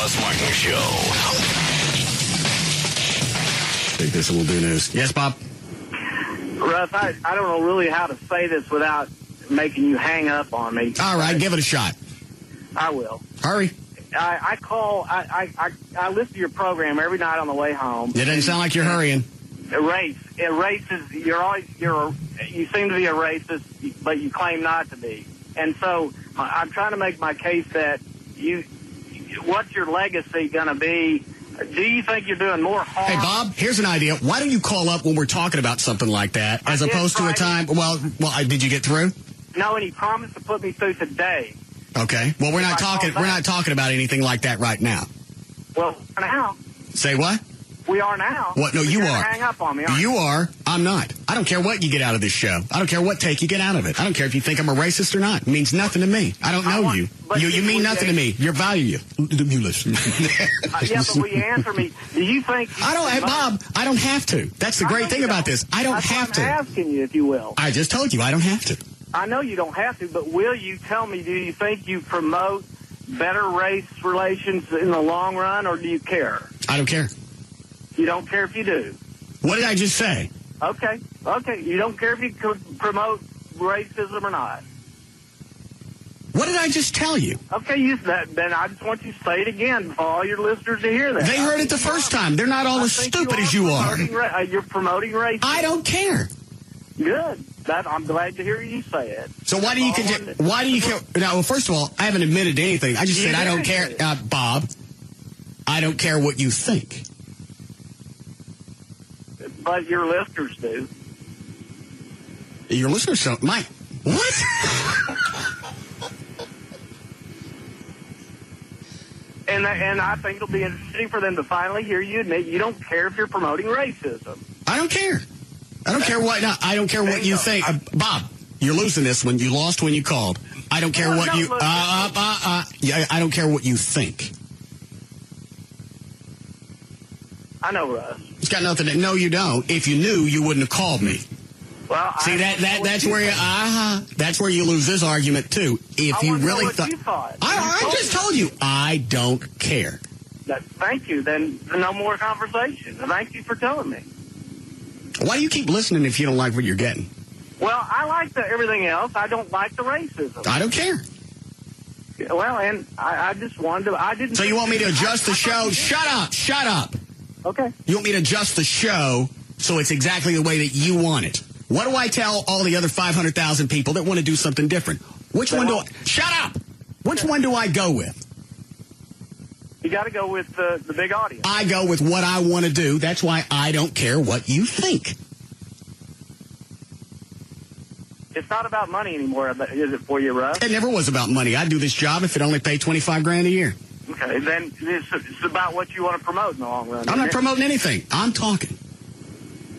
Russ Martin Show. I think this will do news. Yes, Bob? Russ, I don't know really how to say this without making you hang up on me. All right, give it a shot. I will. Hurry. I listen to your program every night on the way home. It doesn't sound like you're hurrying. Racist. You seem to be a racist, but you claim not to be. And so I'm trying to make my case that what's your legacy going to be? Do you think you're doing more harm? Hey, Bob, here's an idea. Why don't you call up when we're talking about something like that, as opposed to a time? Well, did you get through? No, and he promised to put me through today. Okay. Well, we're not talking. We're not talking about anything like that right now. Well, now. Say what? We are now. What? No, you are. Hang up on me. Aren't you are. I'm not. I don't care what you get out of this show. I don't care what take you get out of it. I don't care if you think I'm a racist or not. It means nothing to me. I don't know you. You mean nothing to me. You value you. You listen. Yeah, but will you answer me? Do you think? Hey, Bob, I don't have to. That's the great thing about this. I don't have to. I'm asking you, if you will. I just told you I don't have to. I know you don't have to, but will you tell me, do you think you promote better race relations in the long run, or do you care? I don't care. You don't care if you do? What did I just say? Okay. You don't care if you could promote racism or not? What did I just tell you? Okay, then I just want you to say it again for all your listeners to hear that. They heard it the first time. They're not all as stupid as you are. You're promoting racism. I don't care. Good. I'm glad to hear you say it. So why do you care? Now, well, first of all, I haven't admitted to anything. I just said I don't care, Bob. I don't care what you think. But your listeners do. Your listeners don't. Mike, what? And I think it'll be interesting for them to finally hear you admit you don't care if you're promoting racism. I don't care. I don't care what. No, I don't care what you think, Bob. You're losing this one. You lost when you called. I don't care what you. I don't care what you think. I know, Russ. It's got nothing to. No, you don't. If you knew, you wouldn't have called me. Well, see that's where you. That's where you lose this argument too. If you really thought. I just told you. I don't care. Thank you. Then no more conversation. Thank you for telling me. Why do you keep listening if you don't like what you're getting? Well, I like everything else. I don't like the racism. I don't care. Well, and I just wanted to. I didn't. So you want me to adjust the show? Shut up. Okay. You want me to adjust the show so it's exactly the way that you want it? What do I tell all the other 500,000 people that want to do something different? Which one do I... Shut up! Which one do I go with? You got to go with the big audience. I go with what I want to do. That's why I don't care what you think. It's not about money anymore, is it for you, Russ? It never was about money. I'd do this job if it only paid $25,000 a year. Okay, then it's about what you want to promote in the long run. I'm not promoting anything. I'm talking.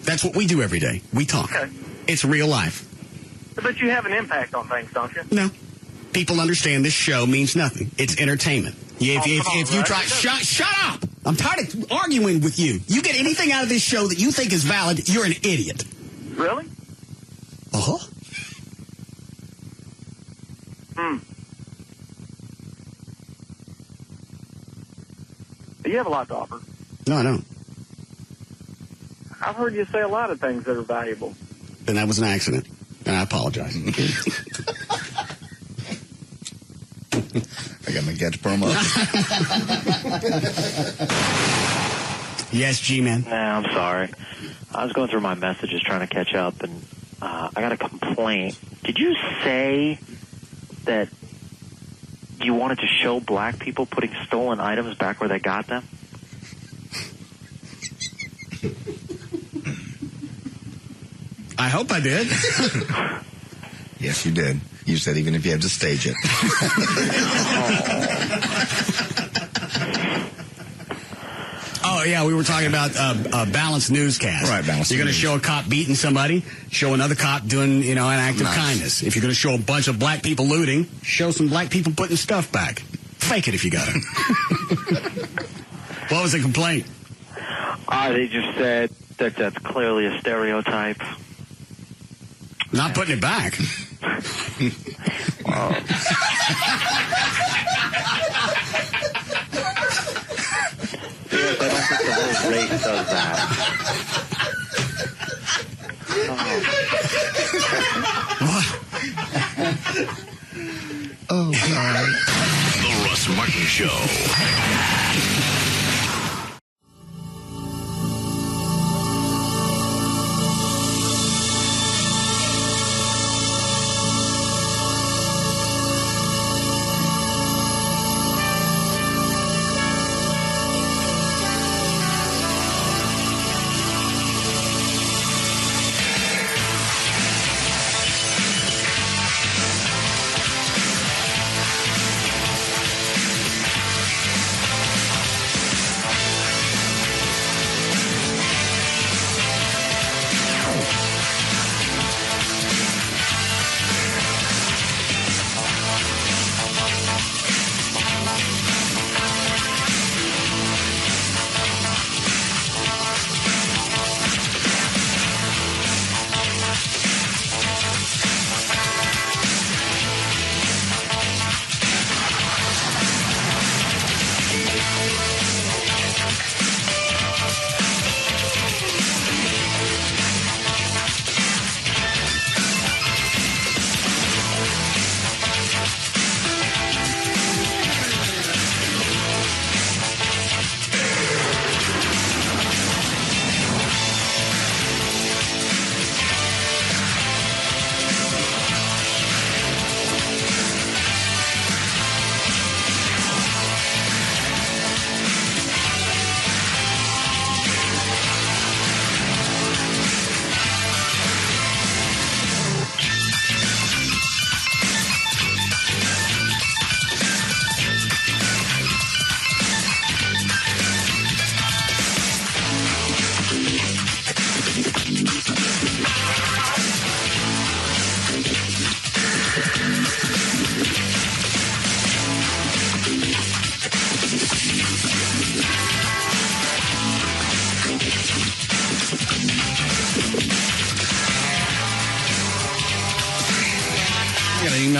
That's what we do every day. We talk. Okay. It's real life. But you have an impact on things, don't you? No. People understand this show means nothing. It's entertainment. If you try... Shut up! I'm tired of arguing with you. You get anything out of this show that you think is valid, you're an idiot. Really? Uh-huh. You have a lot to offer. No, I don't. I've heard you say a lot of things that are valuable. And that was an accident. And I apologize. I got my gadget promo. Yes, G-Man. Nah, I'm sorry. I was going through my messages trying to catch up, and I got a complaint. Did you say that you wanted to show black people putting stolen items back where they got them? I hope I did. Yes, you did. You said even if you had to stage it. Oh, yeah, we were talking about a balanced newscast. Right, balanced. You're going to show a cop beating somebody, show another cop doing, an act of kindness. If you're going to show a bunch of black people looting, show some black people putting stuff back. Fake it if you got it. What was the complaint? They just said that that's clearly a stereotype. Not putting it back. race does that. Oh, God. The Russ Martin Show.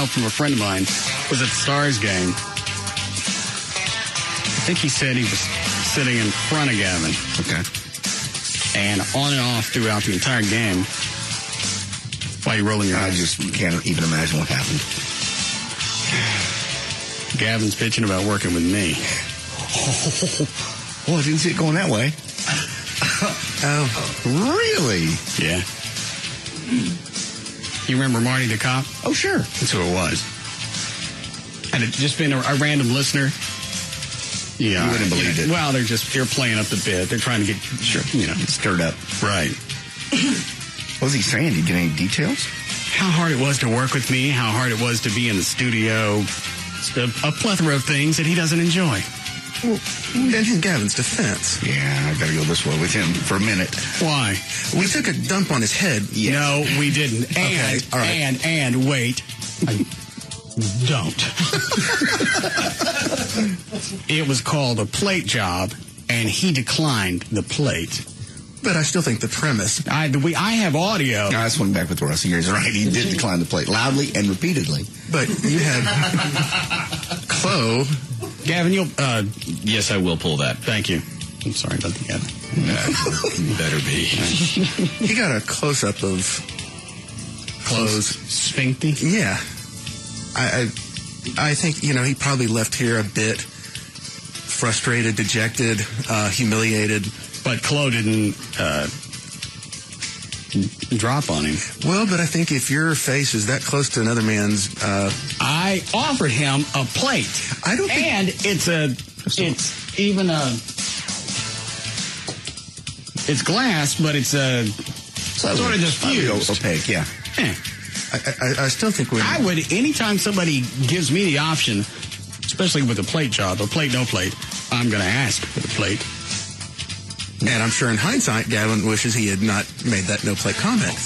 From a friend of mine was at the Stars game. I think he said he was sitting in front of Gavin. Okay. And on and off throughout the entire game. Why are you rolling your eyes? I just can't even imagine what happened. Gavin's bitching about working with me. Oh, I didn't see it going that way. Oh, really? Yeah. You remember Marty the Cop? Oh, sure. That's who it was. Had it just been a random listener? Yeah. You wouldn't believe it. Well, they're playing up the bit. They're trying to get, stirred up. Right. What was he saying? Did you get any details? How hard it was to work with me, how hard it was to be in the studio. Just a plethora of things that he doesn't enjoy. Well, in Gavin's defense. Yeah, I gotta go this way with him for a minute. Why? We took a dump on his head. Yes. No, we didn't. Okay, all right. And wait. Don't. It was called a plate job, and he declined the plate. But I still think the premise. I have audio. No, I swung back with Russ. He's right. He did decline the plate loudly and repeatedly. But you had Chloe. Gavin, you'll... yes, I will pull that. Thank you. I'm sorry about the Gavin. Better be. He got a close-up of Chloe's sphincter. Yeah. I think, he probably left here a bit frustrated, dejected, humiliated. But Chloe didn't drop on him. Well, but I think if your face is that close to another man's... I offered him a plate. I don't think... And it's glass, but it's sort of diffused. Opaque, yeah. I still think I would, anytime somebody gives me the option, especially with a plate job, a plate, no plate, I'm going to ask for the plate. And I'm sure in hindsight, Gavin wishes he had not made that no-plate comment.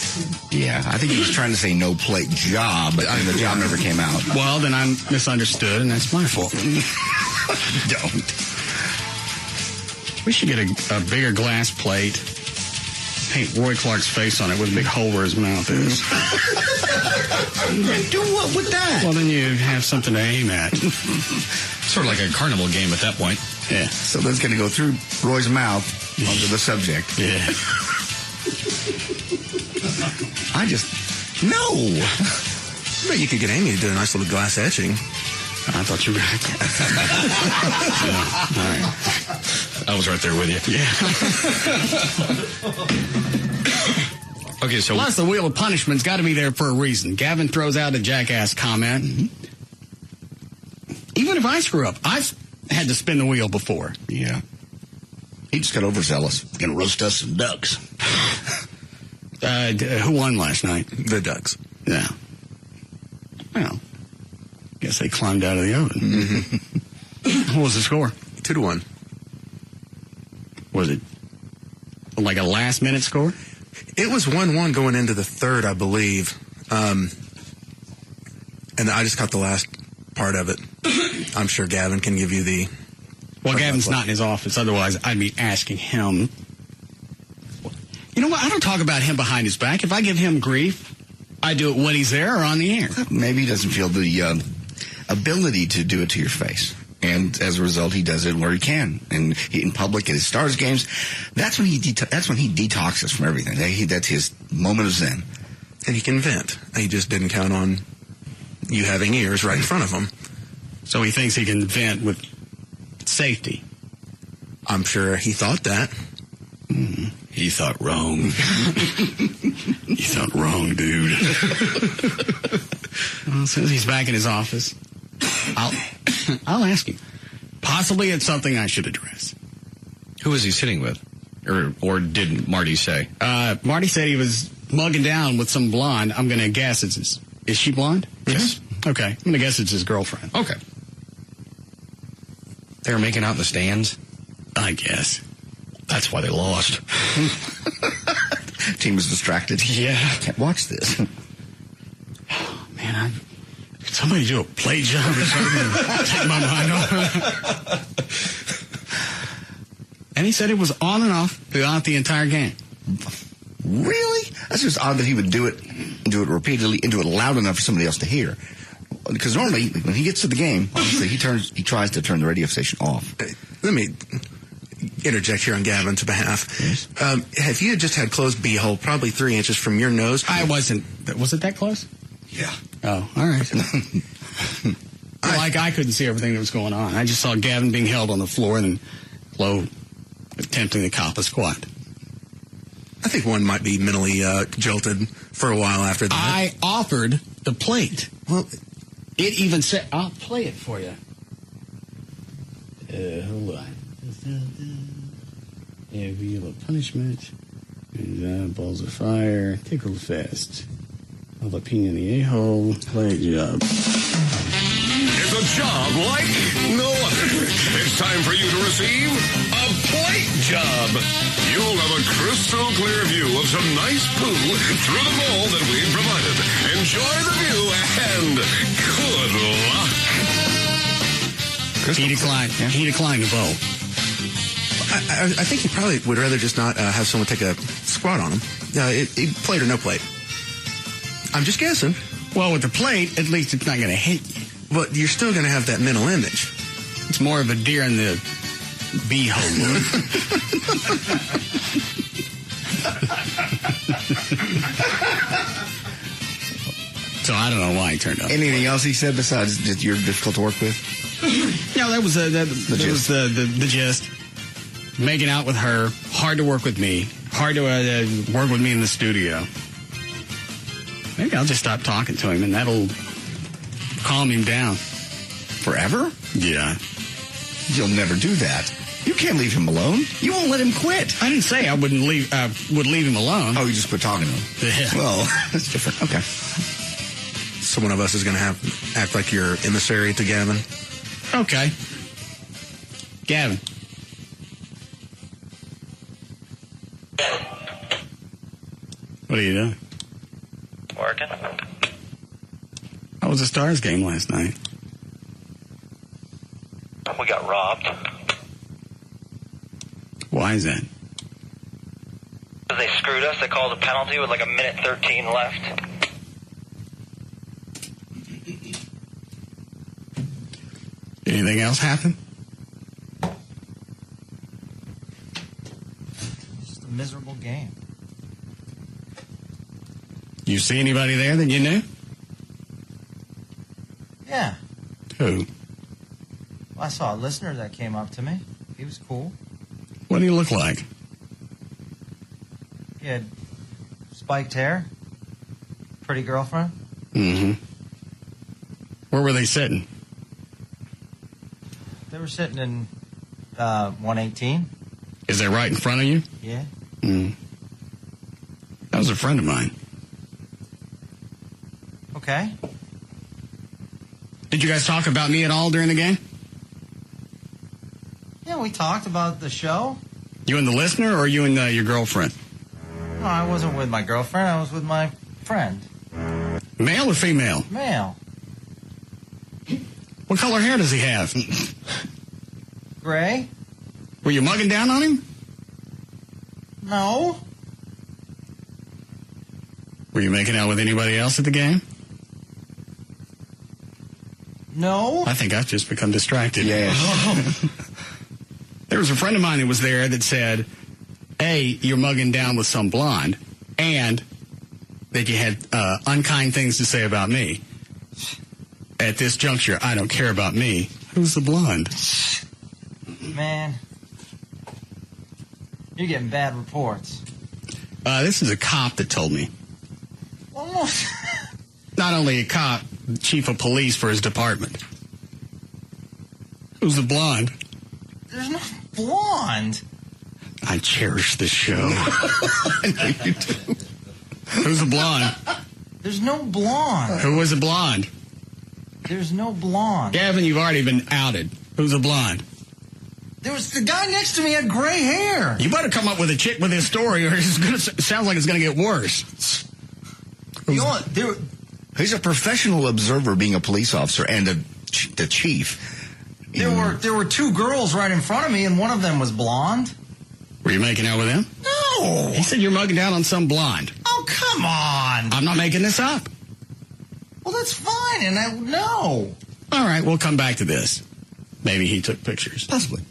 Yeah, I think he was trying to say no-plate job, but the job never came out. Well, then I'm misunderstood, and that's my fault. Don't. We should get a bigger glass plate, paint Roy Clark's face on it with a big hole where his mouth is. Do what with that? Well, then you have something to aim at. Sort of like a carnival game at that point. Yeah. So that's going to go through Roy's mouth onto the subject. Yeah. No. But you could get Amy to do a nice little glass etching. I thought you were. All right. I was right there with you. Yeah. Okay, so Plus, the wheel of punishment's got to be there for a reason. Gavin throws out a jackass comment. Even if I screw up, I've had to spin the wheel before. Yeah. He just got overzealous. Gonna roast us some ducks. Who won last night? The Ducks. Yeah. Well, guess they climbed out of the oven. Mm-hmm. What was the score? 2-1. Was it like a last-minute score? It was 1-1 going into the third, I believe. And I just got the last part of it. I'm sure Gavin can give you the... Well, Gavin's not in his office. Otherwise, I'd be asking him. You know what? I don't talk about him behind his back. If I give him grief, I do it when he's there or on the air. Maybe he doesn't feel the ability to do it to your face. And as a result, he does it where he can. And in public, at his Stars games, that's when he detoxes from everything. That's his moment of zen. And he can vent. He just didn't count on you having ears right in front of him. So he thinks he can vent with safety. I'm sure he thought that. Mm-hmm. He thought wrong. He thought wrong, dude. Well, as soon as he's back in his office, I'll ask him. Possibly it's something I should address. who is he sitting with? Or did Marty say? Marty said he was mugging down with some blonde. I'm going to guess it's his... Is she blonde? Yes. Okay. I'm going to guess it's his girlfriend. Okay. They were making out in the stands? I guess. That's why they lost. Team was distracted. Yeah. Can't watch this. Oh, man, could somebody do a play job or something? Take my mind off. And he said it was on and off throughout the entire game. Really? That's just odd that he would do it repeatedly, and do it loud enough for somebody else to hear. Because normally, when he gets to the game, obviously he tries to turn the radio station off. Let me interject here on Gavin's behalf. Yes. Have you just had closed beehole probably 3 inches from your nose? I wasn't. Was it that close? Yeah. Oh, all right. I couldn't see everything that was going on. I just saw Gavin being held on the floor and Flo attempting to cop a squat. I think one might be mentally jolted for a while after that. I offered the plate. Well, it even said, I'll play it for you. Hold on. Wheel of punishment. Balls of fire. Tickle fest. Jalapeno in the a-hole. Play job. It's a job like no other. It's time for you to receive a plate job. You'll have a crystal clear view of some nice poo through the mold that we've provided. Enjoy the view and good luck. He declined the bowl. I think he probably would rather just not have someone take a squat on him. Plate or no plate. I'm just guessing. Well, with the plate, at least it's not going to hit you. But you're still going to have that mental image. It's more of a deer in the beehole look. So I don't know why he turned up. Anything else he said besides that you're difficult to work with? No, that was the gist. Making out with her, hard to work with me, hard to work with me in the studio. Maybe I'll just stop talking to him, and that'll calm him down. Forever? Yeah. You'll never do that. You can't leave him alone. You won't let him quit. I didn't say I would leave him alone. Oh, you just quit talking to him. Yeah. Well, that's different. Okay. So one of us is going to act like you're emissary to Gavin. Okay. Gavin. What are you doing? Working. How was the Stars game last night? We got robbed. Why is that? They screwed us. They called a penalty with like a minute 13 left. Anything else happen? Just a miserable game. You see anybody there that you knew? Yeah. Who? Well, I saw a listener that came up to me. He was cool. What do you look like? He had spiked hair. Pretty girlfriend. Mm-hmm. Where were they sitting? They were sitting in 118. Is that right in front of you? Yeah. Mm. That was a friend of mine. Okay. Did you guys talk about me at all during the game? Yeah, we talked about the show. You and the listener, or you and your girlfriend? No, I wasn't with my girlfriend. I was with my friend. Male or female? Male. What color hair does he have? Gray? Were you mugging down on him? No. Were you making out with anybody else at the game? No. I think I've just become distracted. Yeah. There was a friend of mine who was there that said, A, you're mugging down with some blonde, and that you had unkind things to say about me. At this juncture, I don't care about me. Who's the blonde? Man. You're getting bad reports. This is a cop that told me. Almost. Not only a cop, chief of police for his department. Who's the blonde? There's no blonde. I cherish this show. I know you do. Who's the blonde? There's no blonde. Who was the blonde? There's no blonde. Gavin, you've already been outed. Who's the blonde? There was the guy next to me had gray hair. You better come up with a chick with this story, or it's gonna sounds like it's going to get worse. He's a professional observer, being a police officer and the chief. There were two girls right in front of me, and one of them was blonde. Were you making out with him? No. He said you're mugging down on some blonde. Oh, come on. I'm not making this up. Well, that's fine, and I know. All right, we'll come back to this. Maybe he took pictures. Possibly.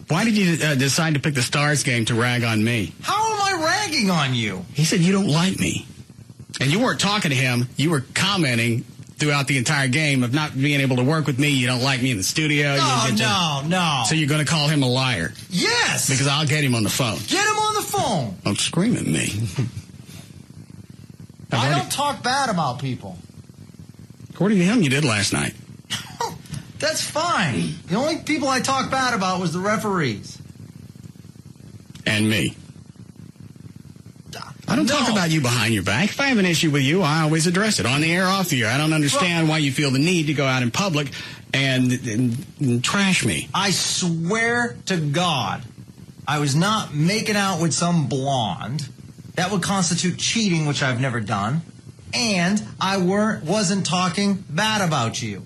Why did you decide to pick the Stars game to rag on me? How am I ragging on you? He said you don't like me. And you weren't talking to him. You were commenting throughout the entire game of not being able to work with me. You don't like me in the studio. No. So you're going to call him a liar. Yes. Because I'll get him on the phone. Get him on the phone. Don't scream at me. I don't talk bad about people. According to him, you did last night. That's fine. The only people I talked bad about was the referees. And me. I don't talk about you behind your back. If I have an issue with you, I always address it on the air, off the air. I don't understand why you feel the need to go out in public and trash me. I swear to God, I was not making out with some blonde. That would constitute cheating, which I've never done. And I wasn't talking bad about you.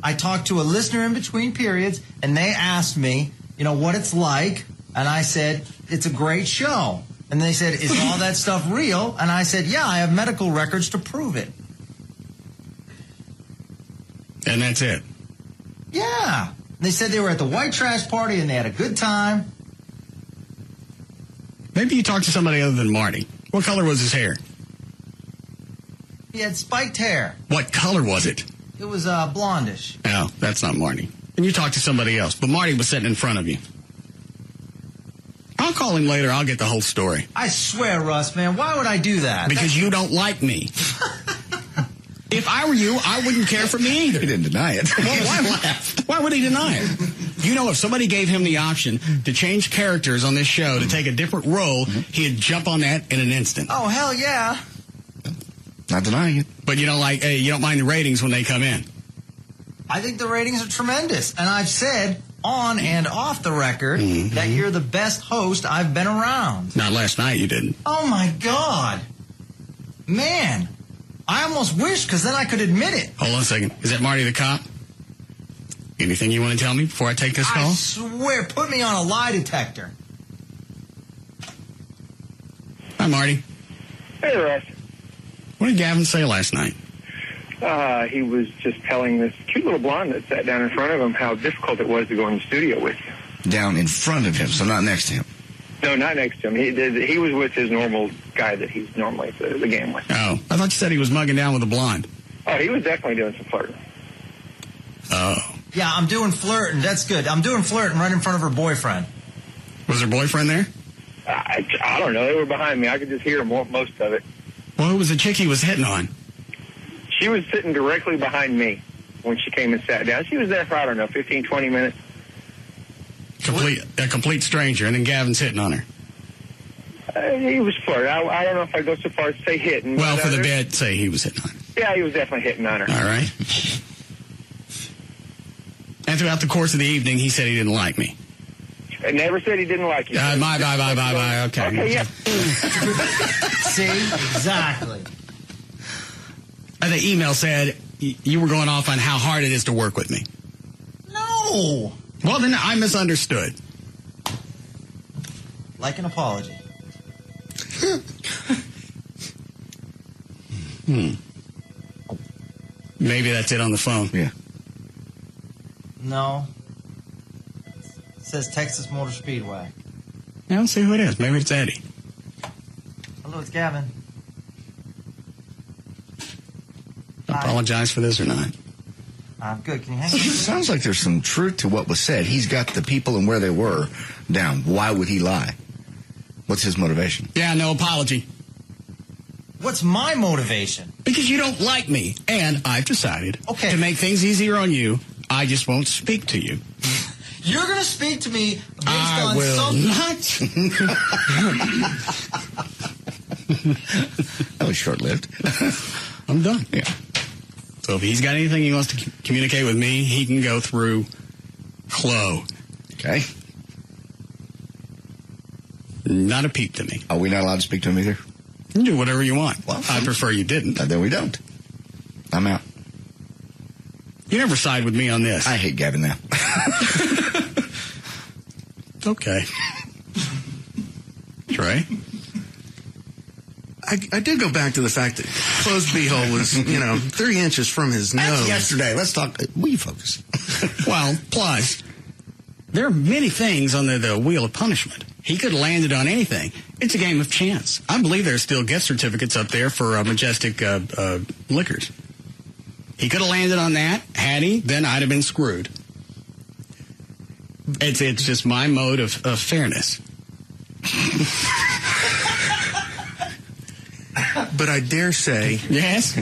I talked to a listener in between periods, and they asked me, what it's like. And I said, it's a great show. And they said, is all that stuff real? And I said, yeah, I have medical records to prove it. And that's it? Yeah. They said they were at the white trash party and they had a good time. Maybe you talked to somebody other than Marty. What color was his hair? He had spiked hair. What color was it? It was blondish. No, that's not Marty. And you talked to somebody else, but Marty was sitting in front of you. I'll call him later. I'll get the whole story. I swear, Russ, man, why would I do that? Because you don't like me. If I were you, I wouldn't care for me either. He didn't deny it. Well, why would he deny it? If somebody gave him the option to change characters on this show, to take a different role, he'd jump on that in an instant. Oh, hell yeah. Not denying it. But you don't mind the ratings when they come in. I think the ratings are tremendous. And I've said on and off the record that you're the best host I've been around. Not last night, you didn't. Oh, my God. Man, I almost wish, because then I could admit it. Hold on a second. Is that Marty the cop? Anything you want to tell me before I take this call? I swear, put me on a lie detector. Hi, Marty. Hey, Russ. What did Gavin say last night? He was just telling this cute little blonde that sat down in front of him how difficult it was to go in the studio with you. Down in front of him, so not next to him. No, not next to him. He was with his normal guy that he's normally at the game with. Oh, I thought you said he was mugging down with a blonde. Oh, he was definitely doing some flirting. Oh. Yeah, I'm doing flirting. That's good. I'm doing flirting right in front of her boyfriend. Was her boyfriend there? I don't know. They were behind me. I could just hear most of it. Well, who was the chick he was hitting on? She was sitting directly behind me when she came and sat down. She was there for, I don't know, 15, 20 minutes. A complete stranger, and then Gavin's hitting on her. He was flirting. I don't know if I'd go so far as to say hitting. Well, for the bed, say he was hitting on her. Yeah, he was definitely hitting on her. All right. And throughout the course of the evening, he said he didn't like me. I never said he didn't like you. Bye. Okay. Okay, yeah. See? Exactly. And the email said you were going off on how hard it is to work with me. No. Well, then I misunderstood. Like an apology. Maybe that's it on the phone. Yeah. No. It says Texas Motor Speedway. I don't see who it is. Maybe it's Eddie. Hello, it's Gavin. Apologize for this or not? I'm good. Can you hang on? Sounds like there's some truth to what was said. He's got the people and where they were down. Why would he lie? What's his motivation? Yeah, no apology. What's my motivation? Because you don't like me. And I've decided Okay. to make things easier on you, I just won't speak to you. You're going to speak to me based I on will something. not. That was short-lived. I'm done. Yeah. So if he's got anything he wants to communicate with me, he can go through Chloe. Okay. Not a peep to me. Are we not allowed to speak to him either? You can do whatever you want. Well, I prefer you didn't. Then we don't. I'm out. You never side with me on this. I hate Gavin now. Okay. Trey? I did go back to the fact that Chloe's beehole was, 3 inches from his nose. That's yesterday. Let's talk. Will you focus? Well, plus, there are many things on the wheel of punishment. He could have landed on anything. It's a game of chance. I believe there's still gift certificates up there for Majestic Liquors. He could have landed on that. Had he, then I'd have been screwed. It's just my mode of fairness. But I dare say, Yes?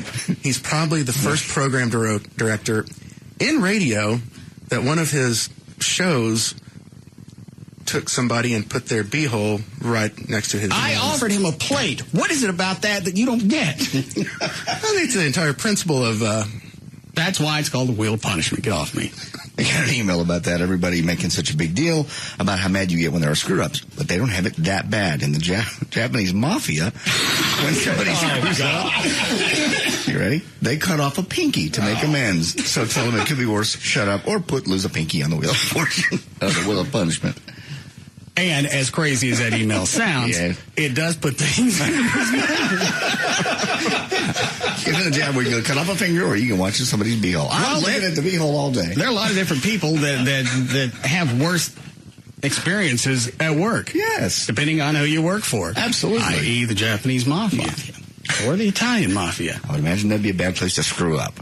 he's probably the first program director in radio that one of his shows took somebody and put their beehole right next to his I nose. offered him a plate. What is it about that you don't get? I think it's the entire principle of... That's why it's called the wheel of punishment. Get off me. I got an email about that. Everybody making such a big deal about how mad you get when there are screw-ups. But they don't have it that bad. In the Japanese mafia, when somebody screws up... You ready? They cut off a pinky to make amends. So tell them it could be worse. Shut up. Or lose a pinky on the wheel of the wheel of punishment. And as crazy as that email sounds, Yeah. it does put things... Give it a jab where you can cut off a finger or you can watch somebody's beehole. I'm looking at the beehole all day. There are a lot of different people that have worse experiences at work. Yes. Depending on who you work for. Absolutely. I.e. the Japanese mafia. Or the Italian mafia. I would imagine that'd be a bad place to screw up.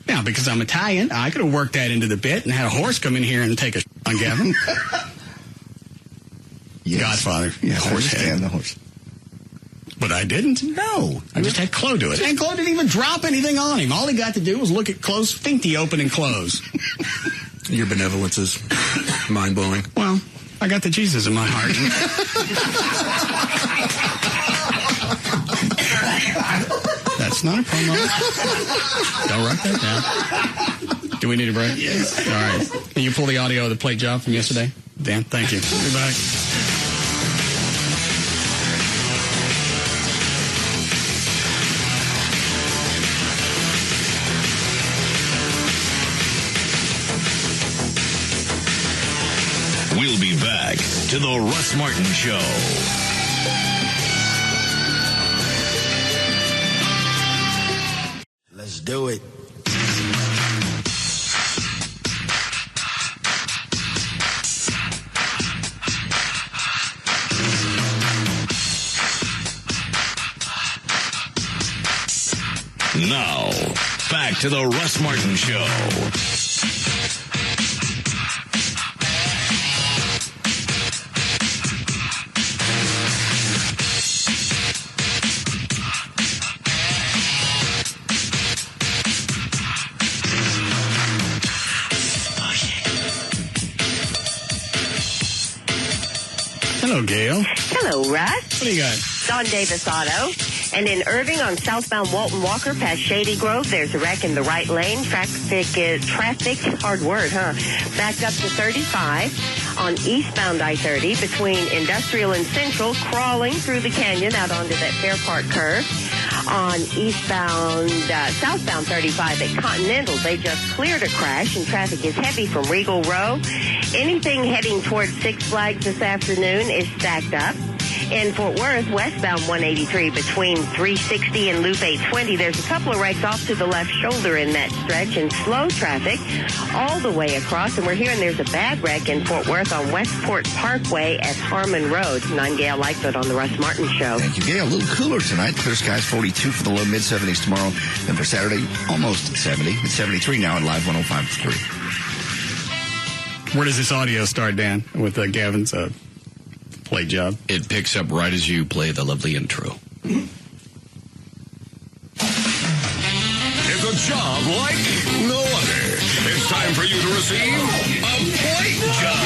Now, because I'm Italian, I could have worked that into the bit and had a horse come in here and take a on Gavin. Yes. Godfather. Yes, I Horse head. understand the horse. But I didn't. No. I just had Chloe do it. And Chloe didn't even drop anything on him. All he got to do was look at Chloe's finky open and close. Your benevolence is mind-blowing. Well, I got the Jesus in my heart. That's not a promo. Don't write that down. Do we need a break? Yes. All right. Can you pull the audio of the plate job from yesterday? Dan, thank you. Goodbye. We'll be back to the Russ Martin Show. back to the Russ Martin Show. Hello, Gail. Hello, Russ. What do you got? It's on Davis Auto. And in Irving on southbound Walton Walker past Shady Grove, there's a wreck in the right lane. Traffic, hard word, huh? Backed up to 35 on eastbound I-30 between Industrial and Central, crawling through the canyon out onto that Fair Park curve. On southbound 35 at Continental, they just cleared a crash and traffic is heavy from Regal Row. Anything heading towards Six Flags this afternoon is stacked up. In Fort Worth, westbound 183 between 360 and Loop 820, there's a couple of wrecks off to the left shoulder in that stretch and slow traffic all the way across. And we're hearing there's a bad wreck in Fort Worth on Westport Parkway at Harmon Road. And I'm Gail Lightfoot on the Russ Martin Show. Thank you, Gail. A little cooler tonight. Clear skies 42 for the low, mid-70s tomorrow. Then for Saturday, almost 70. It's 73 now at Live 105.3. Where does this audio start, Dan, with Gavin's play job? It picks up right as you play the lovely intro. It's a job like no other. It's time for you to receive a plate job.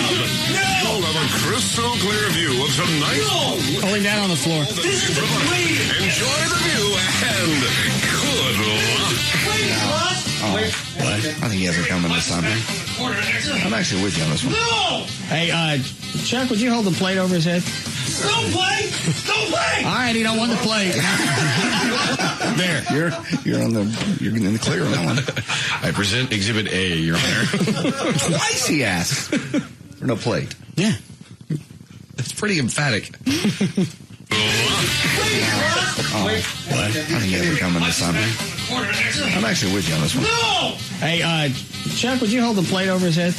You'll have a crystal clear view of some nice food. Pulling down on the floor. This is enjoy the view and good luck. What? I think he has it coming this time. I'm actually with you on this one. No! Hey, Chuck, would you hold the plate over his head? Don't play! Don't play! All right, he don't want the plate. There. You're in the clear on that one. I present Exhibit A, Your Honor. Twice he asked for no plate. Yeah. That's pretty emphatic. What? I think he has it coming this time. I'm actually with you on this one. No! Hey, Chuck, would you hold the plate over his head?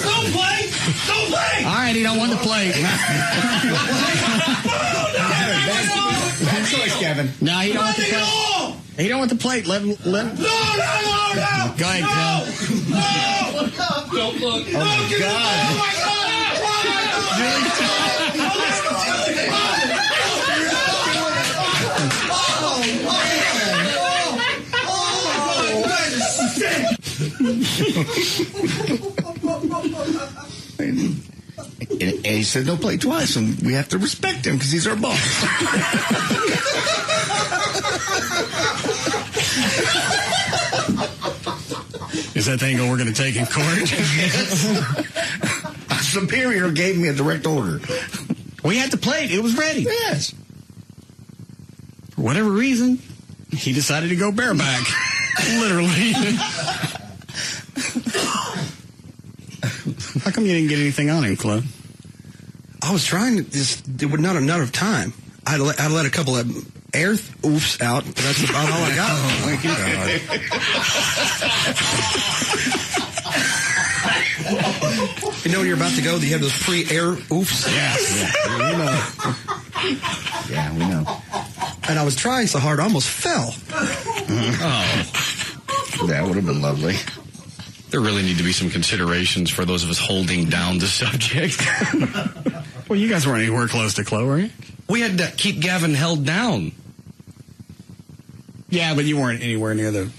Don't play! Don't play! All right, he don't want the plate. Bad choice, Kevin. No, he don't want the plate. He don't want the plate. Let him. No! Go ahead, No! Don't look. Oh, my God. Oh, my And he said no play twice, and we have to respect him because he's our boss. Is that the angle we're going to take in court? A superior gave me a direct order. We had the plate. It was ready. Yes. For whatever reason, he decided to go bareback. Literally. How come you didn't get anything on him, Cliff? I was trying to there would not enough time. I had let a couple of air oofs out, but that's about all I got. Oh, my God. You know when you're about to go, you have those pre-air oofs? Yeah, we know. Yeah, we know. And I was trying so hard, I almost fell. Oh. That would have been lovely. There really need to be some considerations for those of us holding down the subject. Well, you guys weren't anywhere close to Chloe, were you? We had to keep Gavin held down. Yeah, but you weren't anywhere near the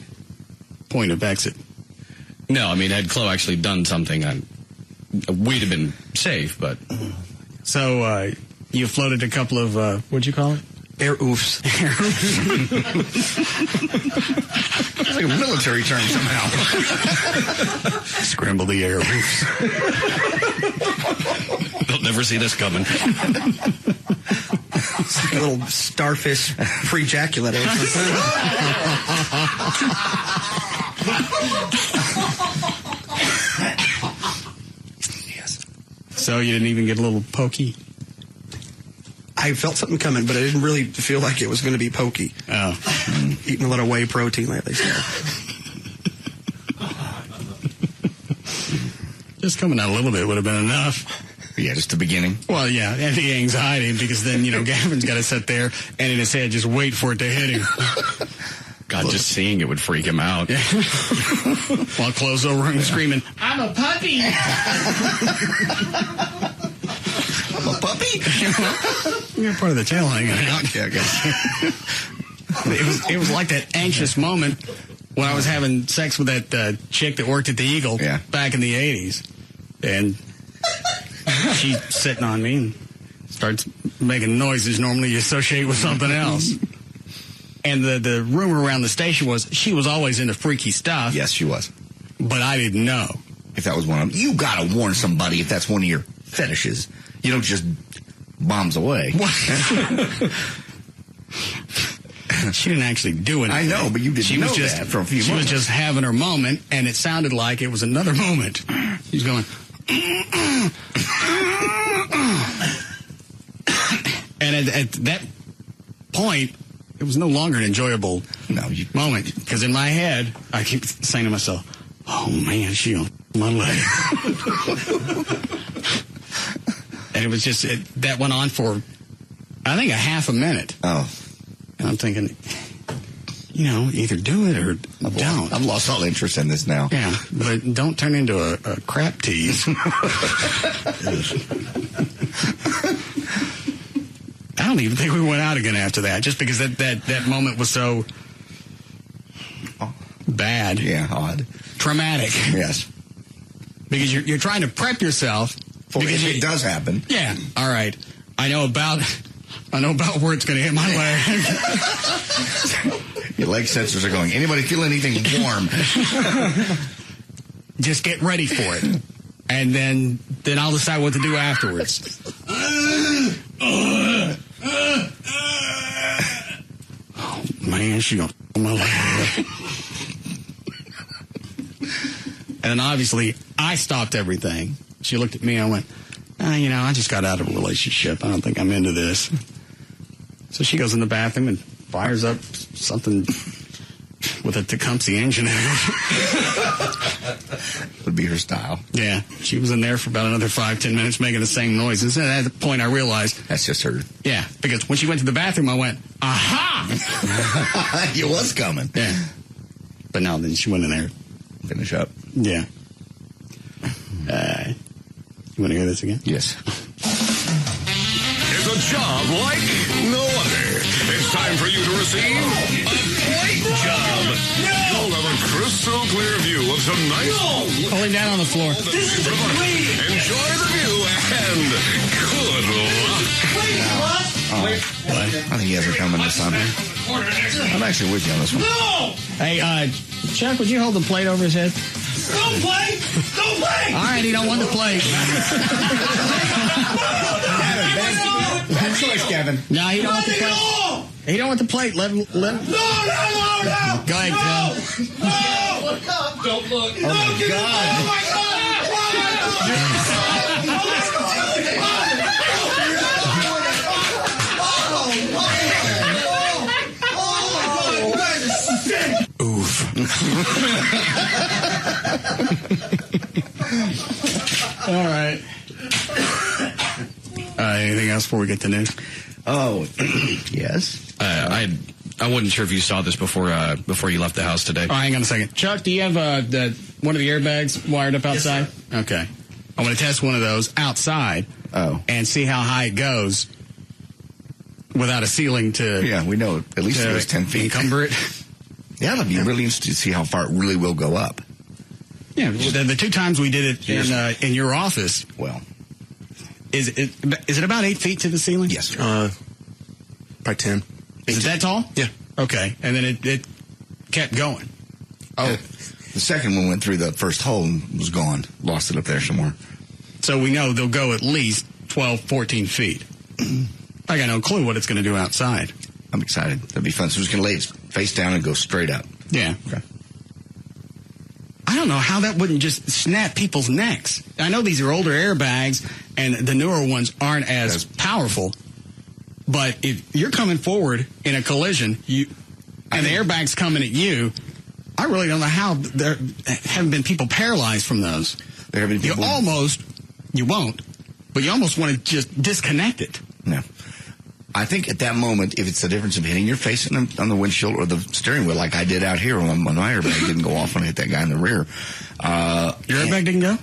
point of exit. No, I mean, had Chloe actually done something, we'd have been safe, but... So, you floated a couple of, what'd you call it? Air oofs. It's like a military term somehow. Scramble the air roofs. They'll never see this coming. It's like a little starfish pre-ejaculate. Yes. So you didn't even get a little pokey? I felt something coming, but I didn't really feel like it was going to be pokey. Oh. Eating a lot of whey protein lately. So. Just coming out a little bit would have been enough. Yeah, just the beginning. Well, yeah, and the anxiety, because then, Gavin's got to sit there and in his head just wait for it to hit him. God, God, just seeing it would freak him out. While clothes over him screaming, "I'm a puppy!" I'm a puppy? You're part of the tail hanging out. Yeah, I guess. It was like that anxious moment when I was having sex with that chick that worked at the Eagle back in the 80s. And she's sitting on me and starts making noises normally you associate with something else. And the rumor around the station was she was always into freaky stuff. Yes, she was. But I didn't know. If that was one of them. You got to warn somebody if that's one of your fetishes. You don't just bombs away. She didn't actually do anything. I know, but you didn't know that for a few She was just having her moment, and it sounded like it was another moment. She was going... And at that point, it was no longer an enjoyable moment. Because in my head, I keep saying to myself, "Oh, man, she on my leg." And it was just... that went on for, I think, a half a minute. Oh. And I'm thinking, either do it or don't. I've lost all interest in this now. Yeah, but don't turn into a crap tease. I don't even think we went out again after that, just because that moment was so bad. Yeah, odd. Traumatic. Yes. Because you're trying to prep yourself. For if it does happen. Yeah, all right. I know about where it's going to hit my leg. Your leg sensors are going, anybody feel anything warm? Just get ready for it. And then I'll decide what to do afterwards. Oh, man, she gonna my leg. And then obviously, I stopped everything. She looked at me and I went, I just got out of a relationship. I don't think I'm into this. So she goes in the bathroom and fires up something with a Tecumseh engine in it. Would be her style. Yeah. She was in there for about another 5-10 minutes making the same noises. And at the point I realized... That's just her. Yeah. Because when she went to the bathroom, I went, aha! It was coming. Yeah. But no, then she went in there. Finish up. Yeah. You want to hear this again? Yes. It's a job like no other. It's time for you to receive a plate job. You'll have a crystal clear view of some nice food. Hold him down on the floor. This is a dream. Enjoy the view and good luck. Wait, I think you guys are coming this time. I'm actually with you on this one. No! Hey, Chuck, would you hold the plate over his head? Don't play! Don't play! All right, he don't want the plate. Bad choice, Kevin. No, he don't want the plate. He don't want the plate. Let him. No! Go ahead, Kevin. No! Don't look. Oh, my God. Oh, my Oof. All right. Anything else before we get to news? Oh, yes. I wasn't sure if you saw this before you left the house today. Oh, hang on a second. Chuck, do you have one of the airbags wired up outside? Yes, okay. I want to test one of those outside. Oh. And see how high it goes without a ceiling to... Yeah, we know. At least it was 10 feet. Encumber it. Yeah, it'll be really interesting to see how far it really will go up. Yeah, the two times we did it in your office. Well, is it about 8 feet to the ceiling? Yes. By 10. Is it that tall? Yeah. Okay, and then it kept going. Oh, the second one went through the first hole and was gone. Lost it up there somewhere. So we know they'll go at least 12, 14 feet. I got no clue what it's going to do outside. I'm excited. That'll be fun. So it's going to lay its face down and go straight up. Yeah. Okay. I don't know how that wouldn't just snap people's necks. I know these are older airbags, and the newer ones aren't as powerful. But if you're coming forward in a collision, and the airbag's coming at you, I really don't know how there haven't been people paralyzed from those. There have been people. You won't, but you almost want to just disconnect it. No. I think at that moment, if it's the difference of hitting your face on the windshield or the steering wheel, like I did out here when my airbag didn't go off when I hit that guy in the rear. Your airbag didn't go?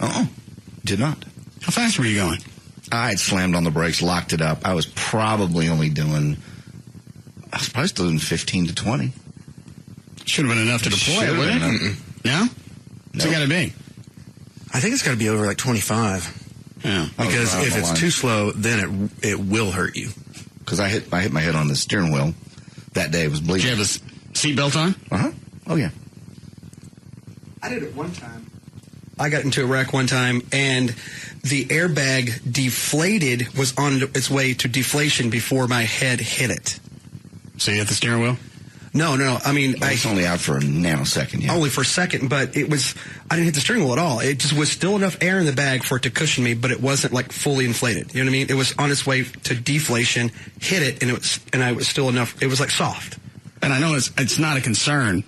Did not. How fast were you going? I had slammed on the brakes, locked it up. I was probably still doing 15 to 20. Should have been enough to deploy it, wouldn't it? No? What's it got to be? I think it's got to be over like 25. Yeah. Because if it's too slow, then it will hurt you. Because I hit my head on the steering wheel that day. It was bleeding. Did you have a seatbelt on? Uh-huh. Oh, yeah. I did it one time. I got into a wreck one time, and the airbag deflated, was on its way to deflation before my head hit it. So you hit the steering wheel? No. I mean, I was only out for a nanosecond. Yeah. Only for a second, but I didn't hit the steering wheel at all. It just was still enough air in the bag for it to cushion me, but it wasn't like fully inflated. You know what I mean? It was on its way to deflation, hit it, and I was still enough. It was like soft. And I know it's not a concern,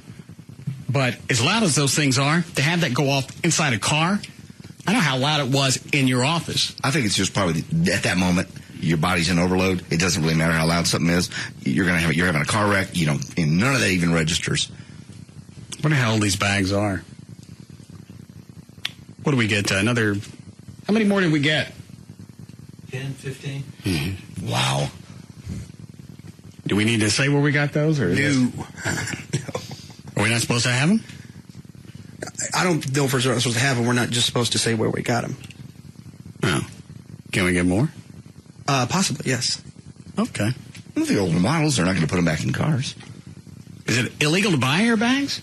but as loud as those things are, to have that go off inside a car, I know how loud it was in your office. I think it's just probably at that moment, your body's in overload. It doesn't really matter how loud something is. You're having a car wreck. And none of that even registers. I wonder how old these bags are. What do we get? How many more did we get? 10, 15. Mm-hmm. Wow. Do we need to say where we got those? Or No. Are we not supposed to have them? I don't know if we're supposed to have them. We're not just supposed to say where we got them. Oh. Can we get more? Possibly, yes. Okay. Well, the older models, they're not going to put them back in cars. Is it illegal to buy airbags?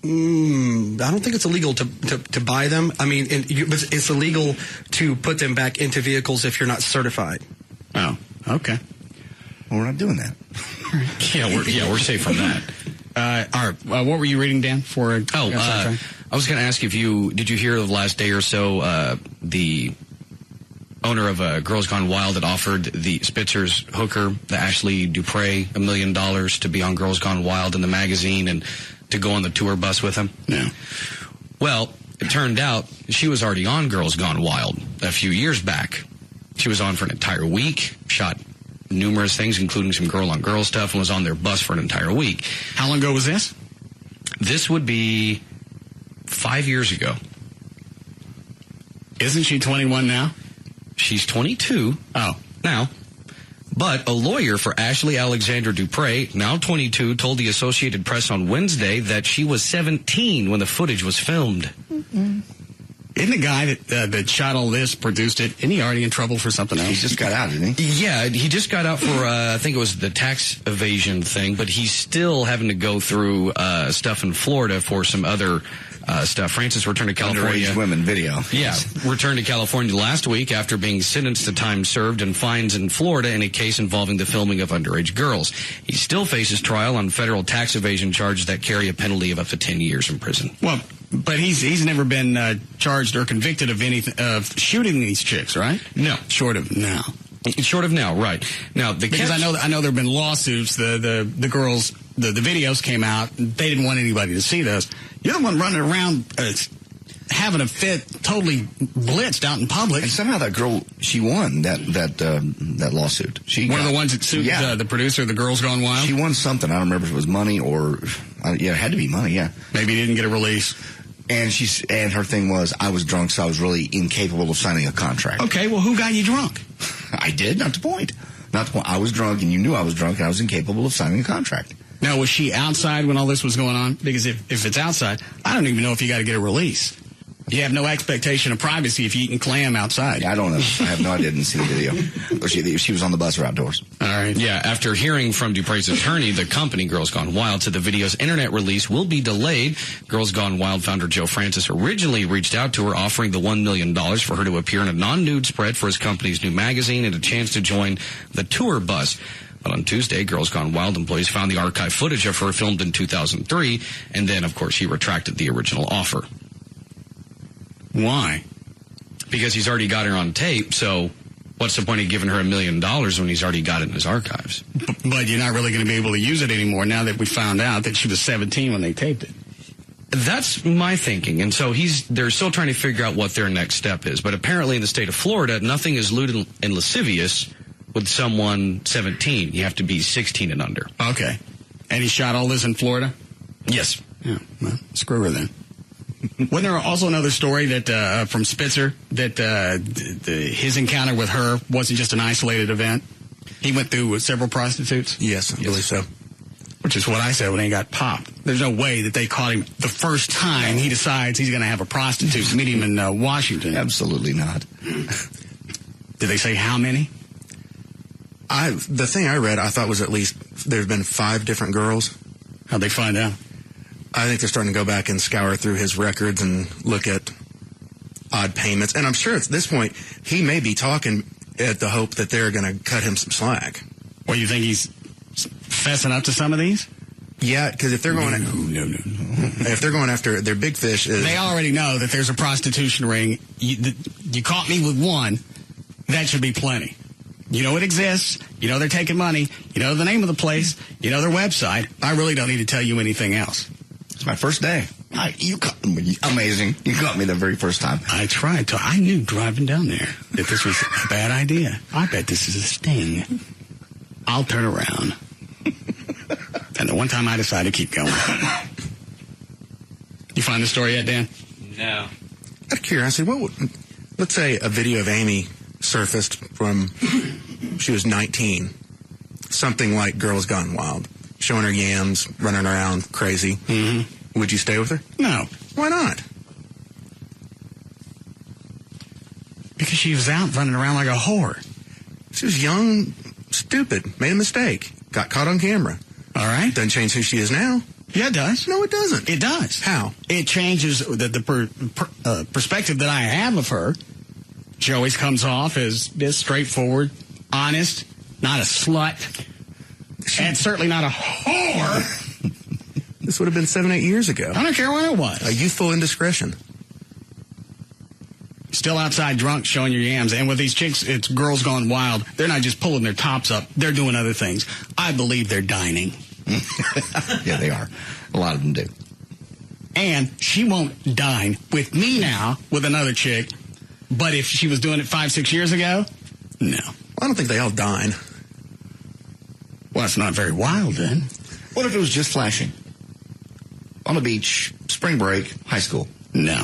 I don't think it's illegal to buy them. I mean, it's illegal to put them back into vehicles if you're not certified. Oh, okay. Well, we're not doing that. We're safe from that. All right. What were you reading, Dan? I was going to ask did you hear the last day or so, the owner of Girls Gone Wild that offered the Spitzer's hooker, the Ashley Dupre, $1 million to be on Girls Gone Wild in the magazine and to go on the tour bus with him? Yeah. Well, it turned out she was already on Girls Gone Wild a few years back. She was on for an entire week, shot numerous things, including some girl-on-girl stuff, and was on their bus for an entire week. How long ago was this? This would be 5 years ago. Isn't she 21 now? She's 22. Oh. Now. But a lawyer for Ashley Alexander Dupre, now 22, told the Associated Press on Wednesday that she was 17 when the footage was filmed. Mm-hmm. Isn't the guy that shot all this, produced it, isn't he already in trouble for something else? He just got out, didn't he? Yeah, he just got out for, I think it was the tax evasion thing, but he's still having to go through stuff in Florida for some other stuff. Francis returned to California. Underage women video. Yeah, returned to California last week after being sentenced to time served and fines in Florida in a case involving the filming of underage girls. He still faces trial on federal tax evasion charges that carry a penalty of up to 10 years in prison. Well, but he's never been charged or convicted of anything of shooting these chicks, right? No, short of now. Short of now, right? Now, because I know there have been lawsuits. The girls, the videos came out. They didn't want anybody to see those. You're the one running around having a fit, totally blitzed out in public. And somehow that girl, she won that lawsuit. One of the ones that sued the producer of the Girls Gone Wild. She won something. I don't remember if it was money or it had to be money. Yeah, maybe he didn't get a release. And her thing was, I was drunk, so I was really incapable of signing a contract. Okay, well, who got you drunk? I did, not the point. Not the point. I was drunk, and you knew I was drunk, and I was incapable of signing a contract. Now, was she outside when all this was going on? Because if it's outside, I don't even know if you got to get a release. You have no expectation of privacy if you eat clam outside. Yeah, I don't know. I have no idea. I didn't see the video. She was on the bus or outdoors. All right. Yeah, after hearing from Dupre's attorney, the company, Girls Gone Wild, said the video's internet release will be delayed. Girls Gone Wild founder Joe Francis originally reached out to her, offering the $1 million for her to appear in a non-nude spread for his company's new magazine and a chance to join the tour bus. But on Tuesday, Girls Gone Wild employees found the archive footage of her filmed in 2003, and then, of course, he retracted the original offer. Why? Because he's already got her on tape, so what's the point of giving her $1 million when he's already got it in his archives? But you're not really going to be able to use it anymore now that we found out that she was 17 when they taped it. That's my thinking, and so they're still trying to figure out what their next step is. But apparently in the state of Florida, nothing is lewd and lascivious with someone 17. You have to be 16 and under. Okay. And he shot all this in Florida? Yes. Yeah, well, screw her then. Wasn't there also another story that from Spitzer that his encounter with her wasn't just an isolated event? He went through with several prostitutes? Yes, I believe so. Which is what I said when he got popped. There's no way that they caught him the first time he decides he's going to have a prostitute meet him in Washington. Absolutely not. Did they say how many? The thing I read, I thought was at least there's been 5 different girls. How'd they find out? I think they're starting to go back and scour through his records and look at odd payments. And I'm sure at this point, he may be talking at the hope that they're going to cut him some slack. Well, you think he's fessing up to some of these? Yeah, because if they're going, no. If they're going after their big fish, They already know that there's a prostitution ring. You caught me with one. That should be plenty. You know it exists. You know they're taking money. You know the name of the place. You know their website. I really don't need to tell you anything else. It's my first day. You caught me. Amazing. You caught me the very first time. I tried to. I knew driving down there that this was a bad idea. I bet this is a sting. I'll turn around. And the one time I decided to keep going. You find the story yet, Dan? No. Out of curiosity, let's say a video of Amy surfaced from she was 19. Something like Girls Gone Wild. Showing her yams, running around crazy. Mm-hmm. Would you stay with her? No. Why not? Because she was out running around like a whore. She was young, stupid, made a mistake, got caught on camera. All right. Doesn't change who she is now. Yeah, it does. No, it doesn't. It does. How? It changes the perspective that I have of her. She always comes off as this straightforward, honest, not a slut, and certainly not a whore. This would have been 7-8 years ago. I don't care when it was. A youthful indiscretion. Still outside drunk showing your yams. And with these chicks, it's Girls Gone Wild. They're not just pulling their tops up. They're doing other things. I believe they're dining. Yeah, they are. A lot of them do. And she won't dine with me now with another chick. But if she was doing it 5-6 years ago, no. I don't think they all dine. Well, it's not very wild then. What if it was just flashing? On the beach, spring break, high school. No.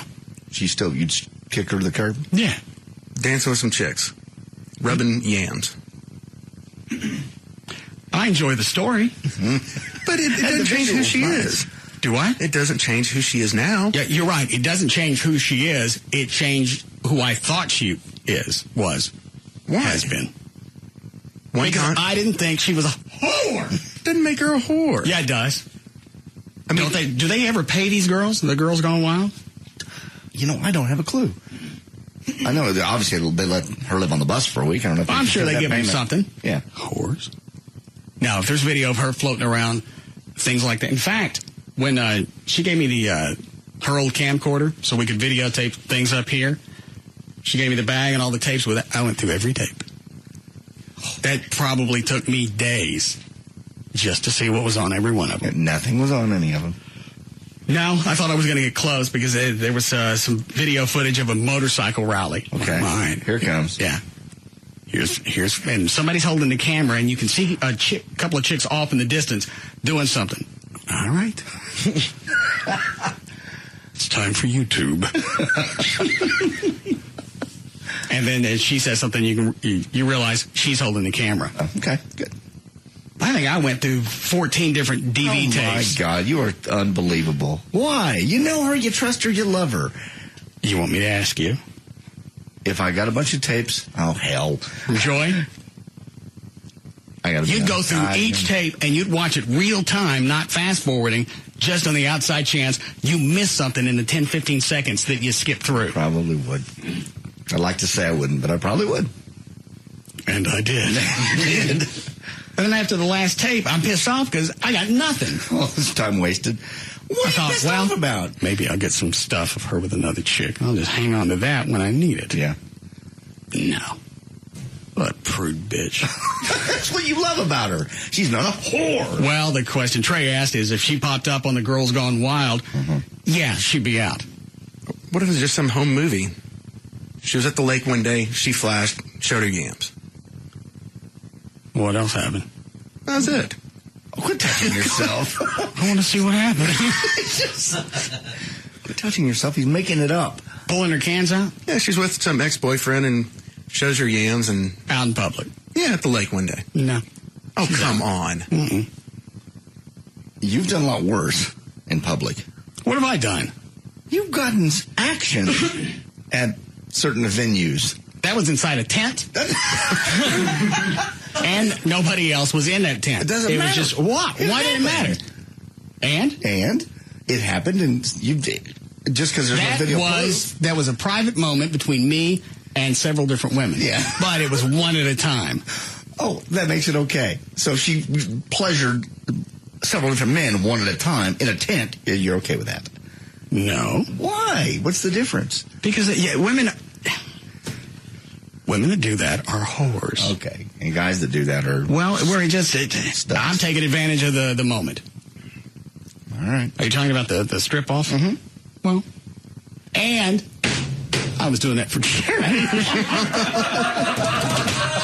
You'd kick her to the curb? Yeah. Dancing with some chicks. Rubbing yams. I enjoy the story. But it doesn't change who she is. Do what? It doesn't change who she is now. Yeah, you're right. It doesn't change who she is. It changed who I thought she was. Why? Has been. Because I didn't think she was a whore. Doesn't make her a whore. Yeah, it does. I mean, do they ever pay these girls? The Girls Gone Wild? I don't have a clue. I know, obviously, they let her live on the bus for a week. I don't know if I'm sure they give her payment. something. Yeah. Whores. Now, if there's video of her floating around, things like that. In fact, when she gave me her old camcorder so we could videotape things up here, she gave me the bag and all the tapes with it. I went through every tape. That probably took me days just to see what was on every one of them. Nothing was on any of them. No, I thought I was going to get close because there was some video footage of a motorcycle rally. Okay, all right, here it comes. Yeah, here's and somebody's holding the camera, and you can see a couple of chicks off in the distance doing something. All right, it's time for YouTube. And then as she says something, you realize she's holding the camera. Okay, good. I think I went through 14 different DV tapes. Oh, my God, you are unbelievable. Why? You know her, you trust her, you love her. You want me to ask you? If I got a bunch of tapes, oh, hell. Joy? You'd go through each tape and you'd watch it real time, not fast forwarding, just on the outside chance you miss something in the 10, 15 seconds that you skip through. Probably would. I'd like to say I wouldn't, but I probably would. And I did. And then after the last tape, I'm pissed off because I got nothing. Well, it's time wasted. What are you pissed off about? Maybe I'll get some stuff of her with another chick. I'll just hang on to that when I need it. Yeah. No. What a prude bitch. That's what you love about her. She's not a whore. Well, the question Trey asked is if she popped up on the Girls Gone Wild, yeah, she'd be out. What if it's just some home movie? She was at the lake one day, she flashed, showed her yams. What else happened? That's it. Oh, quit touching yourself. I want to see what happened. Quit touching yourself. He's making it up. Pulling her cans out? Yeah, she's with some ex-boyfriend and shows her yams and... Out in public? Yeah, at the lake one day. No. Oh, come on. Mm-mm. You've done a lot worse in public. What have I done? You've gotten action at certain venues. That was inside a tent. And nobody else was in that tent. It doesn't matter. It was just, what? Why did it matter? And it happened, and you did. Just because there's no video proof. That was a private moment between me and several different women. Yeah. But it was one at a time. Oh, that makes it okay. So she pleasured several different men one at a time in a tent. You're okay with that? No. Why? What's the difference? Because women that do that are whores. Okay. And guys that do that are... Well, we're just... I'm taking advantage of the moment. All right. Are you talking about the strip-off? Mm-hmm. Well, and I was doing that for charity.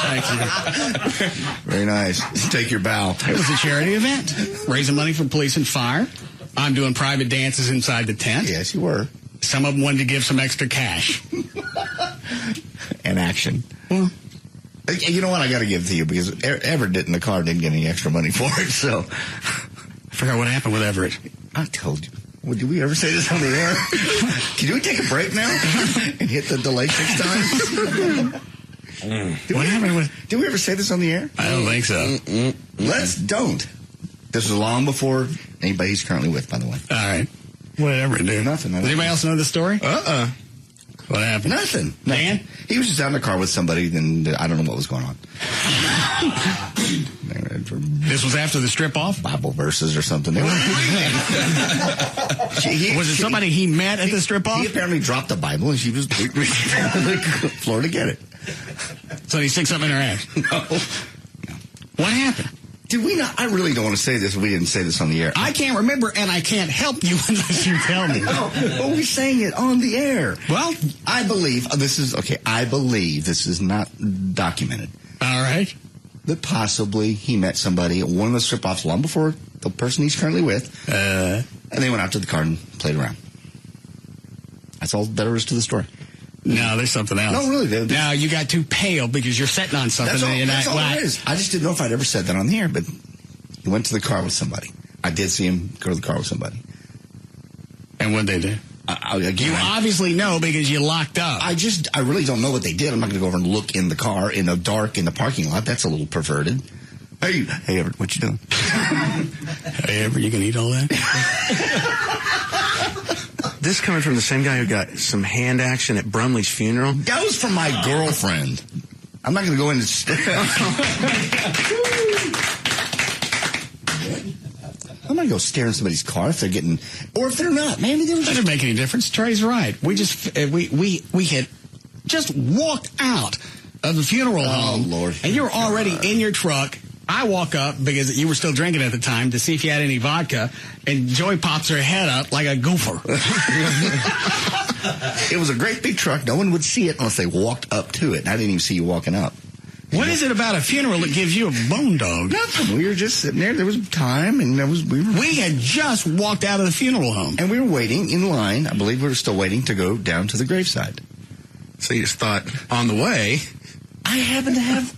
Thank you. Very nice. Take your bow. It was a charity event. Raising money for police and fire. I'm doing private dances inside the tent. Yes, you were. Some of them wanted to give some extra cash. And action. Well, you know what? I got to give to you because Everett didn't. The car didn't get any extra money for it. So I forgot what happened with Everett. I told you. Well, did we ever say this on the air? Can we take a break now and hit the delay 6 times? What happened with? Did we ever say this on the air? I don't think so. Let's don't. This was long before anybody he's currently with, by the way. All right. Whatever, dude. Nothing. Does anybody else know the story? What happened? Nothing. Dan? He was just out in the car with somebody, and I don't know what was going on. This was after the strip-off? Bible verses or something. They were was it somebody he met at the strip-off? He apparently dropped the Bible, and she was reaching down to the floor to get it. So he stick something in her ass? No. What happened? Did we not? I really don't want to say this. We didn't say this on the air. I can't remember, and I can't help you unless you tell me. No, but we're saying it on the air. Well, I believe this is okay. I believe this is not documented. All right. That possibly he met somebody at one of the strip-offs long before the person he's currently with, and they went out to the car and played around. That's all there is to the story. No, there's something else. No, really. Now you got too pale because you're sitting on something. That's all it is. I just didn't know if I'd ever said that on the air, but he went to the car with somebody. I did see him go to the car with somebody. And what'd they do? You obviously know because you locked up. I really don't know what they did. I'm not going to go over and look in the car in the dark in the parking lot. That's a little perverted. Hey, Everett, what you doing? Hey, Everett, you can eat all that? This coming from the same guy who got some hand action at Brumley's funeral? That was from my girlfriend. I'm not going to go into... I'm not going to go stare in somebody's car if they're getting... Or if they're not. Maybe they were Doesn't make any difference. Trey's right. We just... We had just walked out of the funeral home. Oh, Lord. And you were already in your truck. I walk up because you were still drinking at the time to see if you had any vodka, and Joy pops her head up like a gopher. It was a great big truck. No one would see it unless they walked up to it. And I didn't even see you walking up. What is it about a funeral that gives you a bone dog? Nothing. We were just sitting there. There was time, and we had just walked out of the funeral home. And we were waiting in line. I believe we were still waiting to go down to the graveside. So you just thought, on the way... I happened to have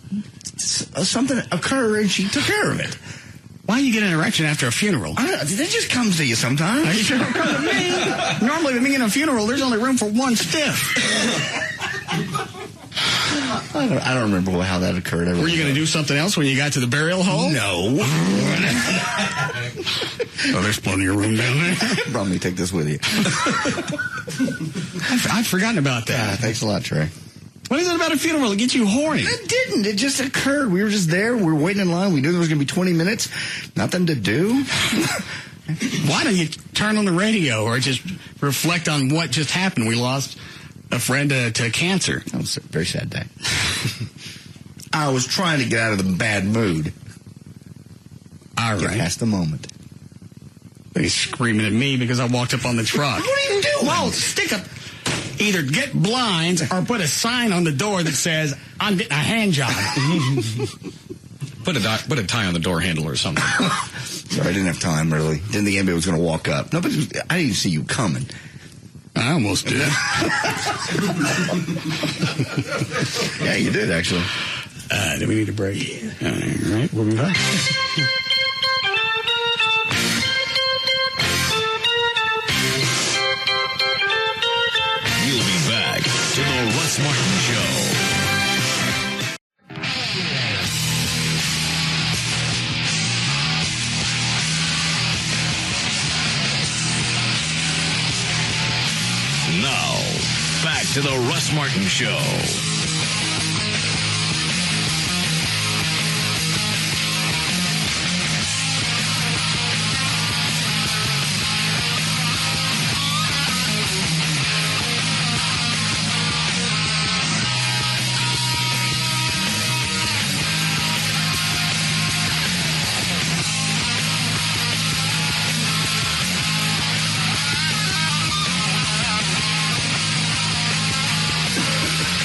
something occur, and she took care of it. Why do you get an erection after a funeral? That just comes to you sometimes. Are you sure it comes to me? Normally, with me in a funeral, there's only room for one stiff. I don't remember how that occurred. Were you going to do something else when you got to the burial hole? No. Oh, there's plenty of room down there. Probably take this with you. I'd forgotten about that. Thanks a lot, Trey. What is it about a funeral that gets you horny? It didn't. It just occurred. We were just there. We were waiting in line. We knew there was going to be 20 minutes. Nothing to do. Why don't you turn on the radio or just reflect on what just happened? We lost a friend to cancer. That was a very sad day. I was trying to get out of the bad mood. All right. Get past the moment. He's screaming at me because I walked up on the truck. What are you doing? Well, stick up. Either get blinds or put a sign on the door that says, I'm getting a hand job. Put a tie on the door handle or something. Sorry, I didn't have time, really. Didn't think anybody was going to walk up. No, but I didn't see you coming. I almost did. Yeah, you did, actually. Do we need a break? All right, we'll be back. We'll be back to the Russ Martin Show. Now, back to the Russ Martin Show.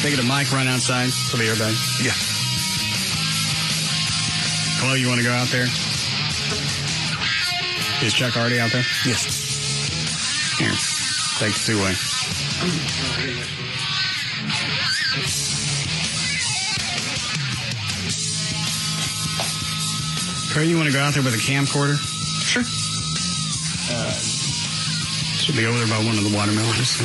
Take it a mic, run outside for the airbag. Yeah. Hello, you want to go out there? Is Chuck already out there? Yes. Here, take the two-way. Kurt, you want to go out there with a camcorder? Sure. Should be over there by one of the watermelons.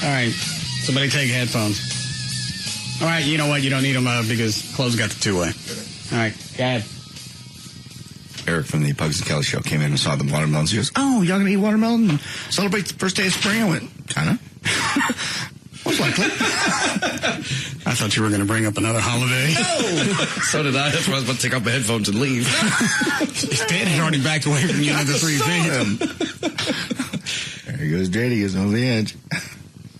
All right. Somebody take headphones. All right. You know what? You don't need them because Chloe's got the two-way. All right. Go ahead. Eric from the Pugs and Kelly show came in and saw the watermelons. He goes, "Oh, y'all gonna eat watermelon and celebrate the first day of spring?" I went, "Kinda." Most likely. I thought you were going to bring up another holiday. No. So did I. That's why I was about to take off my headphones and leave. Dad had already backed away from you another 3 feet. There he goes, Daddy is on the edge.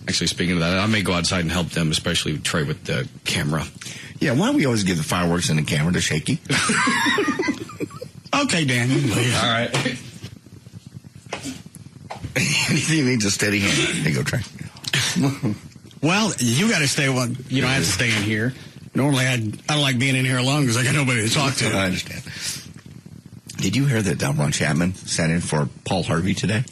Actually, speaking of that, I may go outside and help them, especially Trey with the camera. Yeah, why do we always give the fireworks and the camera to Shaky? Okay, Dan. All right. He needs a steady hand. There you go, Trey. Well, you got to stay. Well, you don't have to stay in here. Normally, I don't like being in here alone because I got nobody to talk to. I understand. Did you hear that Ron Chapman sat in for Paul Harvey today?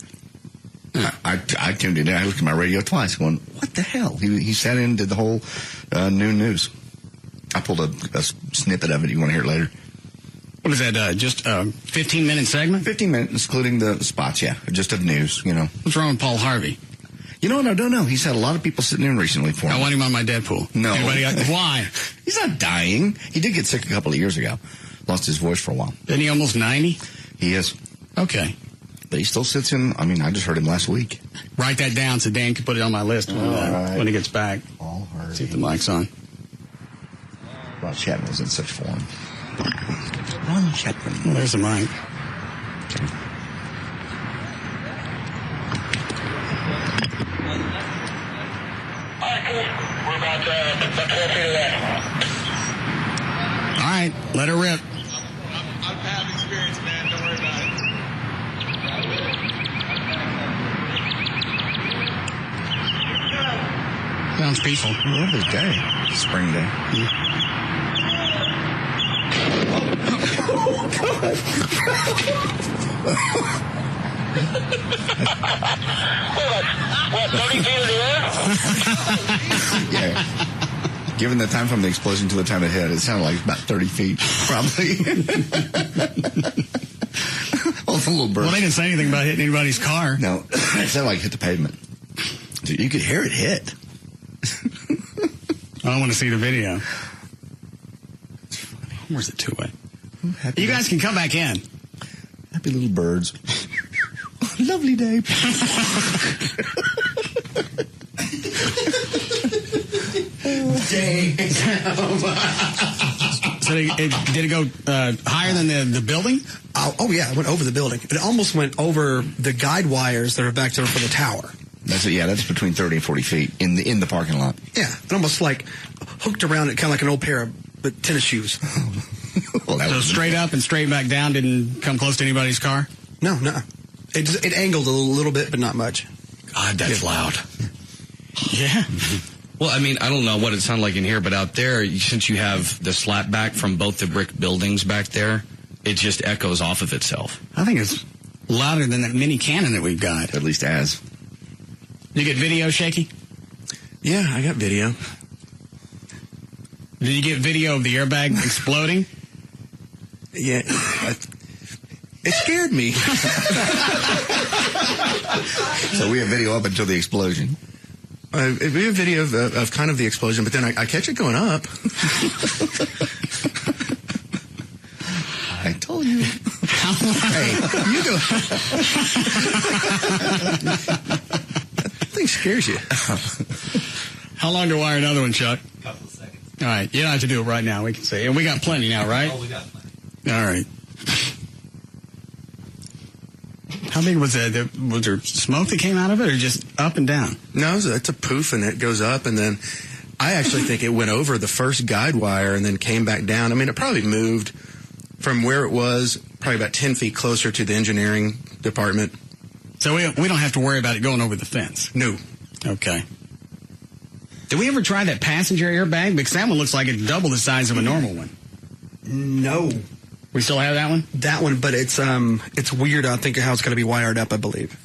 I tuned in. I looked at my radio twice, going, "What the hell?" He sat in and did the whole noon news. I pulled a snippet of it. You want to hear it later? What is that? Just a 15-minute segment? 15 minutes, including the spots. Yeah, just of news. You know. What's wrong with Paul Harvey? You know what? I don't know. He's had a lot of people sitting in recently for him. I want him on my Deadpool. No. Why? He's not dying. He did get sick a couple of years ago. Lost his voice for a while. Isn't he almost 90? He is. Okay. But he still sits in. I mean, I just heard him last week. Write that down so Dan can put it on my list when he gets back. All right. See if the mic's on. Ron Chapman is in such form. Ron Chapman. Well, there's the mic. Okay. We're about 12 feet away. All right, let her rip. I've had experience, man. Don't worry about it. Sounds peaceful. Lovely day. Spring day. Oh, God. What, 30 feet in the air? Yeah. Given the time from the explosion to the time it hit, it sounded like about 30 feet, probably. All the little birds. Well, they didn't say anything about hitting anybody's car. No, it sounded like it hit the pavement. Dude, you could hear it hit. I want to see the video. Where's the two-way? You guys can come back in. Happy little birds. Lovely day. So did it go higher than the building? Oh, yeah, it went over the building. It almost went over the guide wires that are back there for the tower. That's it. Yeah, that's between 30 and 40 feet in the parking lot. Yeah, it almost like hooked around it, kind of like an old pair of tennis shoes. Well, so straight up and straight back down didn't come close to anybody's car? No. It angled a little bit, but not much. God, that's loud. Yeah. Well, I mean, I don't know what it sounded like in here, but out there, since you have the slap back from both the brick buildings back there, it just echoes off of itself. I think it's louder than that mini cannon that we've got. At least as. You get video, Shaky? Yeah, I got video. Did you get video of the airbag exploding? Yeah. It scared me. So we have video up until the explosion. We have video of kind of the explosion, but then I catch it going up. I told you. Hey, you go. That thing scares you. How long to wire another one, Chuck? A couple of seconds. All right. You don't have to do it right now. We can say. And we got plenty now, right? Oh, we got plenty. All right. How big was that? Was there smoke that came out of it, or just up and down? No, it's a poof, and it goes up, and then I actually think it went over the first guide wire and then came back down. I mean, it probably moved from where it was, probably about 10 feet closer to the engineering department. So we don't have to worry about it going over the fence? No. Okay. Did we ever try that passenger airbag? Because that one looks like it's double the size of a normal one. No. We still have that one? That one, but it's weird. I think how it's going to be wired up, I believe.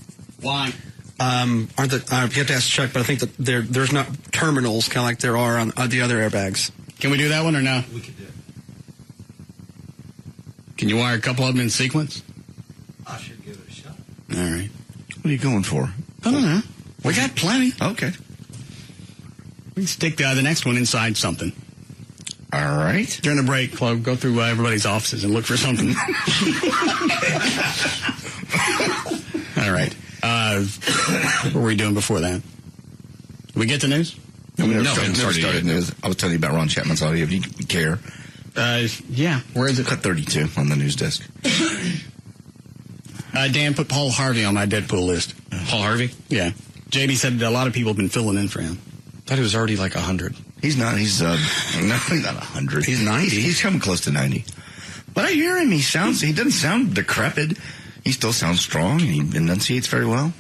Why? You have to ask Chuck, but I think that there's not terminals kind of like there are on the other airbags. Can we do that one or no? We could do it. Can you wire a couple of them in sequence? I should give it a shot. All right. What are you going for? I don't know. We got plenty. Okay. We can stick the next one inside something. All right. During the break, Chloe, go through everybody's offices and look for something. All right. What were we doing before that? Did we get the news? No, we never No, started news. I was telling you about Ron Chapman's audio. If you care. Yeah. Where is it? Cut 32 on the news desk. Dan put Paul Harvey on my Deadpool list. Paul Harvey? Yeah. JD said a lot of people have been filling in for him. Thought he was already like 100. He's not. He's not 100. He's 90. He's coming close to 90. But I hear him. He doesn't sound decrepit. He still sounds strong, and he enunciates very well.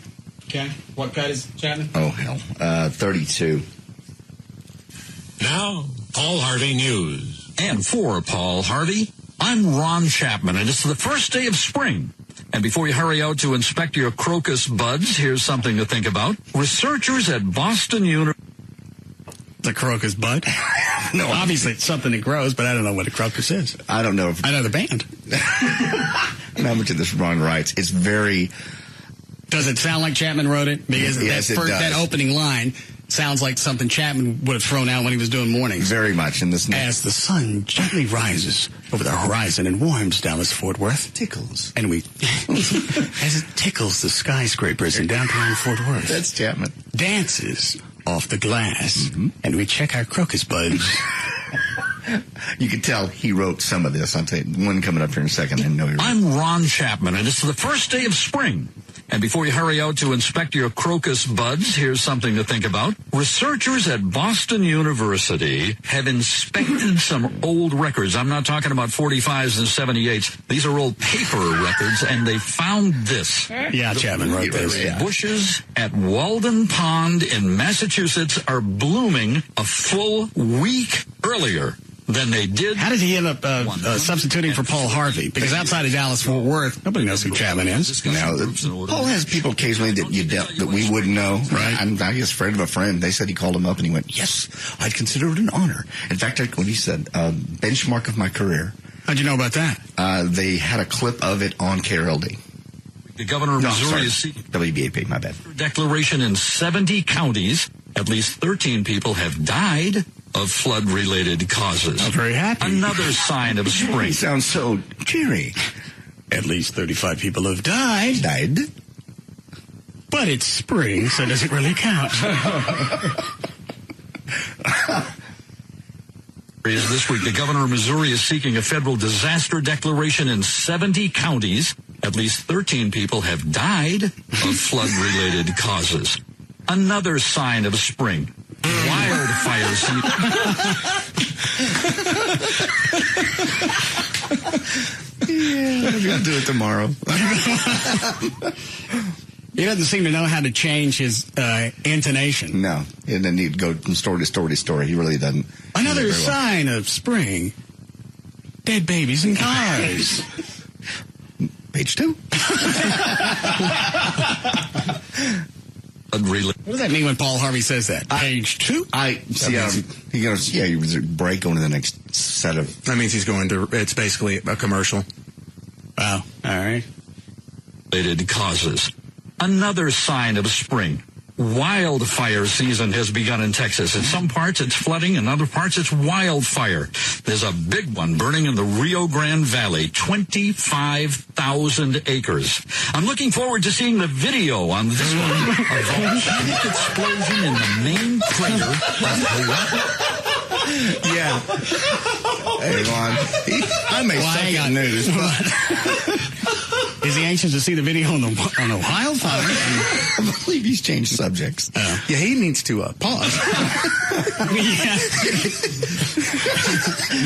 Okay. What cut is Chapman? Oh, hell. 32. Now, Paul Harvey News. And for Paul Harvey, I'm Ron Chapman, and it's the first day of spring. And before you hurry out to inspect your crocus buds, here's something to think about. Researchers at Boston University... The crocus bud? No. Obviously, it's something that grows, but I don't know what a crocus is. I don't know. I know the band. I know how much of this Ron writes. It's very... Does it sound like Chapman wrote it? Because Yes, it does. that opening line sounds like something Chapman would have thrown out when he was doing mornings. Very much in this... As the sun gently rises over the horizon and warms Dallas-Fort Worth. Tickles. And we... as it tickles the skyscrapers in downtown Fort Worth. That's Chapman. Dances off the glass. And we check our crocus buds. You can tell he wrote some of this. I'll tell you one coming up here in a second. I know he wrote. I'm Ron Chapman, and it's the first day of spring. And before you hurry out to inspect your crocus buds, here's something to think about. Researchers at Boston University have inspected some old records. I'm not talking about 45s and 78s. These are old paper records, and they found this. Yeah, Chapman wrote this. The bushes at Walden Pond in Massachusetts are blooming a full week earlier than they did. How did he end up substituting for Paul Harvey? Because outside of Dallas-Fort Worth, nobody knows who Chapman is. Now, Paul has people occasionally that we wouldn't know. Right. I'm I guess friend of a friend. They said he called him up and he went, "Yes, I'd consider it an honor." In fact, what he said, benchmark of my career. How'd you know about that? They had a clip of it on KLLI. The governor of Missouri is seeking WBAP, my bad. Declaration in 70 counties. At least 13 people have died of flood-related causes. I'm very happy. Another sign of spring. He sounds so cheery. At least 35 people have died. Died? But it's spring, so does it really count? This week, the governor of Missouri is seeking a federal disaster declaration in 70 counties. At least 13 people have died of flood-related causes. Another sign of spring. Wildfire season. Yeah, I'm going to do it tomorrow. He doesn't seem to know how to change his intonation. No, he doesn't need to go from story to story to story. He really doesn't. Another sign of spring. Dead babies in cars. Page 2. What does that mean when Paul Harvey says that? Page 2? He goes, he was a break going to the next set of. That means he's going to. It's basically a commercial. Wow. All right. Related causes. Another sign of spring. Wildfire season has begun in Texas. In some parts, it's flooding. In other parts, it's wildfire. There's a big one burning in the Rio Grande Valley, 25,000 acres. I'm looking forward to seeing the video on this one. A volcanic explosion in the main crater of Hawaii. Yeah. Hey, Ron. I may suck at news, but... Is he anxious to see the video on the wildfire? I believe he's changed subjects. Yeah, he needs to pause.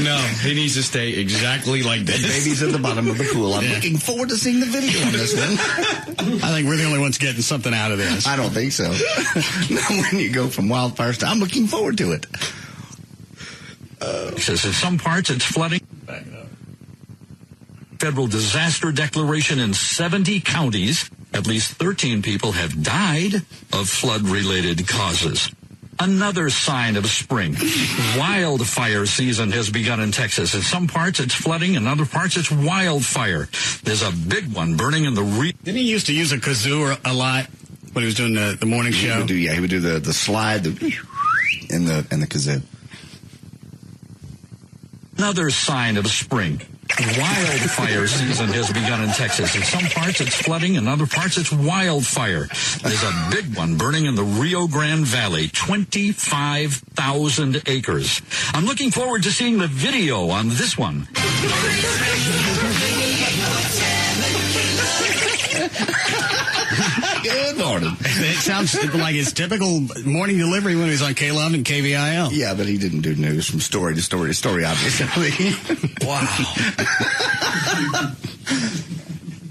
No, he needs to stay exactly like this. Baby's at the bottom of the pool. I'm looking forward to seeing the video on this one. I think we're the only ones getting something out of this. I don't think so. No, when you go from wildfires to, I'm looking forward to it. Says in some parts, it's flooding. Federal disaster declaration in 70 counties. At least 13 people have died of flood-related causes. Another sign of spring. Wildfire season has begun in Texas. In some parts, it's flooding. In other parts, it's wildfire. There's a big one burning in the Didn't he used to use a kazoo a lot when he was doing the morning show? He would do the slide and the kazoo. Another sign of spring. Wildfire season has begun in Texas. In some parts, it's flooding. In other parts, it's wildfire. There's a big one burning in the Rio Grande Valley, 25,000 acres. I'm looking forward to seeing the video on this one. Good morning. It sounds like his typical morning delivery when he was on KLLI and KVIL. Yeah, but he didn't do news from story to story to story, obviously. Wow.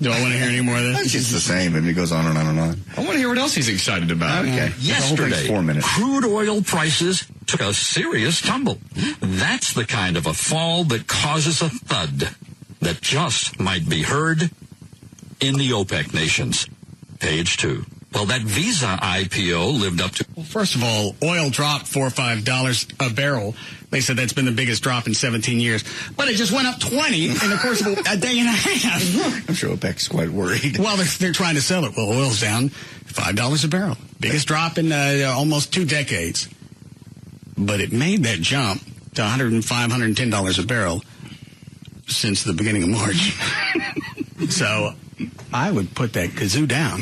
Do I want to hear any more of this? It's just the same, and it goes on and on and on. I want to hear what else he's excited about. Okay. Yesterday, 4 minutes. crude oil prices took a serious tumble. That's the kind of a fall that causes a thud that just might be heard in the OPEC nations. Page 2. Well, that Visa IPO lived up to... Well, first of all, oil dropped $4 or $5 a barrel. They said that's been the biggest drop in 17 years. But it just went up 20 in the course of a day and a half. I'm sure OPEC's quite worried. Well, they're trying to sell it. Well, oil's down $5 a barrel. Biggest drop in almost 2 decades. But it made that jump to $105, $110 a barrel since the beginning of March. So I would put that kazoo down.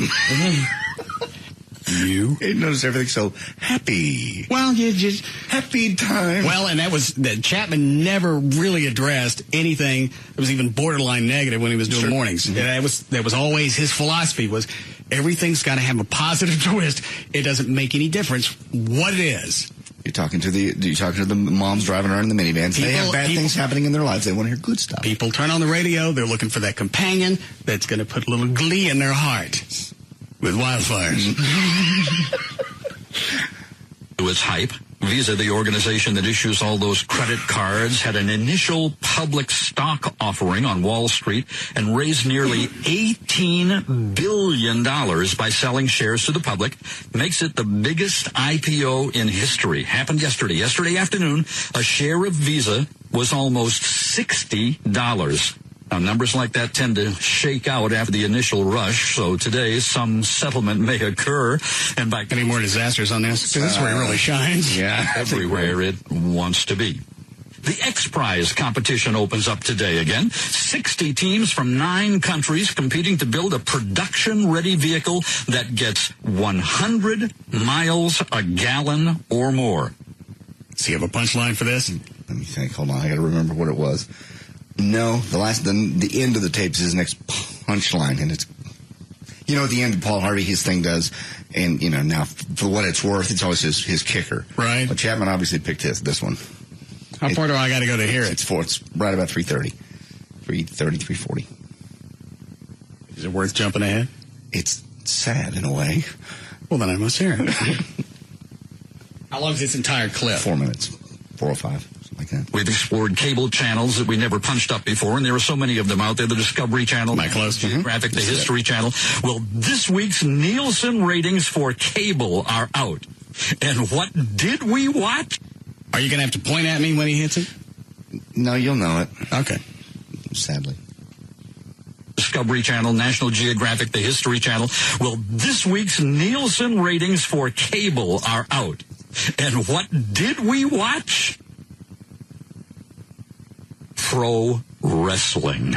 You notice everything's so happy. Well, you just happy time. Well, and that Chapman never really addressed anything that was even borderline negative when he was doing mornings. And that was always his philosophy was everything's got to have a positive twist. It doesn't make any difference what it is. You're talking to the moms driving around in the minivans. They have bad things happening in their lives. They want to hear good stuff. People turn on the radio. They're looking for that companion that's going to put a little glee in their heart with wildfires. To its hype, Visa, the organization that issues all those credit cards, had an initial public stock offering on Wall Street and raised nearly $18 billion by selling shares to the public. Makes it the biggest IPO in history. Happened yesterday. Yesterday afternoon, a share of Visa was almost $60. Now, numbers like that tend to shake out after the initial rush, so today some settlement may occur. And by any more disasters on this? Because this is where it really shines. Yeah, everywhere it wants to be. The X Prize competition opens up today again. 60 teams from 9 countries competing to build a production-ready vehicle that gets 100 miles a gallon or more. So you have a punchline for this? Let me think. Hold on. I got to remember what it was. No, the end of the tape is his next punchline, and it's, at the end of Paul Harvey, his thing does, and, now for what it's worth, it's always his kicker. Right. But Chapman obviously picked this one. How far do I got to go to hear it? It's right about 3:30. 3:40. Is it worth jumping ahead? It's sad in a way. Well, then I must hear it. How long is this entire clip? 4 minutes. 4 or 5. Like that. We've explored cable channels that we never punched up before, and there are so many of them out there. The Discovery Channel, Am I close? Geographic, the History Channel. Well, this week's Nielsen ratings for cable are out. And what did we watch? Are you going to have to point at me when he hits it? No, you'll know it. Okay. Sadly. Discovery Channel, National Geographic, the History Channel. Well, this week's Nielsen ratings for cable are out. And what did we watch? Pro wrestling.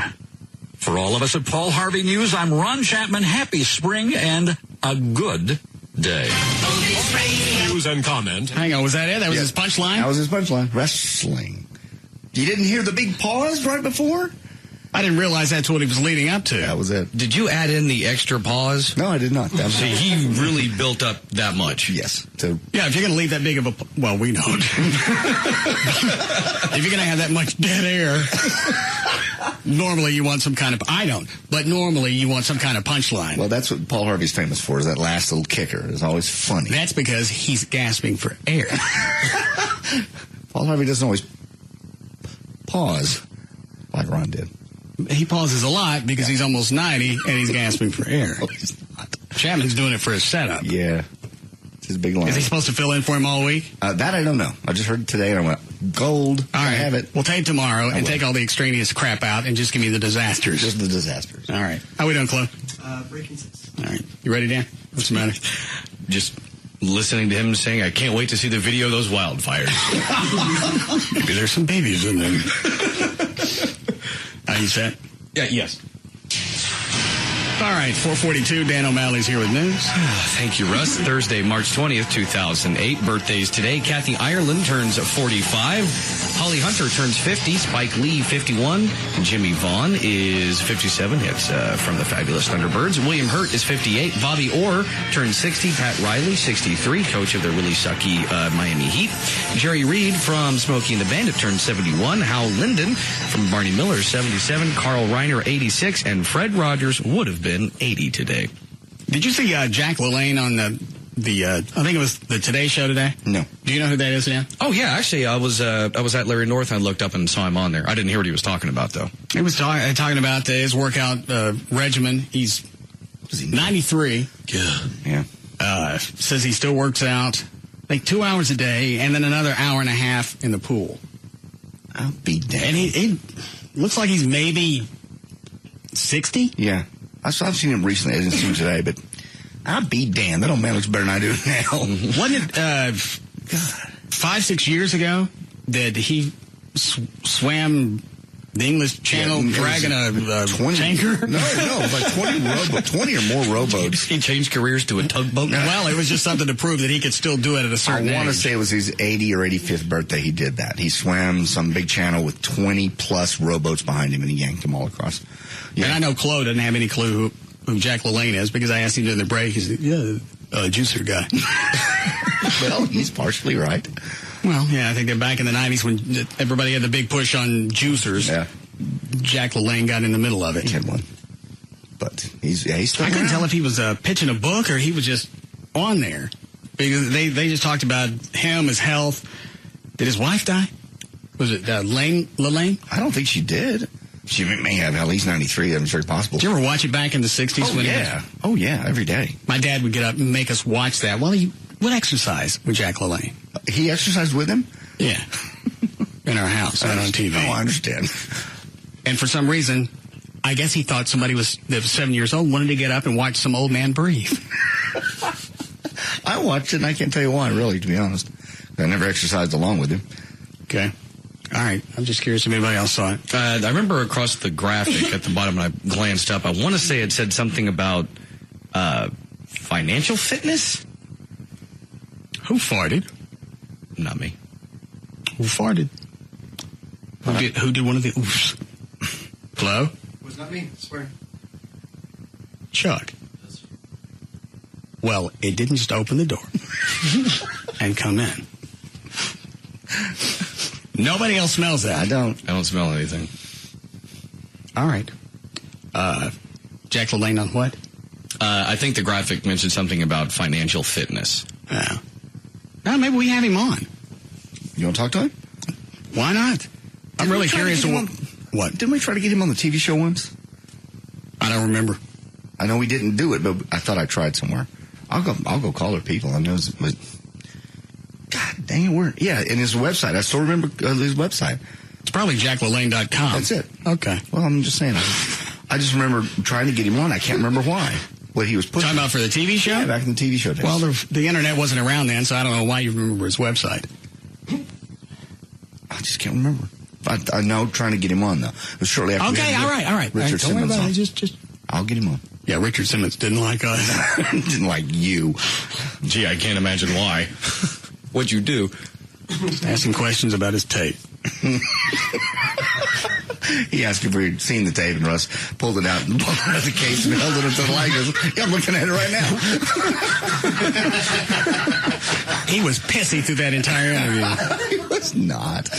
For all of us at Paul Harvey News, I'm Ron Chapman. Happy spring and a good day. News and comment. Hang on, was that it? That was his punchline? That was his punchline. Wrestling. You didn't hear the big pause right before? I didn't realize that's what he was leading up to. That was it. Did you add in the extra pause? No, I did not. That was So he really built up that much. Yes. So, Yeah, if you're going to leave that big of a... Well, we don't. If you're going to have that much dead air, normally you want some kind of... I don't. But normally you want some kind of punchline. well, that's what Paul Harvey's famous for, is that last little kicker. It's always funny. That's because he's gasping for air. Paul Harvey doesn't always pause like Ron did. He pauses a lot because he's almost 90 and he's gasping for air. Oh, he's not. Chapman's doing it for his setup. Yeah. It's his big line. Is he supposed to fill in for him all week? That I don't know. I just heard it today and I went, gold. All right. I have it. We'll tape tomorrow and will. take all the extraneous crap out and just give me the disasters. Just the disasters. All right. How we doing, Chloe? Breaking 6. All right. You ready, Dan? What's the matter? Just listening to him saying, I can't wait to see the video of those wildfires. Maybe there's some babies in there. How you set? Yeah, yes. All right, 442, Dan O'Malley's here with news. Thank you, Russ. Thursday, March 20th, 2008. Birthdays today. Kathy Ireland turns 45. Holly Hunter turns 50. Spike Lee, 51. Jimmy Vaughn is 57. It's from the Fabulous Thunderbirds. William Hurt is 58. Bobby Orr turns 60. Pat Riley, 63. Coach of the really sucky Miami Heat. Jerry Reed from Smokey and the Bandit turns 71. Hal Linden from Barney Miller, 77. Carl Reiner, 86. And Fred Rogers would have been 80 today. Did you see Jack LaLanne on the I think it was the Today Show today? No. Do you know who that is, Dan? Oh, yeah. Actually, I was at Larry North and I looked up and saw him on there. I didn't hear what he was talking about, though. He was talking about his workout regimen. He's 93. Yeah. Says he still works out, like 2 hours a day and then another hour and a half in the pool. I'll be damned. And he looks like he's maybe 60? Yeah. I've seen him recently. I didn't see him today, but I'll be damned. That old man looks better than I do now. Wasn't it 5-6 years ago that he swam the English Channel dragging a 20, tanker? No, like 20 or more rowboats. He changed careers to a tugboat. Well, it was just something to prove that he could still do it at a certain age. I want to say it was his 80 or 85th birthday he did that. He swam some big channel with 20-plus rowboats behind him, and he yanked them all across. Yeah. And I know Chloe doesn't have any clue who Jack LaLanne is because I asked him during the break. He said, juicer guy. Well, he's partially right. Well, yeah, I think that back in the 90s when everybody had the big push on juicers, Yeah. Jack LaLanne got in the middle of it. He had one. But he's still I couldn't around. tell if he was pitching a book or he was just on there. Because they just talked about him, his health. Did his wife die? Was it LaLanne? I don't think she did. She may have. Hell, he's 93. That's very possible. Did you ever watch it back in the 60s? Oh, yeah. Oh, yeah, every day. My dad would get up and make us watch that. Well, he would exercise with Jack LaLanne. He exercised with him? Yeah. In our house, not on TV. Oh, I understand. And for some reason, I guess he thought somebody that was 7 years old wanted to get up and watch some old man breathe. I watched it, and I can't tell you why, really, to be honest. I never exercised along with him. Okay. All right. I'm just curious if anybody else saw it. I remember across the graphic at the bottom, when I glanced up, I want to say it said something about financial fitness. Who farted? Not me. Who farted? Who did one of the oofs? Hello? Was not me, I swear. Chuck. Well, it didn't just open the door and come in. Nobody else smells that. I don't smell anything. All right. Jack LaLanne on what? I think the graphic mentioned something about financial fitness. Yeah. Now, maybe we have him on. You want to talk to him? Why not? I'm really curious. What? Didn't we try to get him on the TV show once? I don't remember. I know we didn't do it, but I thought I tried somewhere. I'll go call her people. I know, but God dang it, in his website. I still remember his website. It's probably jacklelane.com. That's it. Okay. Well, I'm just saying. I just remember trying to get him on. I can't remember why. What he was pushing. Talking about for the TV show? Yeah, back in the TV show days. Well, the internet wasn't around then, so I don't know why you remember his website. I just can't remember. I know trying to get him on, though. It was shortly after. Okay, all right. Richard Simmons on. Just I'll get him on. Yeah, Richard Simmons didn't like us. Didn't like you. Gee, I can't imagine why. What'd you do? Just asking questions about his tape. He asked if we'd seen the tape, and Russ pulled it out of the case and held it up to the light. He goes, yeah, I'm looking at it right now. He was pissy through that entire interview. He was not.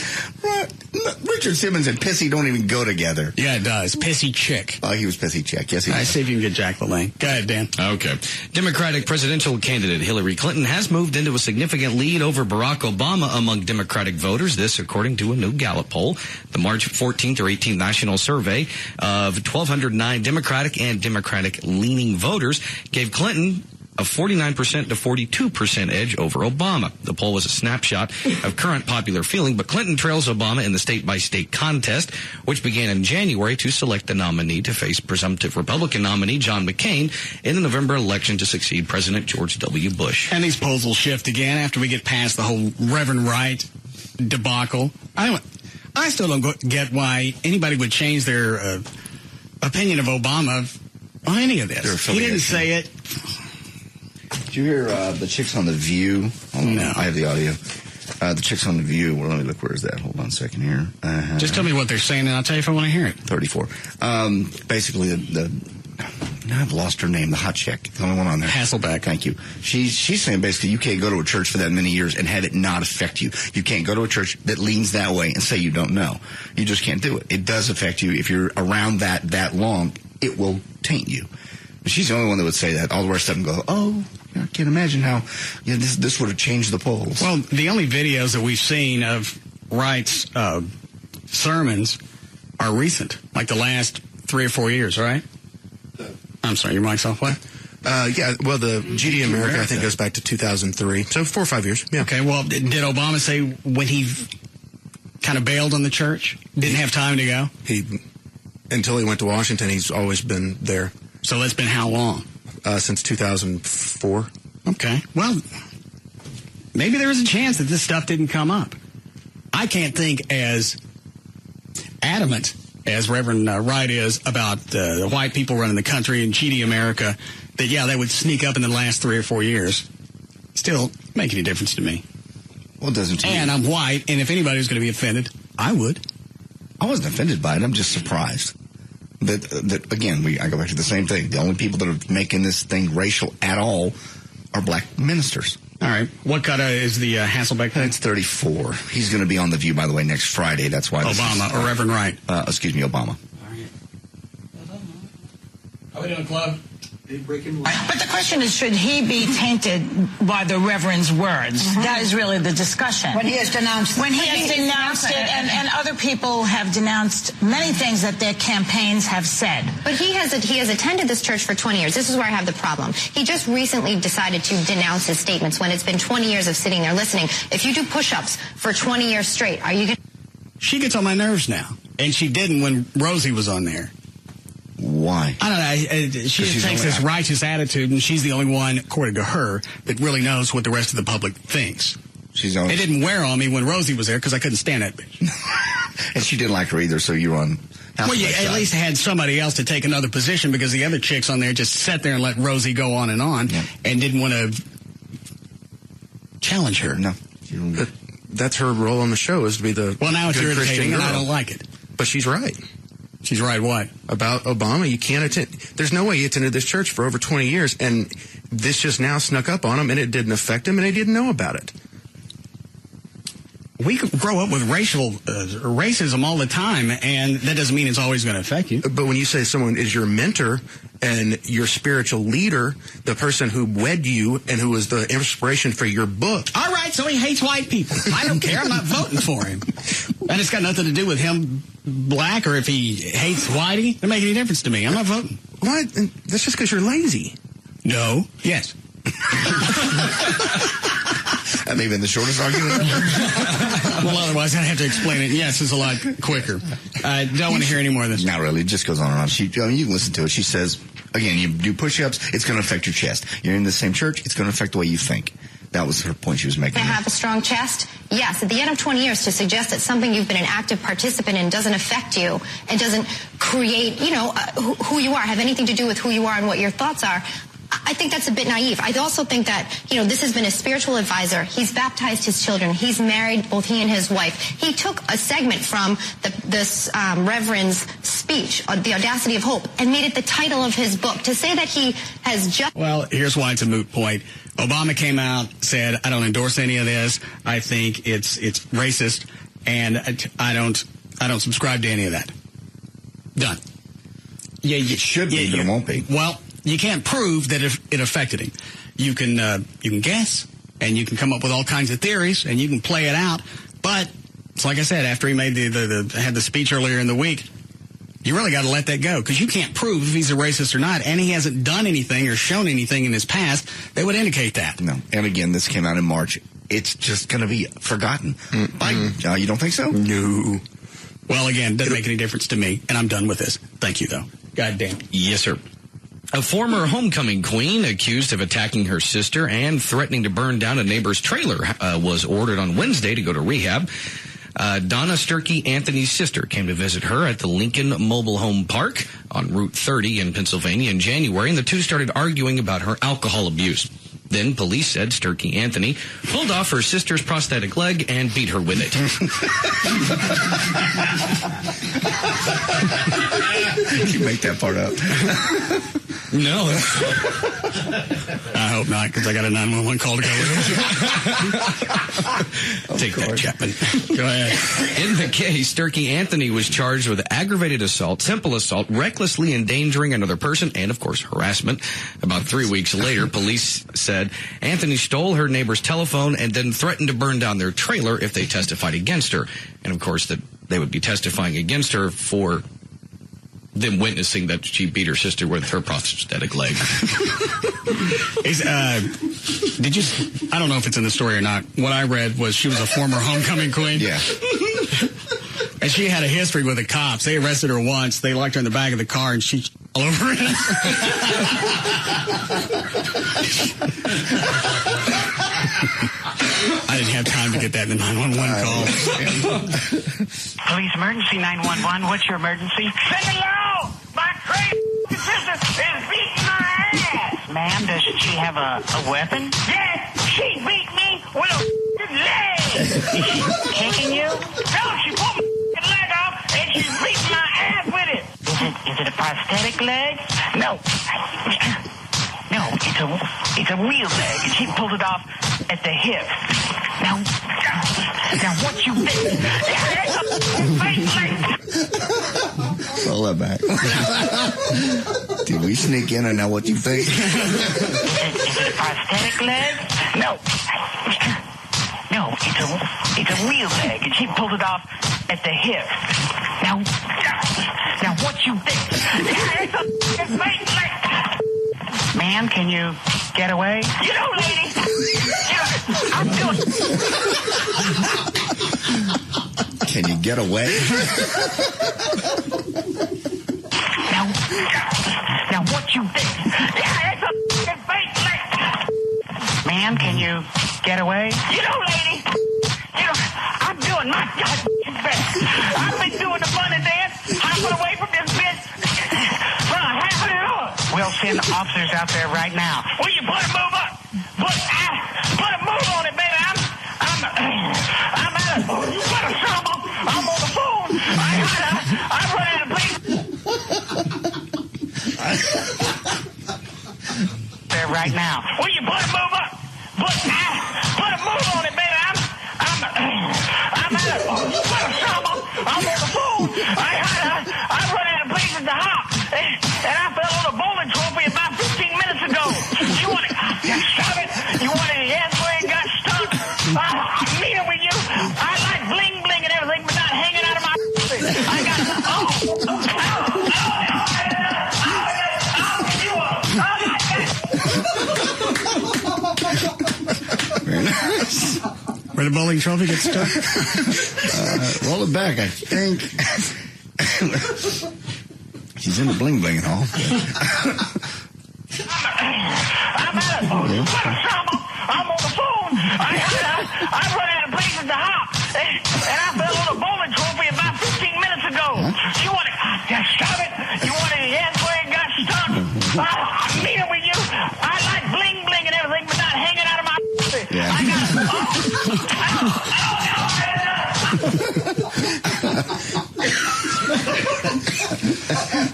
Richard Simmons and pissy don't even go together. Yeah, it does. Pissy chick. Oh, he was pissy chick. Yes, he was. I see if you can get Jack LaLanne. Go ahead, Dan. Okay. Democratic presidential candidate Hillary Clinton has moved into a significant lead over Barack Obama among Democratic voters. This, according to a new Gallup poll. The March 14th or 18th national survey of 1,209 Democratic and Democratic-leaning voters gave Clinton a 49% to 42% edge over Obama. The poll was a snapshot of current popular feeling, but Clinton trails Obama in the state-by-state contest, which began in January to select the nominee to face presumptive Republican nominee John McCain in the November election to succeed President George W. Bush. And these polls will shift again after we get past the whole Reverend Wright debacle. I still don't get why anybody would change their opinion of Obama on any of this. He didn't say it. Did you hear the chicks on The View? No. I have the audio. The chicks on The View. Well, let me look. Where is that? Hold on a second here. Just tell me what they're saying, and I'll tell you if I want to hear it. 34. Basically, now I've lost her name. The hot chick. The only one on there. Hasselbeck. Thank you. She's saying basically you can't go to a church for that many years and have it not affect you. You can't go to a church that leans that way and say you don't know. You just can't do it. It does affect you. If you're around that long, it will taint you. She's the only one that would say that. All the rest of them go, oh, I can't imagine how this would have changed the polls. Well, the only videos that we've seen of Wright's sermons are recent, like the last 3 or 4 years, right? I'm sorry, your mic's off. What? Yeah, well, the GD America, I think, goes back to 2003. So 4 or 5 years. Yeah. Okay, well, did Obama say when he kind of bailed on the church, didn't have time to go? Until he went to Washington, he's always been there. So that's been how long? Since 2004. Okay. Well, maybe there was a chance that this stuff didn't come up. I can't think as adamant as Reverend Wright is about the white people running the country and cheating America, that, yeah, that would sneak up in the last 3 or 4 years. Still, make any difference to me. Well, it doesn't. And I'm white, and if anybody was going to be offended, I would. I wasn't offended by it. I'm just surprised. That again, I go back to the same thing. The only people that are making this thing racial at all are black ministers. All right. What cut is the Hasselbeck thing? It's 34. He's going to be on The View, by the way, next Friday. That's why. Obama or Reverend Wright? Excuse me, Obama. Are we doing club? But the question is, should he be tainted by the Reverend's words? Mm-hmm. That is really the discussion. When he has denounced it, and other people have denounced many things that their campaigns have said. But he has attended this church for 20 years. This is where I have the problem. He just recently decided to denounce his statements when it's been 20 years of sitting there listening. If you do push-ups for 20 years straight, are you going to... She gets on my nerves now, and she didn't when Rosie was on there. Why? I don't know. She takes this righteous attitude, and she's the only one, according to her, that really knows what the rest of the public thinks. It didn't wear on me when Rosie was there because I couldn't stand that bitch. And she didn't like her either, so you were on... Well, you at least had somebody else to take another position because the other chicks on there just sat there and let Rosie go on and didn't want to challenge her. No. That's her role on the show, is to be the Well, now it's irritating, and I don't like it. But she's right. She's right what? About Obama. You can't attend. There's no way he attended this church for over 20 years, and this just now snuck up on him, and it didn't affect him, and he didn't know about it. We grow up with racism all the time, and that doesn't mean it's always going to affect you. But when you say someone is your mentor and your spiritual leader, the person who wed you and who was the inspiration for your book. All right, so he hates white people. I don't care. I'm not voting for him. And it's got nothing to do with him black or if he hates whitey. It doesn't make any difference to me. I'm not voting. What? That's just because you're lazy. No. Yes. That may have been the shortest argument ever. Well, otherwise I'd have to explain it. Yes, it's a lot quicker. I don't want to hear any more of this. Not really. It just goes on and on. You can listen to it. She says, again, you do push-ups, it's going to affect your chest. You're in the same church, it's going to affect the way you think. That was her point she was making. To have a strong chest? Yes. At the end of 20 years, to suggest that something you've been an active participant in doesn't affect you and doesn't create, who you are, have anything to do with who you are and what your thoughts are, I think that's a bit naive. I also think that, this has been a spiritual advisor. He's baptized his children. He's married, both he and his wife. He took a segment from this Reverend's speech, The Audacity of Hope, and made it the title of his book. To say that he has just... Well, here's why it's a moot point. Obama came out, said, I don't endorse any of this. I think it's racist, and I don't subscribe to any of that. Done. Yeah, it should be, but it won't be. Well, you can't prove that it affected him. You can guess, and you can come up with all kinds of theories, and you can play it out. But it's like I said, after he made had the speech earlier in the week, you really got to let that go, because you can't prove if he's a racist or not, and he hasn't done anything or shown anything in his past that would indicate that. No. And again, this came out in March. It's just going to be forgotten. Biden, you don't think so? No. Well, again, doesn't make any difference to me, and I'm done with this. Thank you, though. God damn. Yes, sir. A former homecoming queen accused of attacking her sister and threatening to burn down a neighbor's trailer was ordered on Wednesday to go to rehab. Donna Sturkey Anthony's sister came to visit her at the Lincoln Mobile Home Park on Route 30 in Pennsylvania in January, and the two started arguing about her alcohol abuse. Then police said Sturkey Anthony pulled off her sister's prosthetic leg and beat her with it. Did you make that part up? No. I hope not, because I got a 911 call to go with. Take that, Chapman. Go ahead. In the case, Sturkey Anthony was charged with aggravated assault, simple assault, recklessly endangering another person, and, of course, harassment. About 3 weeks later, police said Anthony stole her neighbor's telephone and then threatened to burn down their trailer if they testified against her. And, of course, that they would be testifying against her for them witnessing that she beat her sister with her prosthetic leg. I don't know if it's in the story or not. What I read was she was a former homecoming queen. Yeah. And she had a history with the cops. They arrested her once. They locked her in the back of the car, and she all over it. I didn't have time to get that in the 911 call. Police emergency 911. What's your emergency? Sing along! My crazy sister is beating my ass! Ma'am, does she have a weapon? Yes! She beat me with a leg! Is she kicking you? No, she pulled my leg off and she's beating my ass with it! Is it a prosthetic leg? No. No, it's a real leg, and she pulled it off at the hip. Now what you think? Roll that back. Did we sneak in? I know what you think. Is it a prosthetic leg? No. No, it's a real leg, and she pulled it off at the hip. Now what you think? It's a fake leg. Ma'am, can you get away? You know, lady. I'm doing. Can you get away? Now what you think? It's a fake leg. Ma'am, can you get away? You know, lady. I'm doing my best. I've been doing the bunny dance, hopping away from this bitch for half an hour. We'll send officers out there right now. Will you put a move up? Put a move on it, baby. I'm at it. Put a trouble. I'm on the phone. I run out of place. There right now. Will you put a move up? Put a move on it, baby. I'm at it. Put a trouble. I'm on the phone. I run out of places to hop. And I fell on a bowling trail. Very nice. Where the bowling trophy gets stuck? Roll it back, I think. She's in the bling bling and all. I'm on the phone. I run out of places to hop. And I fell on a bowling trophy about 15 minutes ago. You want it? Stop it. You want it? Yes, where it got stuck. I'm meeting with you. I like bling bling and everything, but not hanging out of my Yeah. I got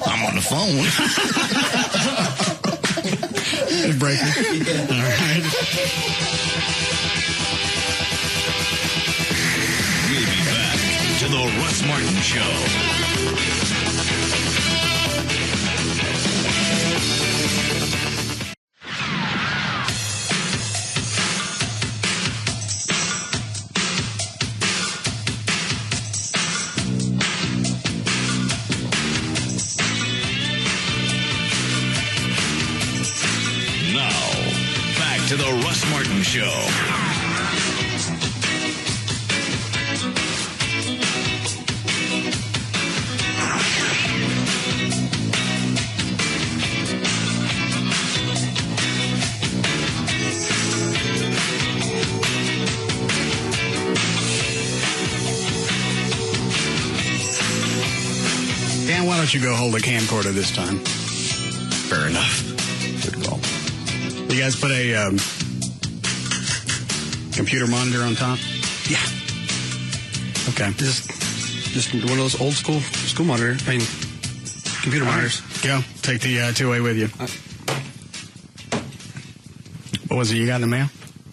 I'm on the phone. Breaking. All right. We'll be back to the Russ Martin Show. To the Russ Martin Show. Dan, why don't you go hold a camcorder this time? Fair enough. Good call. You guys put a computer monitor on top? Yeah. Okay. Just one of those old school monitor. I mean, computer monitors. Go. Take the two-way with you. What was it you got in the mail?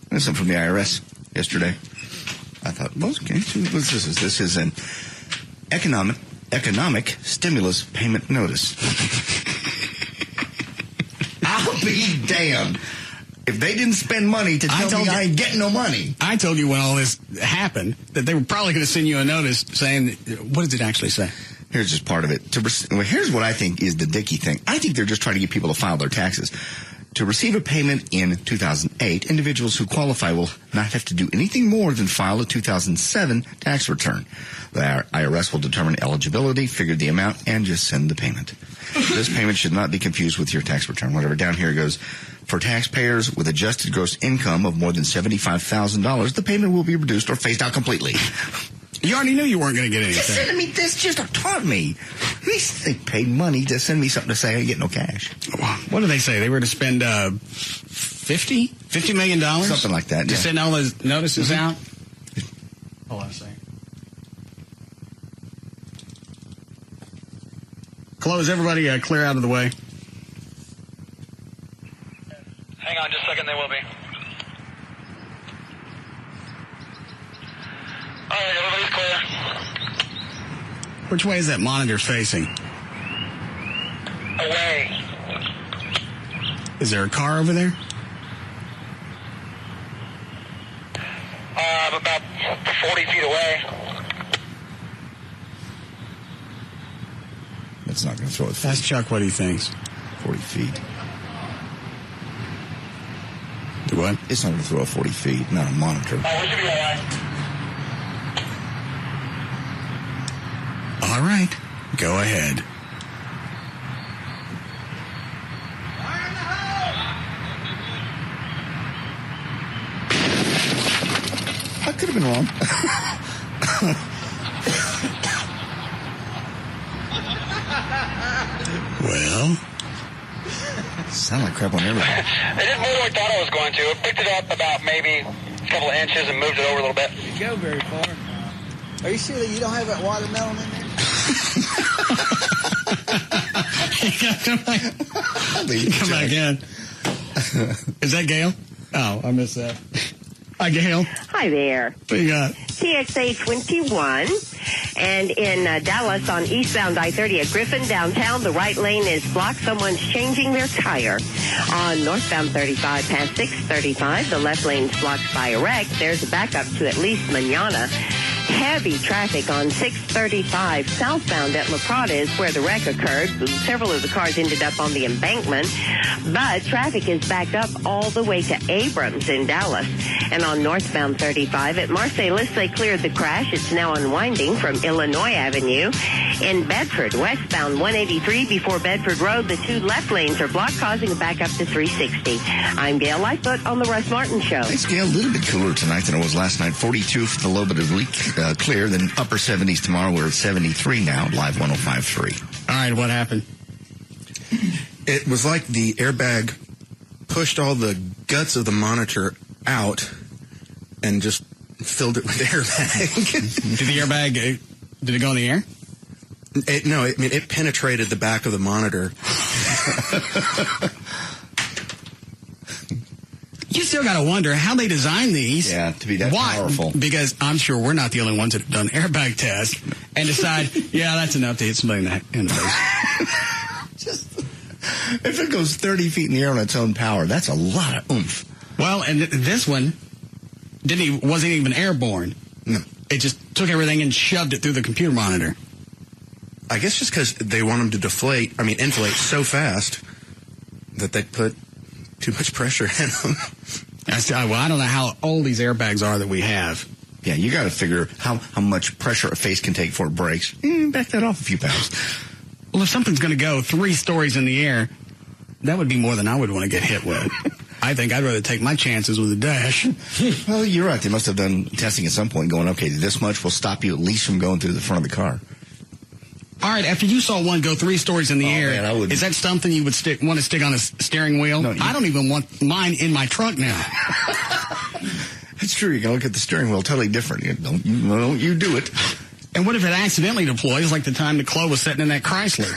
This is from the IRS yesterday. I thought, well, okay, what's this? This is an economic stimulus payment notice. I'll be damned if they didn't spend money to tell me I ain't getting no money. I told you when all this happened that they were probably going to send you a notice saying, what does it actually say? Here's just part of it. Here's what I think is the Dickey thing. I think they're just trying to get people to file their taxes. To receive a payment in 2008, individuals who qualify will not have to do anything more than file a 2007 tax return. The IRS will determine eligibility, figure the amount, and just send the payment. This payment should not be confused with your tax return. Whatever. Down here it goes, for taxpayers with adjusted gross income of more than $75,000, the payment will be reduced or phased out completely. You already knew you weren't going to get anything. Just sending me this just taught me. At least they paid money to send me something to say I get no cash. What did they say? They were to spend $50 million? Something like that, To yeah. send all those notices out? Hold on a second. Close, everybody clear out of the way. Hang on just a second, they will be. All right, everybody's clear. Which way is that monitor facing? Away. Is there a car over there? About 40 feet away. That's not going to throw it. Ask Chuck what he thinks. 40 feet. Do what? It's not going to throw it 40 feet, not a monitor. Oh, we should be all right. All right. Go ahead. I could have been wrong. Well, sound like crap on everything. It did more than we thought it was going to. It picked it up about maybe a couple of inches and moved it over a little bit. Didn't go very far. Are you sure that you don't have that watermelon in there? Come back in. Is that Gail? Oh, I missed that. Hi, Gail. Hi there. What do you got? TXA 21. And in Dallas on eastbound I-30 at Griffin downtown, the right lane is blocked. Someone's changing their tire. On northbound 35 past 635, the left lane's blocked by a wreck. There's a backup to at least Manana. Heavy traffic on 635 southbound at La Prada is where the wreck occurred. Several of the cars ended up on the embankment, but traffic is backed up all the way to Abrams in Dallas. And on northbound 35 at Marseilles, they cleared the crash. It's now unwinding from Illinois Avenue. In Bedford, westbound 183 before Bedford Road, the two left lanes are blocked, causing a backup to 360. I'm Gail Lightfoot on the Russ Martin Show. Thanks, Gail. A little bit cooler tonight than it was last night. 42 for the low, but a week clear. Then upper 70s tomorrow. We're at 73 now. Live 105.3. All right, what happened? It was like the airbag pushed all the guts of the monitor out and just filled it with airbag. Did the airbag, did it go in the air? No, it penetrated the back of the monitor. You still got to wonder how they designed these. Yeah, to be that powerful. Because I'm sure we're not the only ones that have done airbag tests and decide, yeah, that's enough to hit somebody in the face. If it goes 30 feet in the air on its own power, that's a lot of oomph. Well, and this one wasn't even airborne. No. It just took everything and shoved it through the computer monitor. I guess just because they want them to inflate so fast that they put too much pressure in them. I don't know how old these airbags are that we have. Yeah, you got to figure how much pressure a face can take before it breaks. Back that off a few pounds. Well, if something's going to go 3 stories in the air, that would be more than I would want to get hit with. I think I'd rather take my chances with a dash. Well, you're right. They must have done testing at some point going, okay, this much will stop you at least from going through the front of the car. All right, after you saw one go 3 stories in the air, man, is that something you would want to stick on a steering wheel? No, I don't even want mine in my truck now. It's true. You can look at the steering wheel totally different. Don't you do it. And what if it accidentally deploys, like the time that Chloe was sitting in that Chrysler?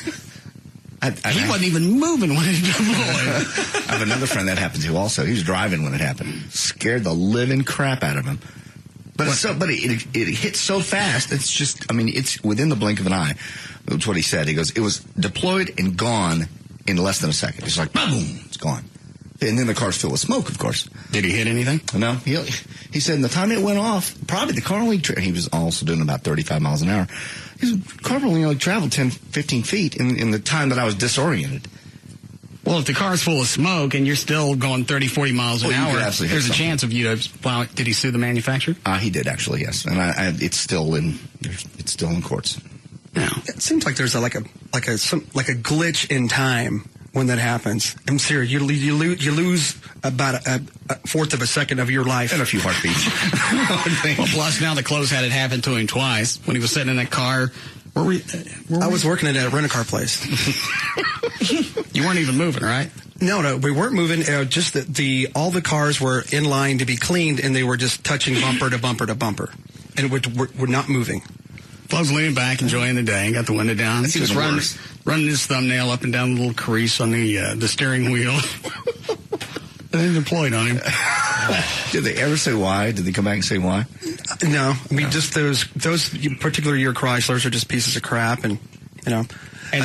He wasn't even moving when it deployed. I have another friend that happened to also. He was driving when it happened. Scared the living crap out of him. But it hit so fast. It's just, it's within the blink of an eye. That's what he said. He goes, it was deployed and gone in less than a second. It's like, boom, it's gone. And then the car's filled with smoke, of course. Did he hit anything? No. He said in the time it went off, probably the car only, he was also doing about 35 miles an hour. His car only traveled 10, 15 feet in the time that I was disoriented. Well, if the car's full of smoke and you're still going 30, 40 miles an hour, there's a chance of you to. Well, did he sue the manufacturer? He did actually, yes, and it's still in courts. Yeah, it seems like there's a glitch in time when that happens. I'm serious. You lose about a fourth of a second of your life and a few heartbeats. Well, plus now the close had it happen to him twice when he was sitting in that car. I was working at a rent-a-car place. You weren't even moving, right? No, we weren't moving. Just all the cars were in line to be cleaned, and they were just touching bumper to bumper to bumper, and we're not moving. Flo's leaning back, enjoying the day, got the window down. He was running his thumbnail up and down the little crease on the steering wheel. And they deployed on him. Did they ever say why? Did they come back and say why? No. Just those particular year Chryslers are just pieces of crap, and And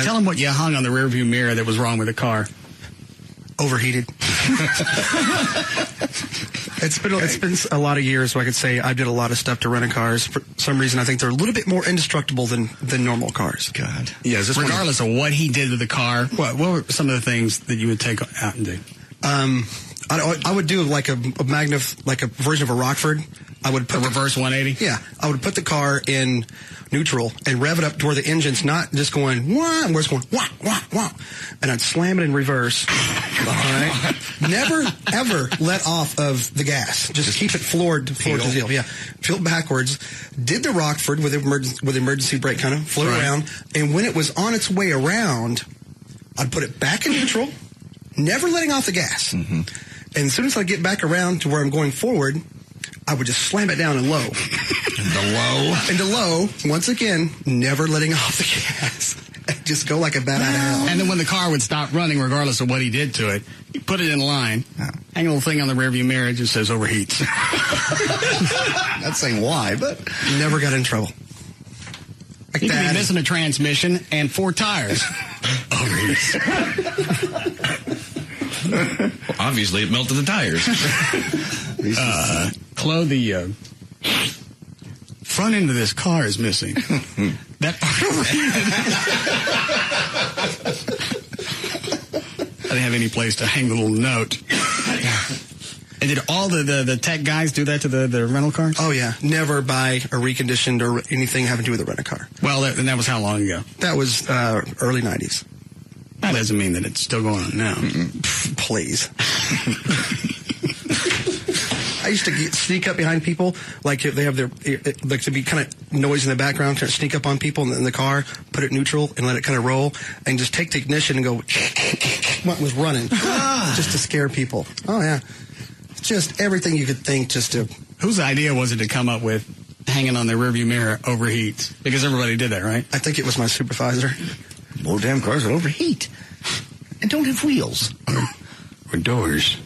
tell them what you hung on the rearview mirror that was wrong with the car. Overheated. It's been a lot of years where I could say I did a lot of stuff to rent-a-cars. For some reason, I think they're a little bit more indestructible than normal cars. God. Yeah. Regardless of what he did to the car, what were some of the things that you would take out and do? I would do like a version of a Rockford. I would put reverse 180. Yeah, I would put the car in neutral and rev it up to where the engine's not just going wah, where it's going wah wah wah, and I'd slam it in reverse. All right, never ever let off of the gas. Just keep it floored to zero. Yeah, feel it backwards. Did the Rockford with emergency brake, kind of float around, and when it was on its way around, I'd put it back in neutral, never letting off the gas. Mm-hmm. And as soon as I get back around to where I'm going forward, I would just slam it down in low. And the low, once again, never letting off the gas. Just go like a bat out of hell. And then when the car would stop running, regardless of what he did to it, you put it in line, hang a little thing on the rearview mirror, it just says overheats. Not saying why, but never got in trouble. Like you could be missing a transmission and 4 tires. Overheats. Well, obviously, it melted the tires. Chloe, the front end of this car is missing. That part I didn't have any place to hang the little note. And did all the tech guys do that to the rental cars? Oh, yeah. Never buy a reconditioned or anything having to do with a rent-a-car. Well, and that was how long ago? That was early 90s. That doesn't mean that it's still going on now. Please. I used to sneak up behind people, like if they have their, like to be kind of noise in the background, kind of sneak up on people in the car, put it neutral, and let it kind of roll, and just take the ignition and go, what was running, just to scare people. Oh, yeah. Just everything you could think just to... Whose idea was it to come up with hanging on the rearview mirror overheats? Because everybody did that, right? I think it was my supervisor. More damn cars that overheat. And don't have wheels. Or doors.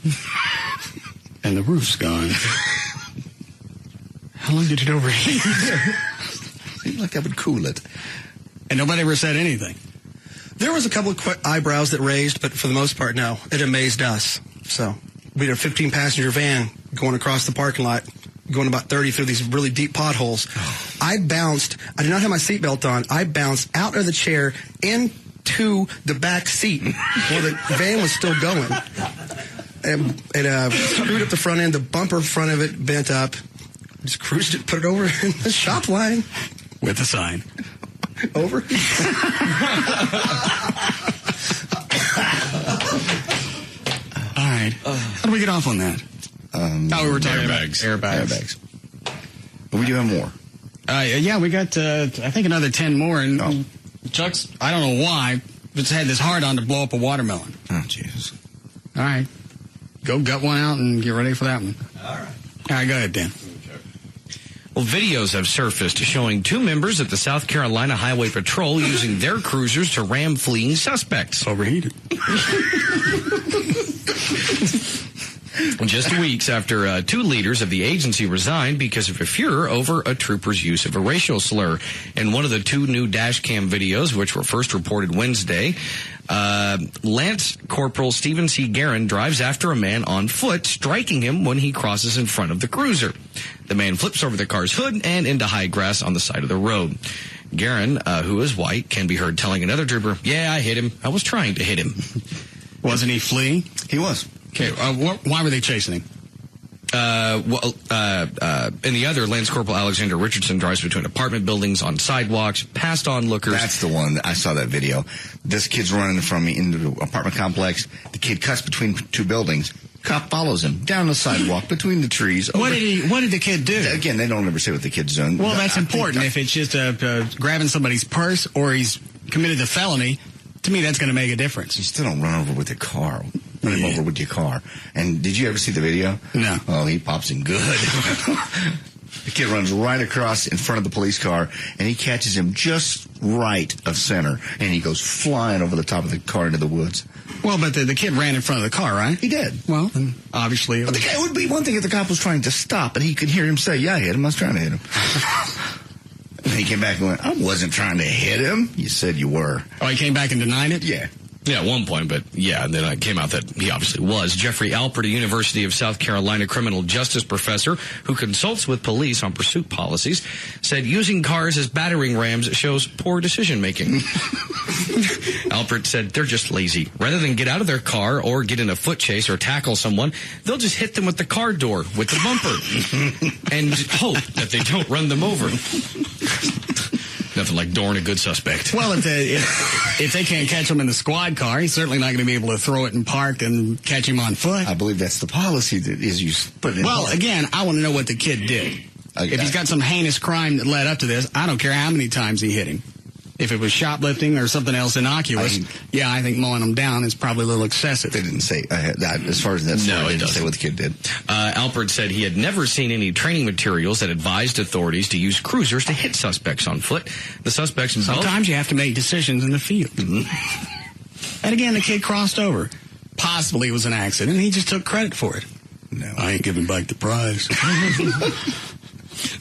And the roof's gone. How long did it overheat? Seemed like that would cool it. And nobody ever said anything. There was a couple of eyebrows that raised, but for the most part, no. It amazed us. So we had a 15-passenger van going across the parking lot, going about 30 through these really deep potholes. I bounced. I did not have my seatbelt on. I bounced out of the chair into the back seat while the van was still going. And screwed up the front end. The bumper front of it bent up. Just cruised it, put it over in the shop line. With a sign. Over. All right. How do we get off on that? We were talking airbags. About airbags. But we do have more. Yeah, we got, I think, another 10 more. And Chuck's, I don't know why, just had this hard-on to blow up a watermelon. Oh, Jesus. All right. Go gut one out and get ready for that one. All right. All right, go ahead, Dan. Well, videos have surfaced showing two members of the South Carolina Highway Patrol using their cruisers to ram fleeing suspects. Overheated. Just weeks after two leaders of the agency resigned because of a furor over a trooper's use of a racial slur. In one of the two new dash cam videos, which were first reported Wednesday, Lance Corporal Stephen C. Guerin drives after a man on foot, striking him when he crosses in front of the cruiser. The man flips over the car's hood and into high grass on the side of the road. Guerin, who is white, can be heard telling another trooper, "Yeah, I hit him. I was trying to hit him." Wasn't he fleeing? He was. Okay, why were they chasing him? In the other, Lance Corporal Alexander Richardson drives between apartment buildings, on sidewalks, past onlookers. That's the one. I saw that video. This kid's running from me into the apartment complex. The kid cuts between two buildings. Cop follows him down the sidewalk between the trees. What did the kid do? Again, they don't ever say what the kid's doing. Well, that's important. If it's just grabbing somebody's purse or he's committed a felony, to me that's going to make a difference. You still don't run over with your car. Run him over with your car. And did you ever see the video? No. Oh, he pops him good. The kid runs right across in front of the police car, and he catches him just right of center, and he goes flying over the top of the car into the woods. Well, but the kid ran in front of the car, right? He did. Well, then obviously... But it would be one thing if the cop was trying to stop, and he could hear him say, "Yeah, I hit him. I was trying to hit him." And he came back and went, "I wasn't trying to hit him." You said you were. Oh, he came back and denied it? Yeah. Yeah, at one point, but yeah, and then it came out that he obviously was. Jeffrey Alpert, a University of South Carolina criminal justice professor who consults with police on pursuit policies, said using cars as battering rams shows poor decision-making. Alpert said they're just lazy. Rather than get out of their car or get in a foot chase or tackle someone, they'll just hit them with the car door, with the bumper, and hope that they don't run them over. Nothing like dooring a good suspect. Well, if they can't catch him in the squad car, he's certainly not going to be able to throw it in park and catch him on foot. I believe that's the policy that is you put it in. Well, again, I want to know what the kid did. If he's got some heinous crime that led up to this, I don't care how many times he hit him. If it was shoplifting or something else innocuous, I think mowing him down is probably a little excessive. They didn't say that as far as that story. No, it didn't doesn't say what the kid did. Alpert said he had never seen any training materials that advised authorities to use cruisers to hit suspects on foot. The suspects in Sometimes you have to make decisions in the field. Mm-hmm. And again, the kid crossed over. Possibly it was an accident. He just took credit for it. No, I ain't giving back the prize.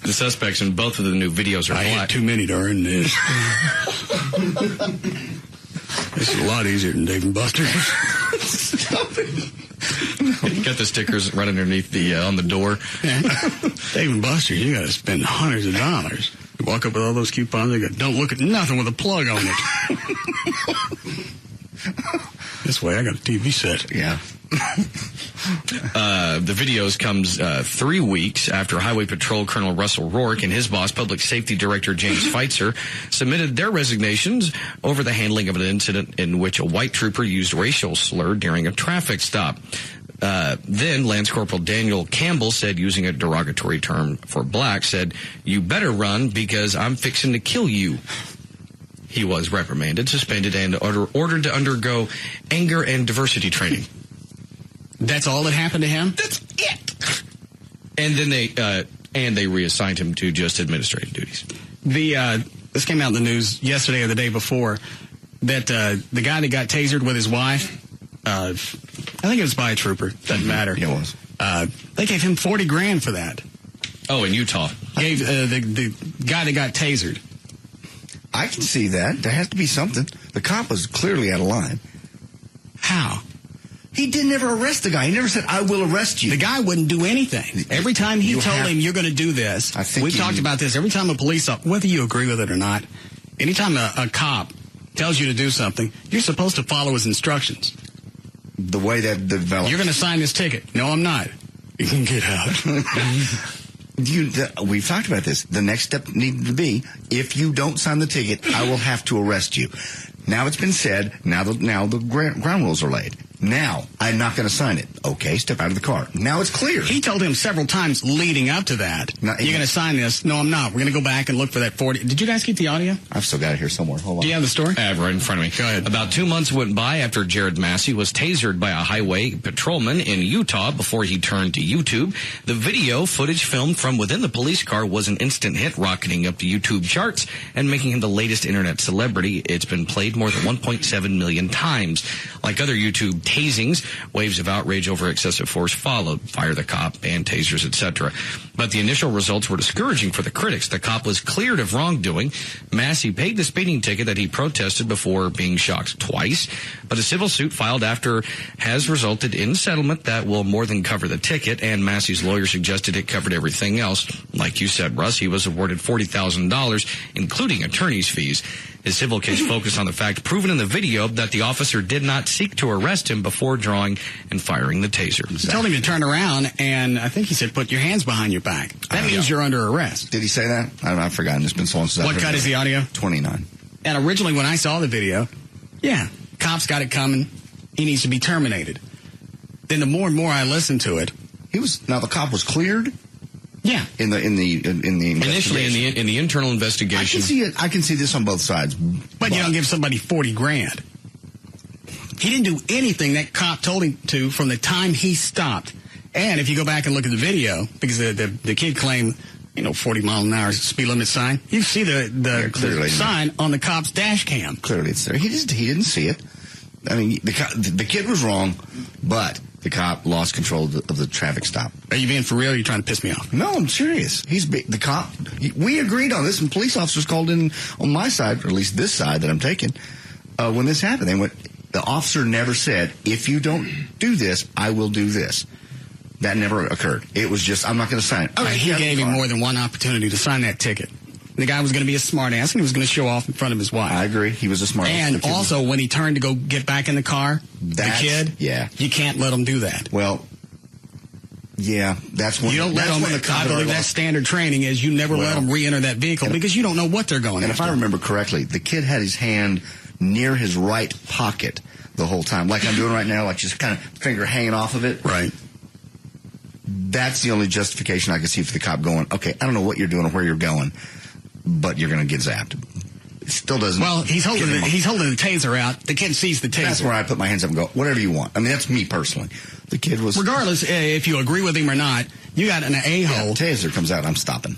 The suspects in both of the new videos are I black. had too many to earn this. This is a lot easier than Dave and Buster's. Stop it. You got the stickers right underneath the on the door. Dave and Buster, you got to spend hundreds of dollars. You walk up with all those coupons, they go, don't look at nothing with a plug on it. This way, I got a TV set. Yeah. The videos comes 3 weeks after Highway Patrol Colonel Russell Rourke and his boss, Public Safety Director James Feitzer, submitted their resignations over the handling of an incident in which a white trooper used racial slur during a traffic stop. Then Lance Corporal Daniel Campbell said, using a derogatory term for black, said, "You better run because I'm fixing to kill you." He was reprimanded, suspended, and ordered to undergo anger and diversity training. That's all that happened to him? That's it. And then they reassigned him to just administrative duties. This came out in the news yesterday or the day before that the guy that got tasered with his wife, I think it was by a trooper. Doesn't matter. It was. They gave him $40,000 for that. Oh, in Utah. Gave the guy that got tasered. I can see that. There has to be something. The cop was clearly out of line. How? He didn't ever arrest the guy. He never said, "I will arrest you." The guy wouldn't do anything. Every time he told him, "You're going to do this," we've talked about this. Every time a police officer, whether you agree with it or not, anytime a cop tells you to do something, you're supposed to follow his instructions. The way that developed. You're going to sign this ticket. No, I'm not. You can get out. We've talked about this. The next step needed to be, if you don't sign the ticket, I will have to arrest you. Now it's been said. Now the ground rules are laid. Now, I'm not going to sign it. Okay, step out of the car. Now it's clear. He told him several times leading up to that, "You're going to sign this." No, I'm not. We're going to go back and look for that 40. Did you guys keep the audio? I've still got it here somewhere. Hold on. Do you have the story? I have it right in front of me. Go ahead. About 2 months went by after Jared Massey was tasered by a highway patrolman in Utah before he turned to YouTube. The video footage filmed from within the police car was an instant hit, rocketing up the YouTube charts and making him the latest internet celebrity. It's been played more than 1.7 million times. Like other YouTube tasings, waves of outrage over excessive force followed, fire the cop, and tasers, etc. But the initial results were discouraging for the critics. The cop was cleared of wrongdoing. Massey paid the speeding ticket that he protested before being shocked twice. But a civil suit filed after has resulted in settlement that will more than cover the ticket, and Massey's lawyer suggested it covered everything else. Like you said, Russ, he was awarded $40,000, including attorney's fees. His civil case focused on the fact proven in the video that the officer did not seek to arrest him before drawing and firing the taser. He told him to turn around, and I think he said, "Put your hands behind your back." That means you're under arrest. Did he say that? I've forgotten. It's been so long since What cut is the audio? 29. And originally when I saw the video, cops got it coming. He needs to be terminated. Then the more and more I listened to it, the cop was cleared. Yeah, in the initially in the internal investigation. I can see this on both sides. But you don't give somebody $40,000. He didn't do anything that cop told him to from the time he stopped. And if you go back and look at the video, because the kid claimed 40 mile an hour speed limit sign, you see the sign on the cop's dash cam. Clearly, it's there. He didn't see it. I mean, the kid was wrong, but the cop lost control of the traffic stop. Are you being for real? Or are you trying to piss me off? No, I'm serious. The cop. We agreed on this, and police officers called in on my side, or at least this side that I'm taking. When this happened, they went. The officer never said, "If you don't do this, I will do this." That never occurred. It was just, "I'm not going to sign it." All right, he gave him more than one opportunity to sign that ticket. The guy was going to be a smart ass, and he was going to show off in front of his wife. I agree. He was a smart ass. And also, when he turned to go get back in the car, the kid, you can't let him do that. Well, yeah, that's when you don't let them. I believe that's standard training. Is you never let them re-enter that vehicle because you don't know what they're going. And if I remember correctly, the kid had his hand near his right pocket the whole time, like I'm doing right now, like just kind of finger hanging off of it. Right. That's the only justification I can see for the cop going, "Okay, I don't know what you're doing or where you're going, but you're going to get zapped." It still doesn't. Well, he's holding the taser out. The kid sees the taser. That's where I put my hands up and go, "Whatever you want." I mean, that's me personally. The kid was. Regardless, if you agree with him or not, you got an a-hole. Taser comes out, I'm stopping.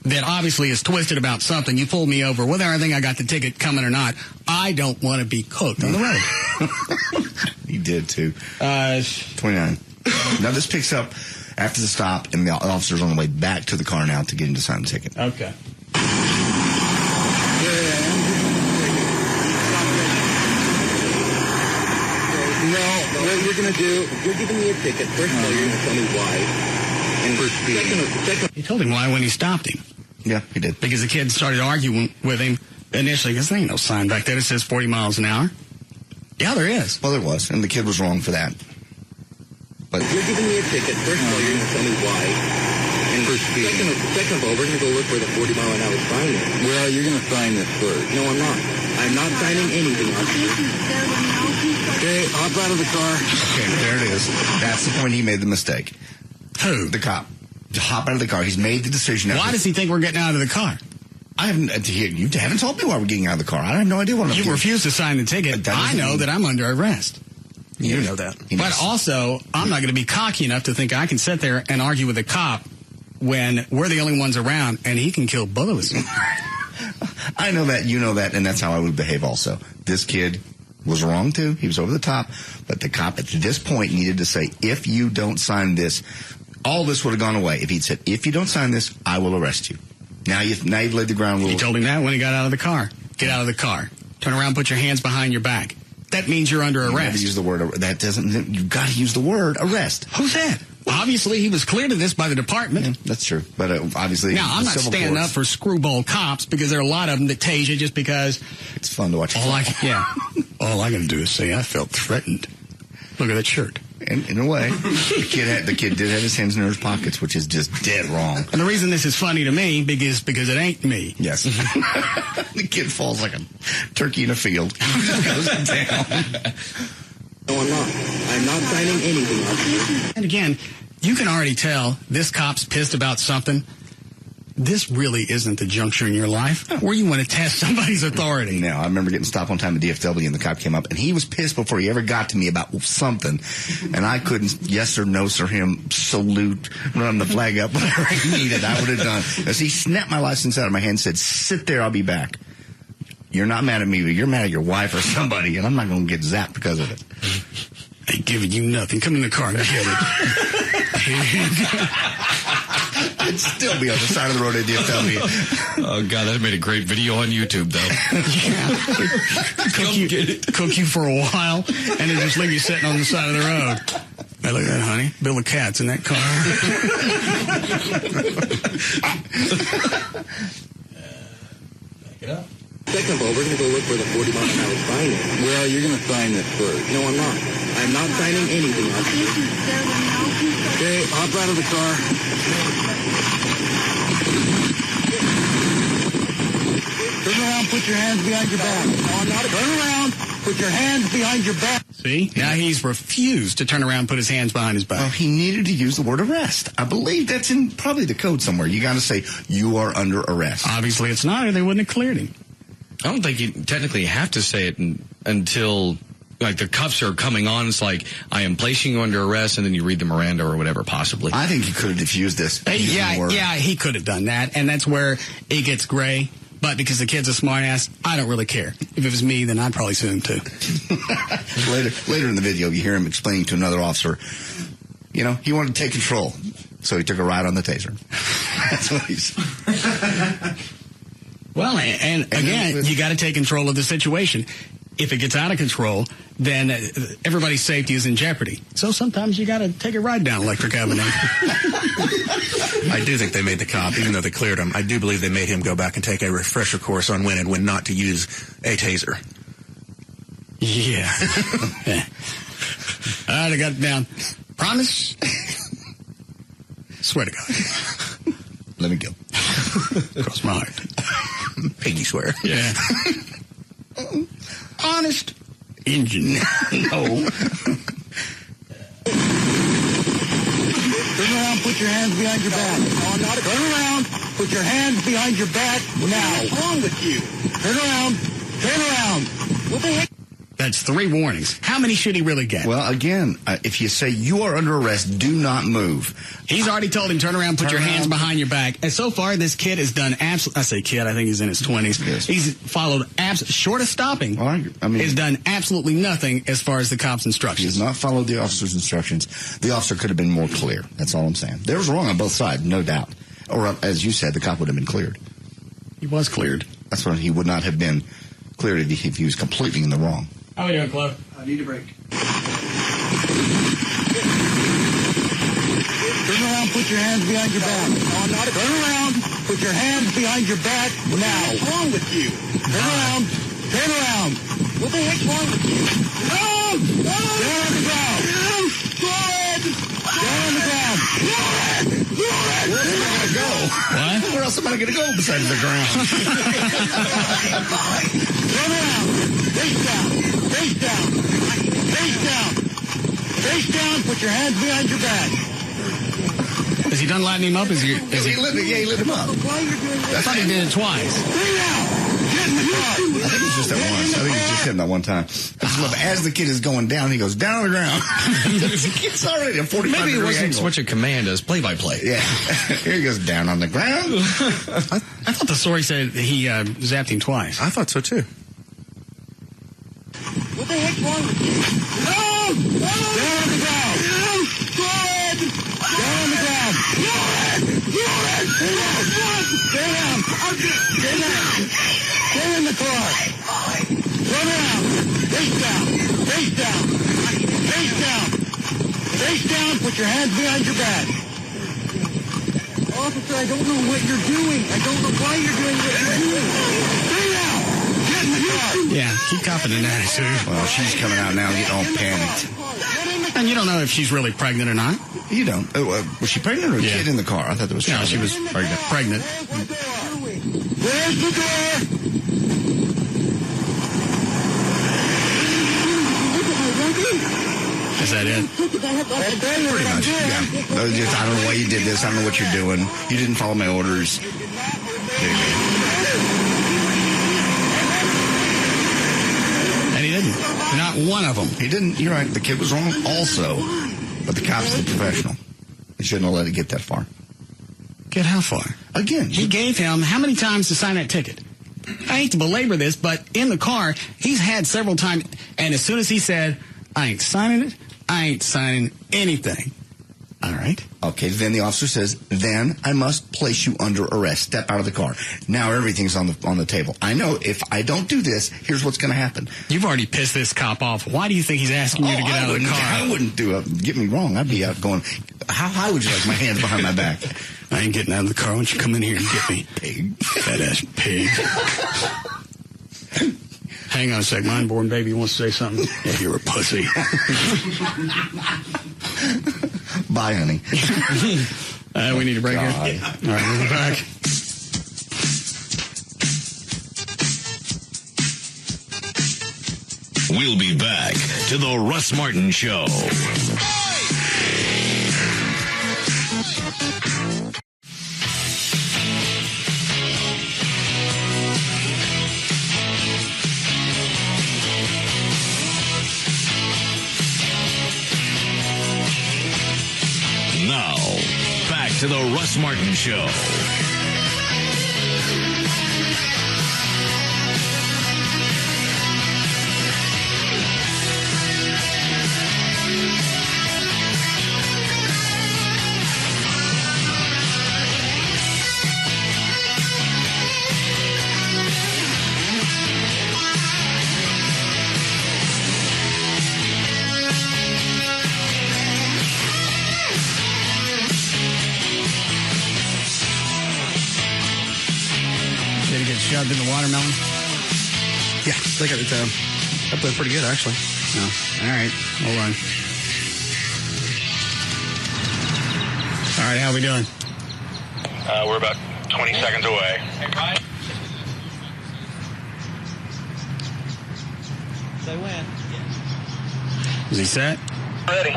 That obviously is twisted about something. You pulled me over, whether I think I got the ticket coming or not. I don't want to be cooked on the road. He did too. 29. Now this picks up after the stop, and the officer's on the way back to the car now to get him to sign the ticket. Okay. No, you're going to do, if you're giving me a ticket, first of all, you're going to tell me why. And second, he told him why when he stopped him. Yeah, he did. Because the kid started arguing with him initially, because there ain't no sign back there that says 40 miles an hour. Yeah, there is. Well, there was, and the kid was wrong for that. But if you're giving me a ticket, first of all, you're going to tell me why. And second of all, we're going to go look where the 40-mile-an-hour sign is. Well, you're going to sign this first. No, I'm not. I'm not signing anything, officer. Okay, hop out of the car. Okay, there it is. That's the point he made the mistake. Who? The cop. To hop out of the car. He's made the decision. Why does he think we're getting out of the car? You haven't told me why we're getting out of the car. I have no idea what I'm doing. You refuse to sign the ticket. I know that I'm under arrest. You know that. But also, I'm not going to be cocky enough to think I can sit there and argue with a cop when we're the only ones around and he can kill both of us. I know that, you know that, and that's how I would behave also. This kid was wrong too. He was over the top. But the cop at this point needed to say, if you don't sign this, all this would have gone away. If he'd said, if you don't sign this, I will arrest you. Now you've laid the ground rules. He told him that when he got out of the car. Get out of the car. Turn around, put your hands behind your back. That means you're under arrest. You never use the word, that doesn't, you've got to use the word arrest. Who said? Well, obviously, he was cleared of this by the department. Yeah, that's true. But obviously, now, I'm not standing up for screwball cops because there are a lot of them that tase you just because it's fun to watch. All I got to do is say I felt threatened. Look at that shirt. And in a way, the kid did have his hands in his pockets, which is just dead wrong. And the reason this is funny to me because it ain't me. Yes. The kid falls like a turkey in a field. Goes down. No, I'm not. I'm not signing anything. And again, you can already tell this cop's pissed about something. This really isn't the juncture in your life where you want to test somebody's authority. No, I remember getting stopped one time at DFW, and the cop came up, and he was pissed before he ever got to me about something, and I couldn't yes or no sir him, salute, run the flag up, whatever he needed, I would have done. As he snapped my license out of my hand and said, sit there, I'll be back. You're not mad at me, but you're mad at your wife or somebody, and I'm not going to get zapped because of it. Ain't giving you nothing. Come in the car and get it. I'd still be on the side of the road at DFW. Oh, God, that made a great video on YouTube, though. Cook you for a while, and then just leave you sitting on the side of the road. Hey, look at that, honey. Bill of Cats in that car. Back it up. Second of all, we're going to go look where the 40-mile-an-hour sign is. Well, you're going to sign this first. No, I'm not. I'm not signing anything, officer. Okay, hop out of the car. Turn around, put your hands behind your back. No, I'm not. Turn around, put your hands behind your back. See? Now he's refused to turn around and put his hands behind his back. Well, he needed to use the word arrest. I believe that's in probably the code somewhere. You got to say, you are under arrest. Obviously it's not, or they wouldn't have cleared him. I don't think you technically have to say it until, like, the cuffs are coming on. It's like, I am placing you under arrest, and then you read the Miranda or whatever, possibly. I think he could have diffused this. Yeah, he could have done that, and that's where it gets gray. But because the kid's a smart ass, I don't really care. If it was me, then I'd probably sue him too. Later in the video, you hear him explaining to another officer, he wanted to take control, so he took a ride on the taser. That's what he's... Well, and again, you got to take control of the situation. If it gets out of control, then everybody's safety is in jeopardy. So sometimes you got to take a ride down Electric Avenue. I do think they made the cop, even though they cleared him, I do believe they made him go back and take a refresher course on when and when not to use a taser. Yeah. All right, I got it down. Promise? Swear to God. Let me go. Cross my heart. Piggy swear. Yeah. Honest engine. No. Turn around, put your hands behind your back. No, I'm not. Turn around, put your hands behind your back now. What's wrong with you? Turn around. Turn around. What the heck? That's 3 warnings. How many should he really get? Well, again, if you say you are under arrest, do not move. He's already told him, turn around, put your hands behind your back. And so far, this kid has done absolutely, I say kid, I think he's in his 20s. Yes. He's followed, short of stopping, he's done absolutely nothing as far as the cop's instructions. He has not followed the officer's instructions. The officer could have been more clear. That's all I'm saying. There was wrong on both sides, no doubt. Or, as you said, the cop would have been cleared. He was cleared. That's what he would not have been cleared if he was completely in the wrong. How are we doing, Chloe? I need a break. around, put your hands behind your back. Turn around, put your hands behind your back now. What's wrong with you? Turn around. Turn around. What the heck's wrong with you? No! Down on the ground. Good! Down on the ground. Where am I going to go? What? Where else am I going to go besides the ground? Turn around. Face down. Face down. Face down. Face down. Put your hands behind your back. Is he done lighting him up? He lit him up. I thought he did it twice. I think it's just that once. I think he's just hitting that one time. I just love it. As the kid is going down, he goes down on the ground. It's already a 45 Maybe it wasn't angle. such a command as play-by-play. Yeah. Here he goes down on the ground. I thought the story said he zapped him twice. I thought so too. What the heck's wrong with you? No! Down on the ground. Good! Down on the ground. Stay down. Stay down. Stay in the car. Run around. Face down. Face down. Face down. Face down. Put your hands behind your back. Officer, I don't know what you're doing. I don't know why you're doing what you're doing. Stay down. Get in the car. Yeah, keep confident in that attitude. Well, she's coming out now getting all panicked. And you don't know if she's really pregnant or not. You don't. Was she pregnant or a kid in the car? I thought there was. No, she was pregnant. Where's the door? Is that it? Pretty much, yeah. I don't know why you did this. I don't know what you're doing. You didn't follow my orders. And he didn't. Not one of them. He didn't. You're right. The kid was wrong also. But the cops are the professional. They shouldn't have let it get that far. Get how far? Again. He gave him how many times to sign that ticket? I hate to belabor this, but in the car, he's had several times. And as soon as he said, I ain't signing it, I ain't signing anything. All right. Okay, then the officer says, then I must place you under arrest. Step out of the car. Now everything's on the table. I know if I don't do this, here's what's going to happen. You've already pissed this cop off. Why do you think he's asking you to get out of the car? I wouldn't do it. Get me wrong. I'd be out going, how high would you like my hands behind my back? I ain't getting out of the car. Why don't you come in here and get me? Pig. Fat ass pig. Hang on a sec. My unborn baby wants to say something. Yeah, you're a pussy. Bye, honey. We need a break here. All right, we'll be back. We'll be back to the Russ Martin Show. Now, back to the Russ Martin Show. Did he get shoved in the watermelon? Yeah, they got it. That played pretty good, actually. No. All right, hold on. All right, how we doing? We're about 20 seconds away. They win. Is he set? Ready.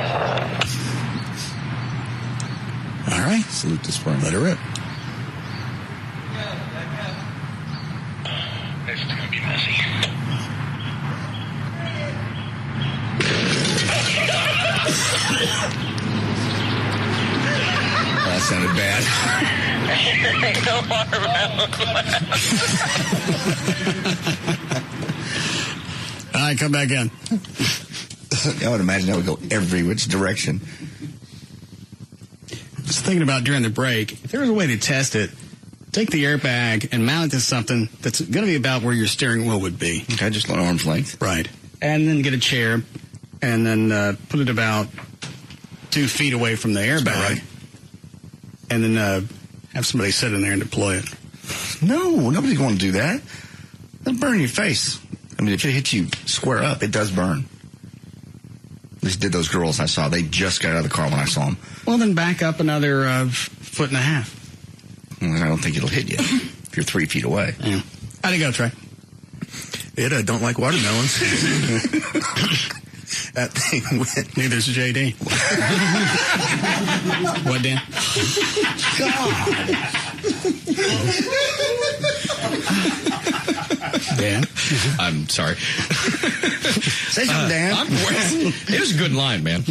All right. Salute the spring. Let her rip. This is going to be messy. That sounded bad. Ain't no watermelon. All right, come back in. I would imagine that would go every which direction. Just thinking about during the break, if there was a way to test it, take the airbag and mount it to something that's going to be about where your steering wheel would be. Okay, just an arm's length. Right. And then get a chair and then put it about 2 feet away from the airbag. Right. and then have somebody sit in there and deploy it. No, nobody's going to do that. It'll burn your face. I mean, if it hits you square up, it does burn. At least did those girls I saw. They just got out of the car when I saw them. Well, then back up another 1.5 feet. Well, I don't think it'll hit you if you're 3 feet away. Yeah. How'd it go, Trey? It don't like watermelons. That thing went. Neither's JD. What, Dan? Dan? I'm sorry. Say something, Dan. It was a good line, man.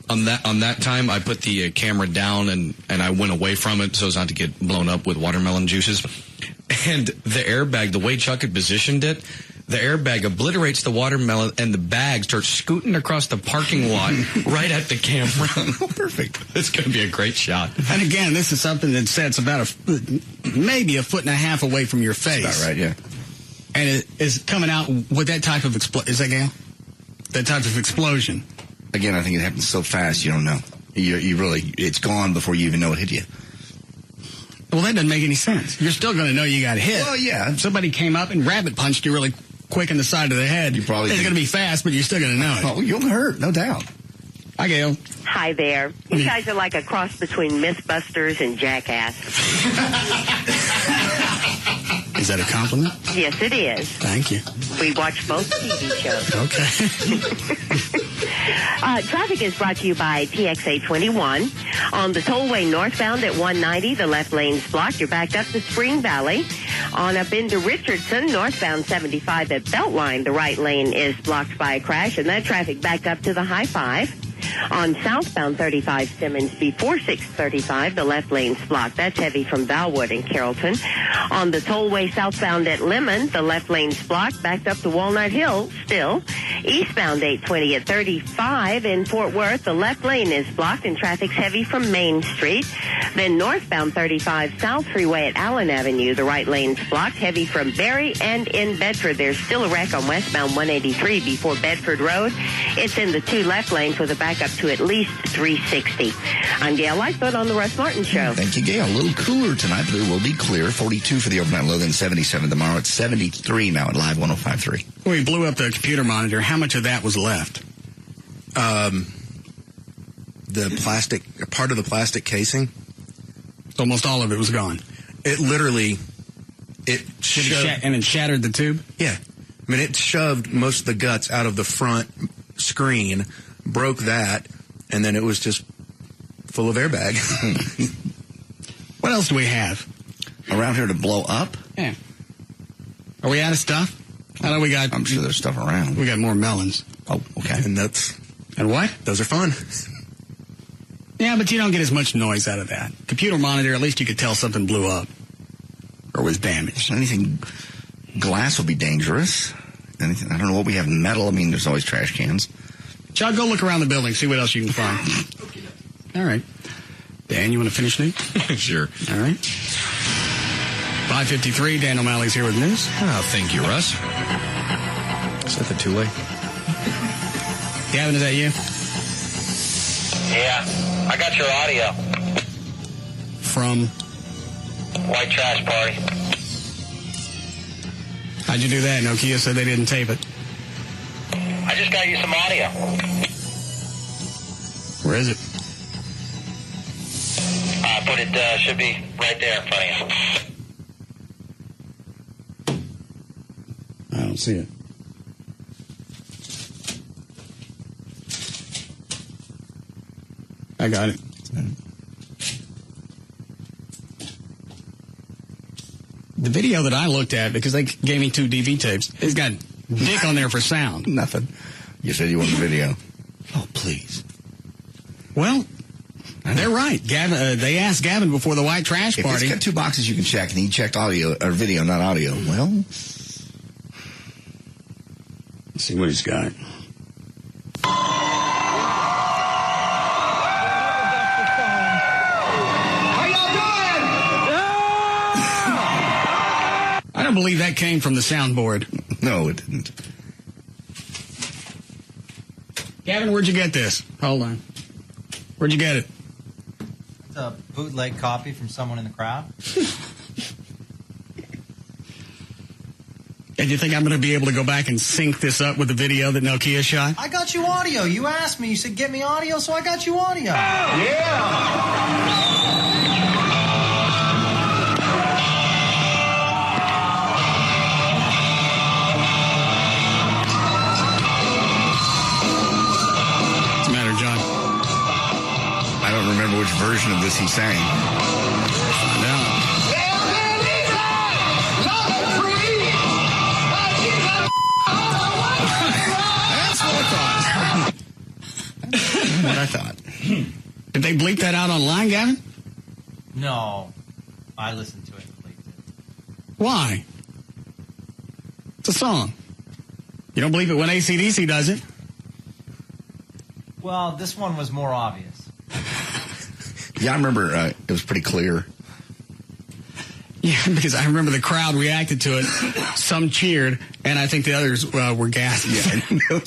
On that time, I put the camera down and I went away from it so as not to get blown up with watermelon juices. And the airbag, the way Chuck had positioned it, the airbag obliterates the watermelon and the bag starts scooting across the parking lot right at the camera. Perfect. It's going to be a great shot. And again, this is something that sets about maybe 1.5 feet away from your face. That's about right, yeah. And it is coming out with that type of is that Gail? That type of explosion. Again, I think it happens so fast you don't know. You really, it's gone before you even know it hit you. Well, that doesn't make any sense. You're still going to know you got hit. Well, yeah. If somebody came up and rabbit punched you really quick in the side of the head, it's going to be fast, but you're still going to know it. Well, you'll hurt, no doubt. Hi, Gail. Hi there. You guys are like a cross between Mythbusters and Jackass. Is that a compliment? Yes, it is. Thank you. We watch both TV shows. Okay. Traffic is brought to you by TXA 21. On the tollway northbound at 190, the left lane's blocked. You're backed up to Spring Valley. On up into Richardson, northbound 75 at Beltline, the right lane is blocked by a crash, and that traffic backed up to the High 5. On southbound 35 Simmons before 635, the left lane's blocked. That's heavy from Valwood and Carrollton. On the tollway southbound at Lemon, the left lane's blocked, backed up to Walnut Hill still. Eastbound 820 at 35 in Fort Worth, the left lane is blocked and traffic's heavy from Main Street. Then northbound 35 South Freeway at Allen Avenue, the right lane's blocked, heavy from Berry and in Bedford. There's still a wreck on westbound 183 before Bedford Road. It's in the 2 left lanes with a backup to at least 360. I'm Gail Lightfoot on the Russ Martin Show. Thank you, Gail. A little cooler tonight, but it will be clear. 42 for the overnight low, then 77 tomorrow. It's 73 now at Live 105.3. We blew up the computer monitor. How much of that was left? The plastic, part of the plastic casing. Almost all of it was gone. It literally, and it shattered the tube? Yeah. I mean, it shoved most of the guts out of the front screen, broke that, and then it was just full of airbag. What else do we have around here to blow up? Yeah. Are we out of stuff? I know we got. I'm sure there's stuff around. We got more melons. Oh, okay. And what? Those are fun. Yeah, but you don't get as much noise out of that. Computer monitor, at least you could tell something blew up or was damaged. Anything glass will be dangerous. Anything, I don't know what we have in metal. I mean, there's always trash cans. Chuck, go look around the building, see what else you can find. All right. Dan, you want to finish, Nate? Sure. All right. 5:53, Dan O'Malley's here with news. Oh, thank you, Russ. Is that the two-way? Gavin, is that you? Yeah, I got your audio. From? White trash party. How'd you do that? Nokia said they didn't tape it. I just got you some audio. Where is it? I put it, should be right there in front of you. I don't see it. I got it. The video that I looked at, because they gave me 2 DV tapes, it's got dick on there for sound. Nothing. You said you wanted the video. Oh, please. Well, they're right. Gavin, they asked Gavin before the white trash party. If it's got 2 boxes you can check, and he checked audio or video, not audio. Well, let's see what he's got. I don't believe that came from the soundboard. No, it didn't. Gavin, where'd you get this? Hold on. Where'd you get it? Just a bootleg copy from someone in the crowd. And you think I'm going to be able to go back and sync this up with the video that Nokia shot? I got you audio. You asked me. You said, get me audio, so I got you audio. What's the matter, John? I don't remember which version of this he sang. Find out. What I thought. Did they bleep that out online, Gavin? No. I listened to it and bleeped it. Why? It's a song. You don't believe it when AC/DC does it. Well, this one was more obvious. Yeah, I remember it was pretty clear. Yeah, because I remember the crowd reacted to it. Some cheered, and I think the others were gasping. Yeah.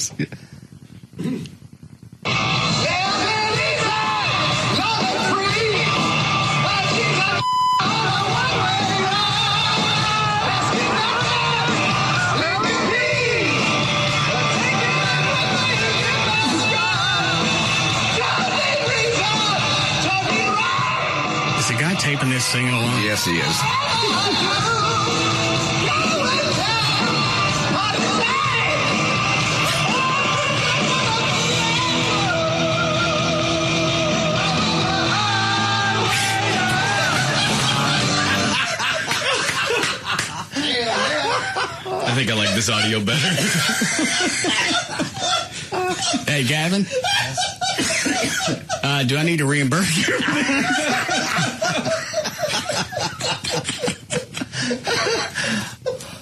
Is the guy taping this singing along? Yes, he is. I think I like this audio better. Hey, Gavin? Do I need to reimburse you?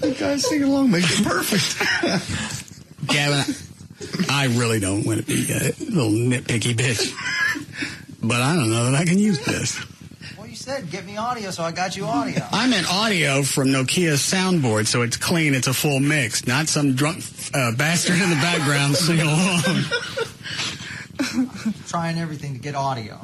The guy singing along makes it perfect. Gavin, I really don't want to be a little nitpicky bitch. But I don't know that I can use this. Well, you said, get me audio, so I got you audio. I meant audio from Nokia's soundboard, so it's clean, it's a full mix, not some drunk bastard in the background singing along. Trying everything to get audio.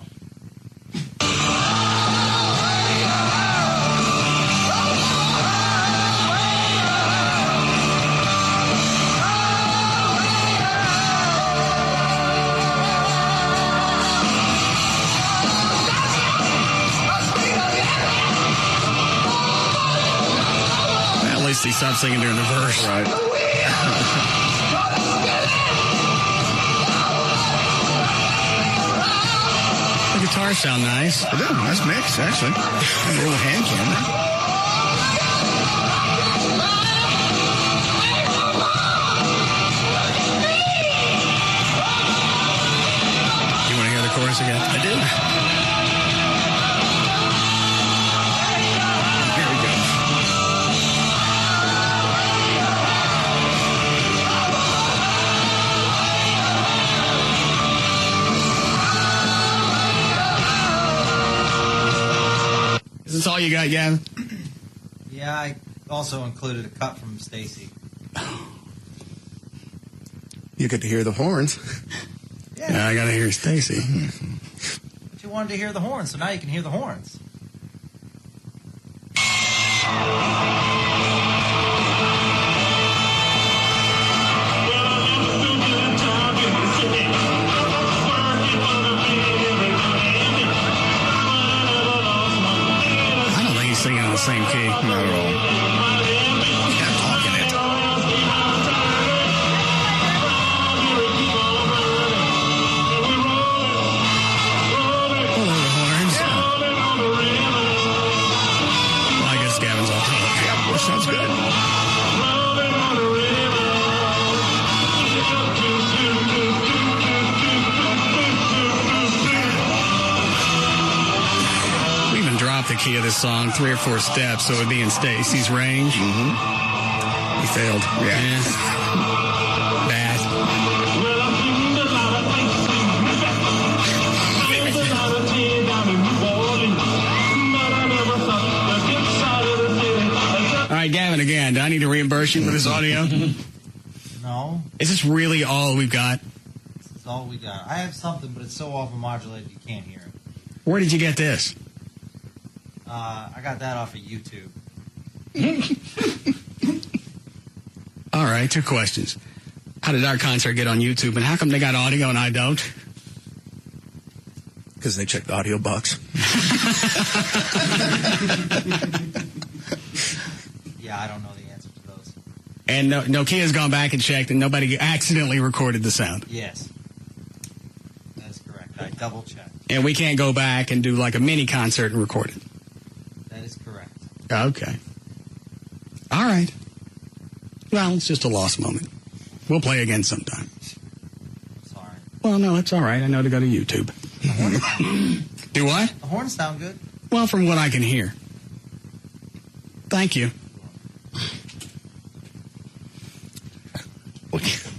At least he stopped singing during the verse. Right. The guitars sound nice. They do. Nice mix, actually. A little hand camera. You want to hear the chorus again? I do. Here we go. Is this all you got, Gavin? Yeah, I also included a cut from Stacy. You get to hear the horns. Yeah, I got to hear Stacy. But you wanted to hear the horns, so now you can hear the horns. I don't think he's singing in the same key. Not at all. He's got talk in it. Oh, the horns. Well, I guess Gavin's off the hook. Yeah, that sounds good. We even dropped the key of this song 3 or 4 steps, so it would be in Stacy's range. Mm-hmm. He failed. Yeah. Bad. All right, Gavin, again, do I need to reimburse you for this audio? No, Is this really all we've got? this is all we got. I have something, but it's so overmodulated you can't hear it. Where did you get this? I got that off of YouTube. All right, 2 questions. How did our concert get on YouTube, and how come they got audio and I don't? Because they checked the audio box. Yeah, I don't know the answer to those. And Nokia's gone back and checked, and nobody accidentally recorded the sound. Yes. That's correct. I double-checked. And we can't go back and do like a mini concert and record it. That is correct. Okay. All right. Well, it's just a lost moment. We'll play again sometime. Sorry. Well, no, it's all right. I know to go to YouTube. Do what? The horns sound good. Well, from what I can hear. Thank you.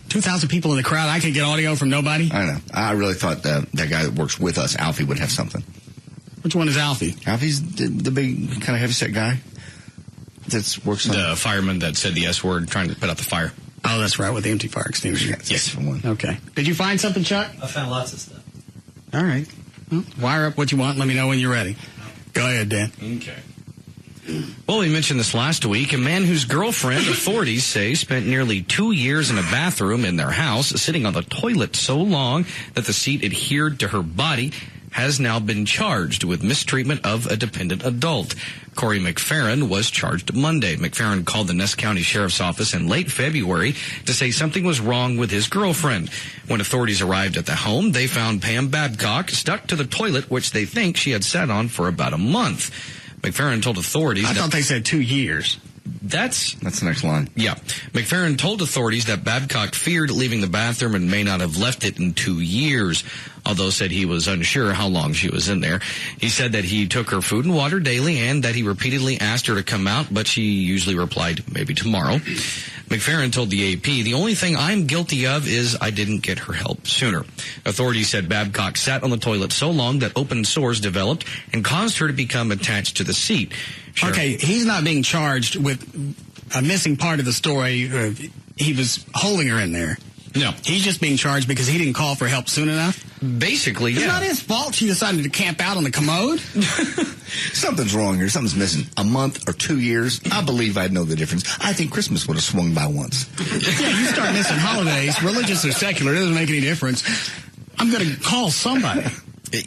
2,000 people in the crowd. I can get audio from nobody? I know. I really thought that guy that works with us, Alfie, would have something. Which one is Alfie? Alfie's the big, kind of heavyset guy that works on... The fireman that said the S word trying to put out the fire. Oh, that's right, with the empty fire extinguisher. Yes, for one. Okay. Did you find something, Chuck? I found lots of stuff. All right. Well, wire up what you want. Let me know when you're ready. Go ahead, Dan. Okay. Well, we mentioned this last week. A man whose girlfriend, authorities say, spent nearly 2 years in a bathroom in their house, sitting on the toilet so long that the seat adhered to her body, has now been charged with mistreatment of a dependent adult. Corey McFerrin was charged Monday. McFerrin called the Ness County Sheriff's Office in late February to say something was wrong with his girlfriend. When authorities arrived at the home, they found Pam Babcock stuck to the toilet, which they think she had sat on for about a month. McFerrin told authorities... I thought they said 2 years. That's the next line. Yeah. McFerrin told authorities that Babcock feared leaving the bathroom and may not have left it in 2 years, although said he was unsure how long she was in there. He said that he took her food and water daily and that he repeatedly asked her to come out, but she usually replied, maybe tomorrow. McFerrin told the AP, the only thing I'm guilty of is I didn't get her help sooner. Authorities said Babcock sat on the toilet so long that open sores developed and caused her to become attached to the seat. Okay, he's not being charged with a missing part of the story. He was holding her in there. No. He's just being charged because he didn't call for help soon enough? Basically, yeah. It's not his fault she decided to camp out on the commode. Something's wrong here. Something's missing. A month or 2 years, I believe I'd know the difference. I think Christmas would have swung by once. Yeah, you start missing holidays, religious or secular, it doesn't make any difference. I'm going to call somebody.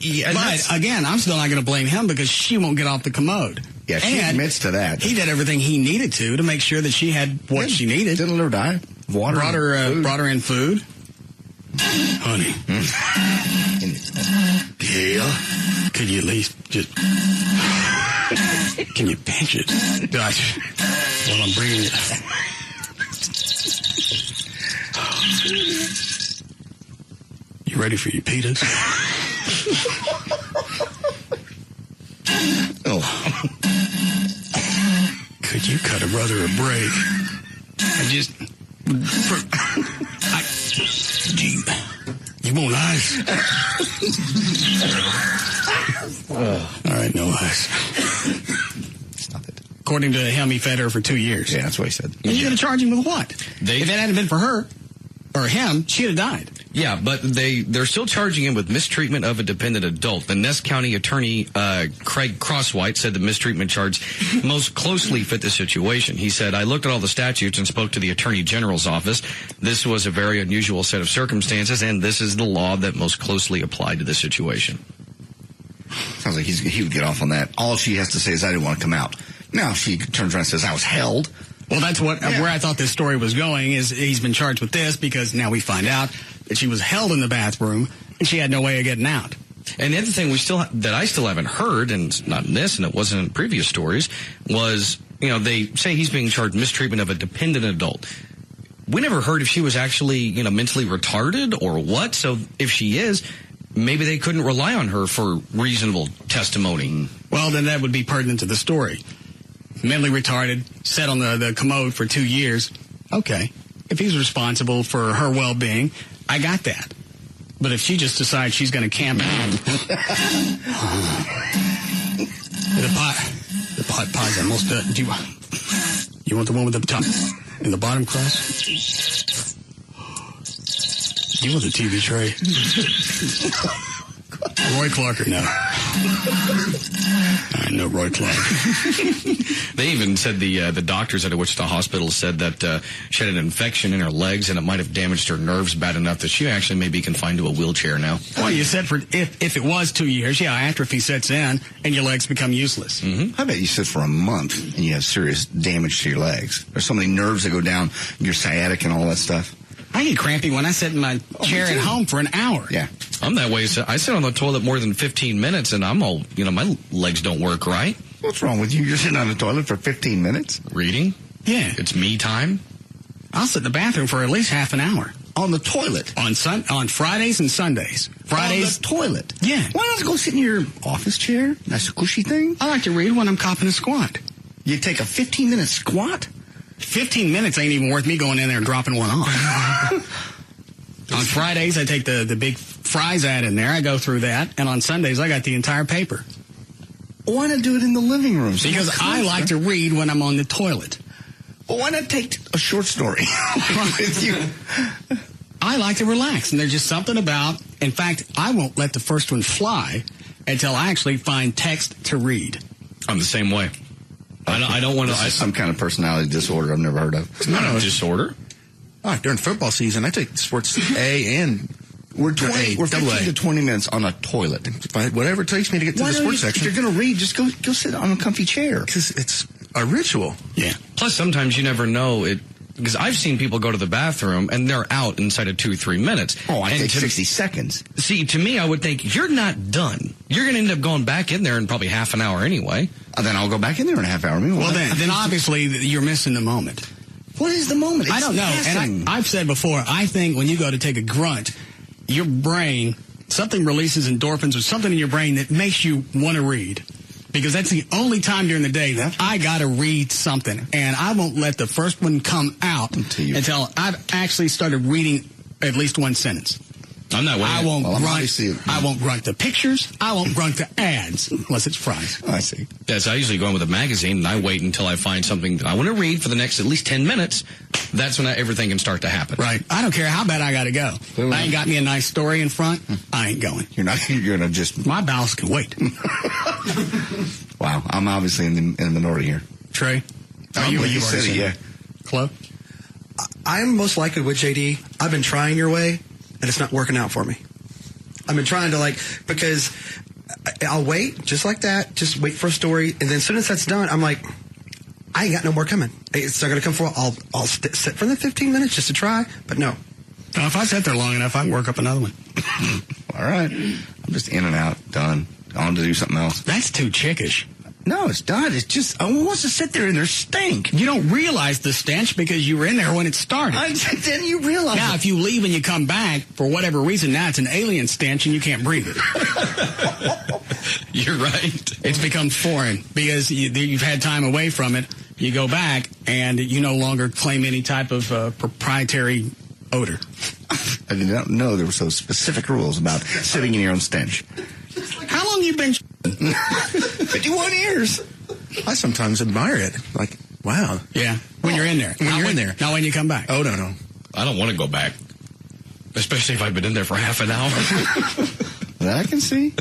Yeah, but, again, I'm still not going to blame him because she won't get off the commode. Yeah, she admits to that. He did everything he needed to make sure that she had what she needed. Didn't let her die. Water. Brought her in food. Honey. Yeah. Could you at least just... Can you pinch it? Gosh. While I'm bringing it... You ready for your pitas? Oh. Could you cut a brother a break? You want ice? All right, no ice. Stop it. According to him, he fed her for 2 years. Yeah, that's what he said. And you're going to charge him with what? If it hadn't been for her or him, she'd have died. Yeah, but they're still charging him with mistreatment of a dependent adult. The Ness County attorney, Craig Crosswhite, said the mistreatment charge most closely fit the situation. He said, I looked at all the statutes and spoke to the Attorney General's office. This was a very unusual set of circumstances, and this is the law that most closely applied to this situation. Sounds like he would get off on that. All she has to say is, I didn't want to come out. Now she turns around and says, I was held. Well, that's where I thought this story was going, is he's been charged with this because now we find out that she was held in the bathroom and she had no way of getting out. And the other thing that I still haven't heard, and it's not in this and it wasn't in previous stories, was, they say he's being charged mistreatment of a dependent adult. We never heard if she was actually, mentally retarded or what. So if she is, maybe they couldn't rely on her for reasonable testimony. Well, then that would be pertinent to the story. Mentally retarded, sat on the commode for 2 years. Okay. If he's responsible for her well-being, I got that. But if she just decides she's going to camp out... The pot pie's almost done. Do you want the one with the top and the bottom crust? Do you want the TV tray? Roy Clark or no? I know Roy Clark. They even said the doctors at a Wichita hospital said that she had an infection in her legs and it might have damaged her nerves bad enough that she actually may be confined to a wheelchair now. Well, you said for if it was 2 years, atrophy sets in and your legs become useless. I bet you sit for a month and you have serious damage to your legs. There's so many nerves that go down, your sciatic and all that stuff. I get crampy when I sit in my chair at home for an hour. Yeah. I'm that way. So I sit on the toilet more than 15 minutes and I'm all, my legs don't work right. What's wrong with you? You're sitting on the toilet for 15 minutes? Reading? Yeah. It's me time. I'll sit in the bathroom for at least half an hour. On the toilet? On Fridays and Sundays. Fridays. On the toilet? Yeah. Why not go sit in your office chair? Nice squishy thing? I like to read when I'm copping a squat. You take a 15-minute squat? 15 minutes ain't even worth me going in there and dropping one off. On Fridays, I take the big fries ad in there. I go through that. And on Sundays, I got the entire paper. Why not do it in the living room? Because I like to read when I'm on the toilet. Well, why not take a short story with you? I like to relax, and there's just something about... In fact, I won't let the first one fly until I actually find text to read. I'm the same way. I don't want to... This is some kind of personality disorder I've never heard of. It's not a disorder. During football season, I take sports A and... We're 15 to 20 minutes on a toilet. Whatever it takes me to get to the sports section. If you're going to read, just go sit on a comfy chair. Because it's a ritual. Yeah. Plus, sometimes you never know it. Because I've seen people go to the bathroom and they're out inside of 2 or 3 minutes. Oh, I take 60 seconds. See, to me, I would think, you're not done. You're going to end up going back in there in probably half an hour anyway. Then I'll go back in there in a half hour. Well, then obviously you're missing the moment. What is the moment? I don't know. Guessing. And I've said before, I think when you go to take a grunt, your brain, something releases endorphins or something in your brain that makes you want to read. Because that's the only time during the day that I got to read something. And I won't let the first one come out until I've actually started reading at least one sentence. I'm not waiting. I won't grunt the pictures. I won't grunt the ads unless it's fries. I see. Yes, I usually go in with a magazine and I wait until I find something that I want to read for the next at least 10 minutes. That's when everything can start to happen. Right. I don't care how bad I got to go. I ain't got me a nice story in front. I ain't going. You're going to just... My bowels can wait. Wow. I'm obviously in the minority here. Trey? You said it, yeah. Chloe? I'm most likely with JD. I've been trying your way, and it's not working out for me. I've been trying to, because I'll wait just like that, just wait for a story, and then as soon as that's done, I'm like, I ain't got no more coming. It's not going to come for a while. I'll sit for the 15 minutes just to try, but no. If I sit there long enough, I can work up another one. All right. I'm just in and out, done. On to do something else. That's too chickish. No, it's not. It's just, who wants to sit there in their stink? You don't realize the stench because you were in there when it started. Then you realize Now, if you leave and you come back, for whatever reason, now it's an alien stench and you can't breathe it. You're right. It's become foreign because you've had time away from it. You go back and you no longer claim any type of proprietary odor. I did not know there were so specific rules about sitting in your own stench. How long you been 51 years. I sometimes admire it. Like, wow. Yeah. When you're in there. Not when you come back. Oh, no. I don't want to go back. Especially if I've been in there for half an hour. That I can see.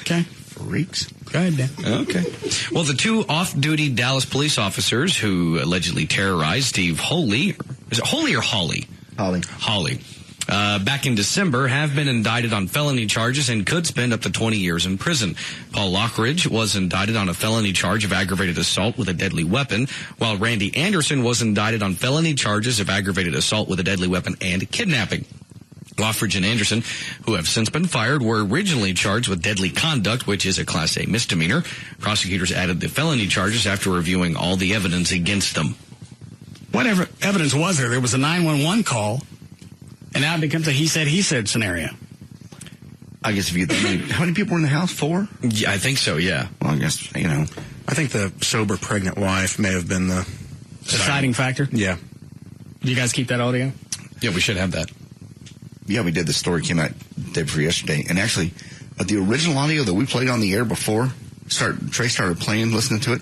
Okay. Freaks. Go ahead, Dan. Okay. Well, the 2 off-duty Dallas police officers who allegedly terrorized Steve Holy, is it Holy or Hawley? Hawley. Back in December, have been indicted on felony charges and could spend up to 20 years in prison. Paul Lockridge was indicted on a felony charge of aggravated assault with a deadly weapon, while Randy Anderson was indicted on felony charges of aggravated assault with a deadly weapon and kidnapping. Lockridge and Anderson, who have since been fired, were originally charged with deadly conduct, which is a Class A misdemeanor. Prosecutors added the felony charges after reviewing all the evidence against them. Whatever evidence was there? There was a 911 call. And now it becomes a he said scenario. I guess how many people were in the house? 4? Yeah, I think so, yeah. Well, I guess, I think the sober pregnant wife may have been the deciding factor? Yeah. Do you guys keep that audio? Yeah, we should have that. Yeah, we did. The story came out the day before yesterday. And actually, the original audio that we played on the air before, Trey started playing, listening to it,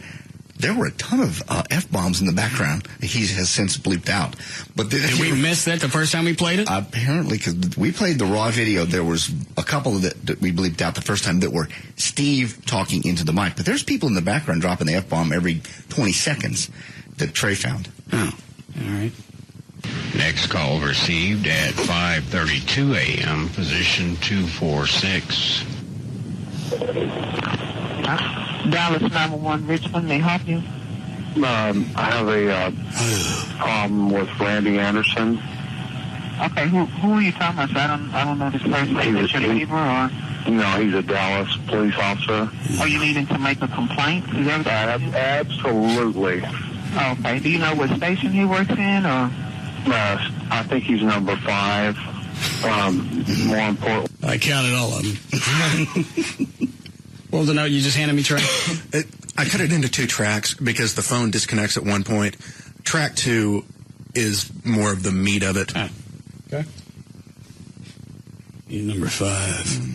there were a ton of F-bombs in the background. He has since bleeped out. But did we miss that the first time we played it? Apparently, because we played the raw video, there was a couple that we bleeped out the first time that were Steve talking into the mic. But there's people in the background dropping the F-bomb every 20 seconds that Trey found. Oh, all right. Next call received at 5:32 a.m., position 246. Dallas 911, Richmond, may I help you? I have a problem with Randy Anderson. Okay, who are you talking about? So I don't know this person. Is it your neighbor or? No, he's a Dallas police officer. Oh, you needing to make a complaint? Is that absolutely. Okay, do you know what station he works in or? I think he's number 5. More important. I counted all of them. What was the note you just handed me, Trey? I cut it into 2 tracks because the phone disconnects at one point. Track 2 is more of the meat of it. Ah, okay. Number 5.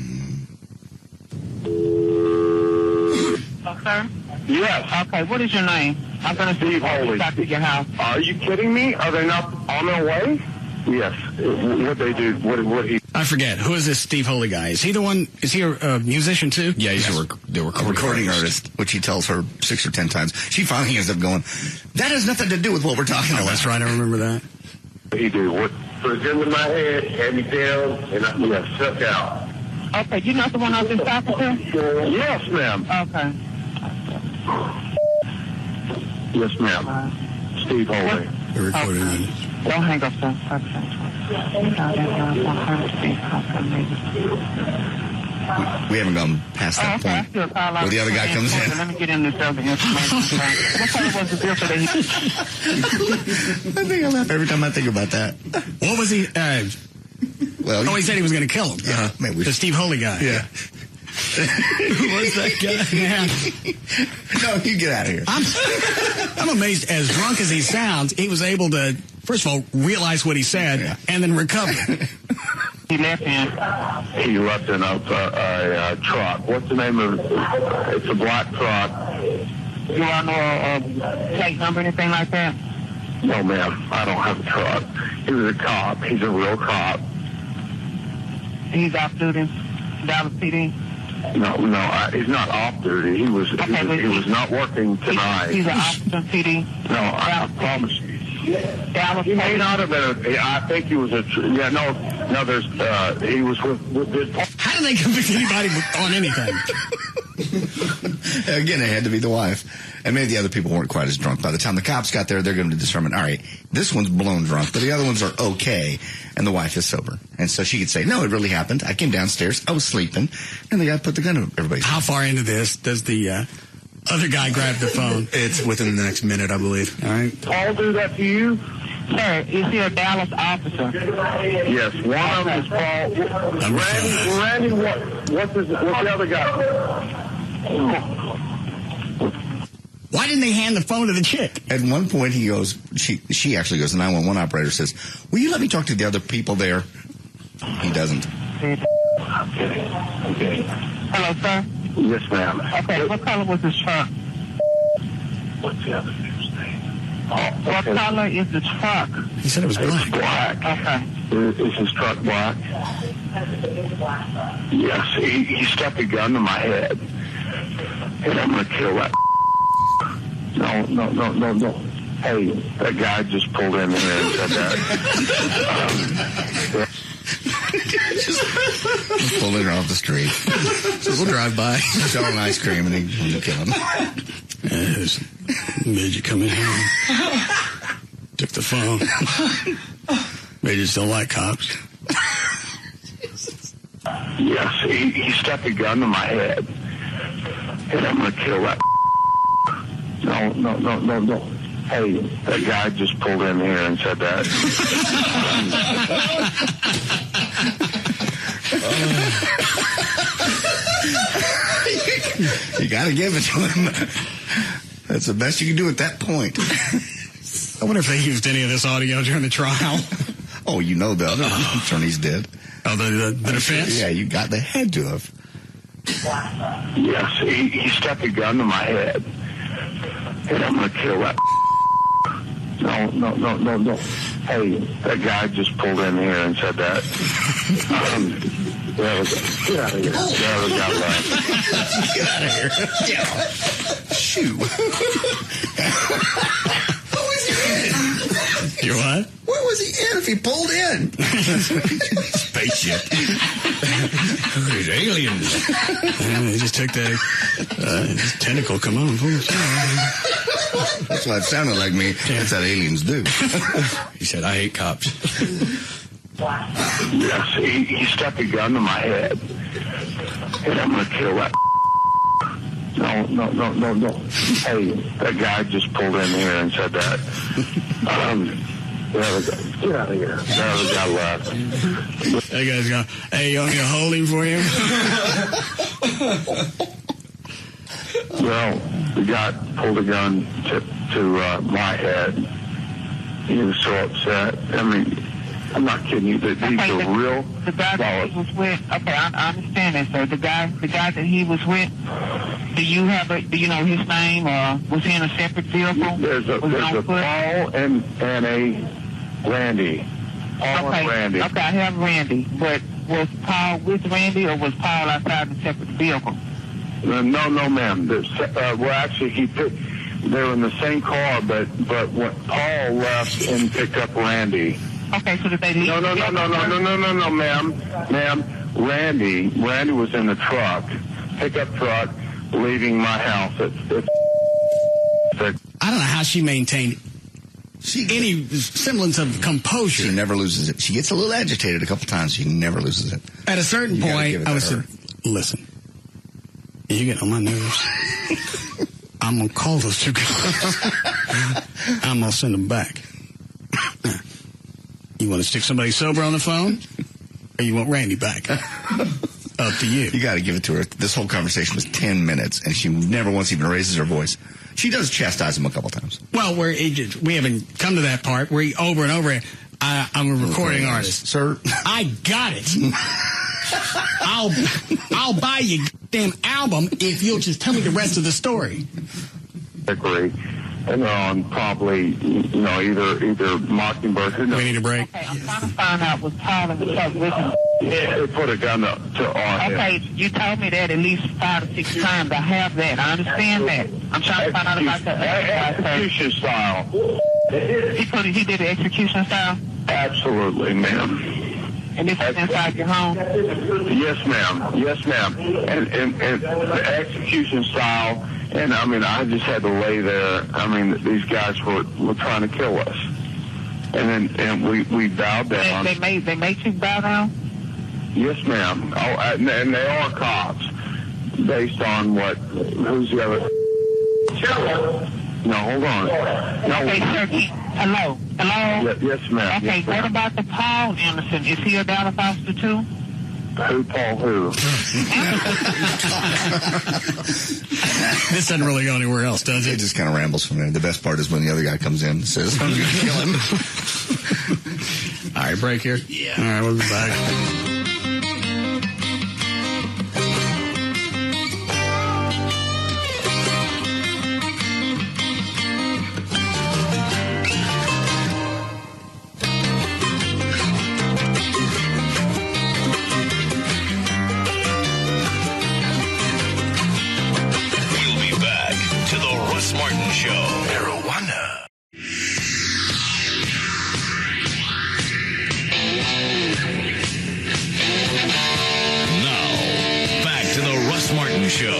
Sir? Yes. Okay, what is your name? I'm going to Steve Holy. Back to your house. Are you kidding me? Are they not on their way? Yes. What they do? What he? I forget. Who is this Steve Holy guy? Is he the one? Is he a musician too? Yeah, he's a recording artist, which he tells her 6 or 10 times. She finally ends up going, that has nothing to do with what we're talking about. That's right. I remember that. He do what? Put a gun in my head, hand me down, and I get sucked out. Okay, you're not the one I was just talking to? Yes, ma'am. Okay. Yes, ma'am. Steve Holy. The recording artist. Don't hang up, sir. We haven't gone past that point where the other guy comes in. Let me get in this other information. What color was the vehicle that he... I think I laugh every time I think about that. What was he... well, he said he was going to kill him. Yeah, maybe. The Steve Holy guy. Yeah. Who was that guy? Yeah. No, you get out of here. I'm amazed. As drunk as he sounds, he was able to, first of all, realize what he said and then recover. He left in. He left in a truck. What's the name of it? It's a black truck. You want to know a plate number or anything like that? No, ma'am. I don't have a truck. He was a cop. He's a real cop. He's off duty. Dallas PD. No, he's not off duty. He was not working tonight. He's an officer PD. No, I promise you. Dallas. He may not have been. I think he was a. Yeah, no. There's. He was with this. How do they convict anybody on anything? Again, it had to be the wife. And maybe the other people weren't quite as drunk. By the time the cops got there, they're going to determine, all right, this one's blown drunk, but the other ones are okay, and the wife is sober. And so she could say, no, it really happened. I came downstairs, I was sleeping, and the guy put the gun in everybody's How far into this does the other guy grab the phone? It's within the next minute, I believe. All right. I'll do that to you. Sir, is he a Dallas officer? Yes, one of them is Paul. Randy, what's the other guy? Why didn't they hand the phone to the chick? At one point, he goes, she actually goes, the 911 operator says, will you let me talk to the other people there? He doesn't. Okay. Hello, sir? Yes, ma'am. Okay, what color was his truck? What's the other dude's name? What color is the truck? He said it was black. It's black. Okay. Is his truck black? Yes, he stuck a gun to my head. And I'm going to kill that. No. Hey, that guy just pulled in here and said that. Just pulling her off the street. So we'll drive by. Sell him ice cream and he'll kill him. Yes. Made you come in here. Took the phone. They just don't like cops. Yes, he stuck a gun to my head. And I'm going to kill that. No. Hey, that guy just pulled in here and said that. You got to give it to him. That's the best you can do at that point. I wonder if they used any of this audio during the trial. Oh, you know the other attorneys did. Oh, the defense? Yeah, you got the head to have. Yes, he stuck a gun to my head. and I'm going to kill that. No. Hey, that guy just pulled in here and said that. Get out of here. Get out of here. Yeah. Shoo. What was he in? You what? Where was he in if he pulled in? Spaceship. These aliens. They just took that his tentacle. Come on. That's what it sounded like me. That's what aliens do. He said, I hate cops. Yes, he stuck a gun to my head, and I'm going to kill that. No. Hey, that guy just pulled in here and said that. Get out of here. That other guy left. That guy's gone, hey, you want me to hold him for you? Well, the guy pulled a gun to my head. He was so upset. I mean, I'm not kidding you. These are real. The guy that he was with. Okay, I understand that, sir. The guy that he was with. Do you know his name, or was he in a separate vehicle? There's a Paul and a Randy. Paul and Randy. Okay, I have Randy. But was Paul with Randy, or was Paul outside the separate vehicle? No, ma'am. Well, actually, they were in the same car, but when Paul left and picked up Randy. Okay, so did they leave? No, ma'am. Randy was in the truck, pickup truck, leaving my house. I don't know how she maintained any semblance of composure. She never loses it. She gets a little agitated a couple times. She never loses it. At a certain point, I was saying, listen, you get on my nerves. I'm going to call those two guys. I'm going to send them back. You want to stick somebody sober on the phone? Or you want Randy back? Up to you. You got to give it to her. This whole conversation was 10 minutes, and she never once even raises her voice. She does chastise him a couple times. Well, we haven't come to that part where over and over, I'm a recording artist. Sir. I got it. I'll buy you a damn album if you'll just tell me the rest of the story. Agree. And they're on probably, either Mockingbird. We need a break. Okay, I'm trying to find out was Paul in the truck with him. Yeah, they put a gun up to our head. Okay, you told me that at least 5 or 6 times. I have that. I understand that. I'm trying to find out about the execution style. He did the execution style? Absolutely, ma'am. And this is inside your home? Yes, ma'am. And the execution style, and I mean, I just had to lay there. I mean, these guys were trying to kill us. And we bowed down. They made you bow down? Yes, ma'am. Oh, and they are cops. Based on who's the other? No, hold on. No. Okay, sir. Hello? Yes, ma'am. Okay, yes, what about the Paul Anderson? Is he a Dallas officer too? Who, Paul, who? This doesn't really go anywhere else, does it? It just kind of rambles from there. The best part is when the other guy comes in and says, I'm going to kill him. All right, break here. Yeah. All right, we'll be back. Russ Martin Show. Marijuana. Now, back to the Russ Martin Show.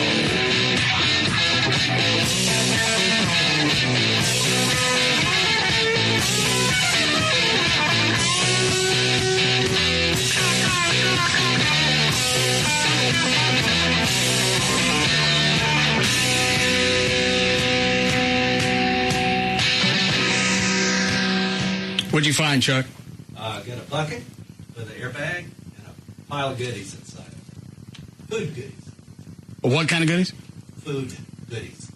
What'd you find, Chuck? Got a bucket with an airbag and a pile of goodies inside it. Food goodies. What kind of goodies? Food goodies.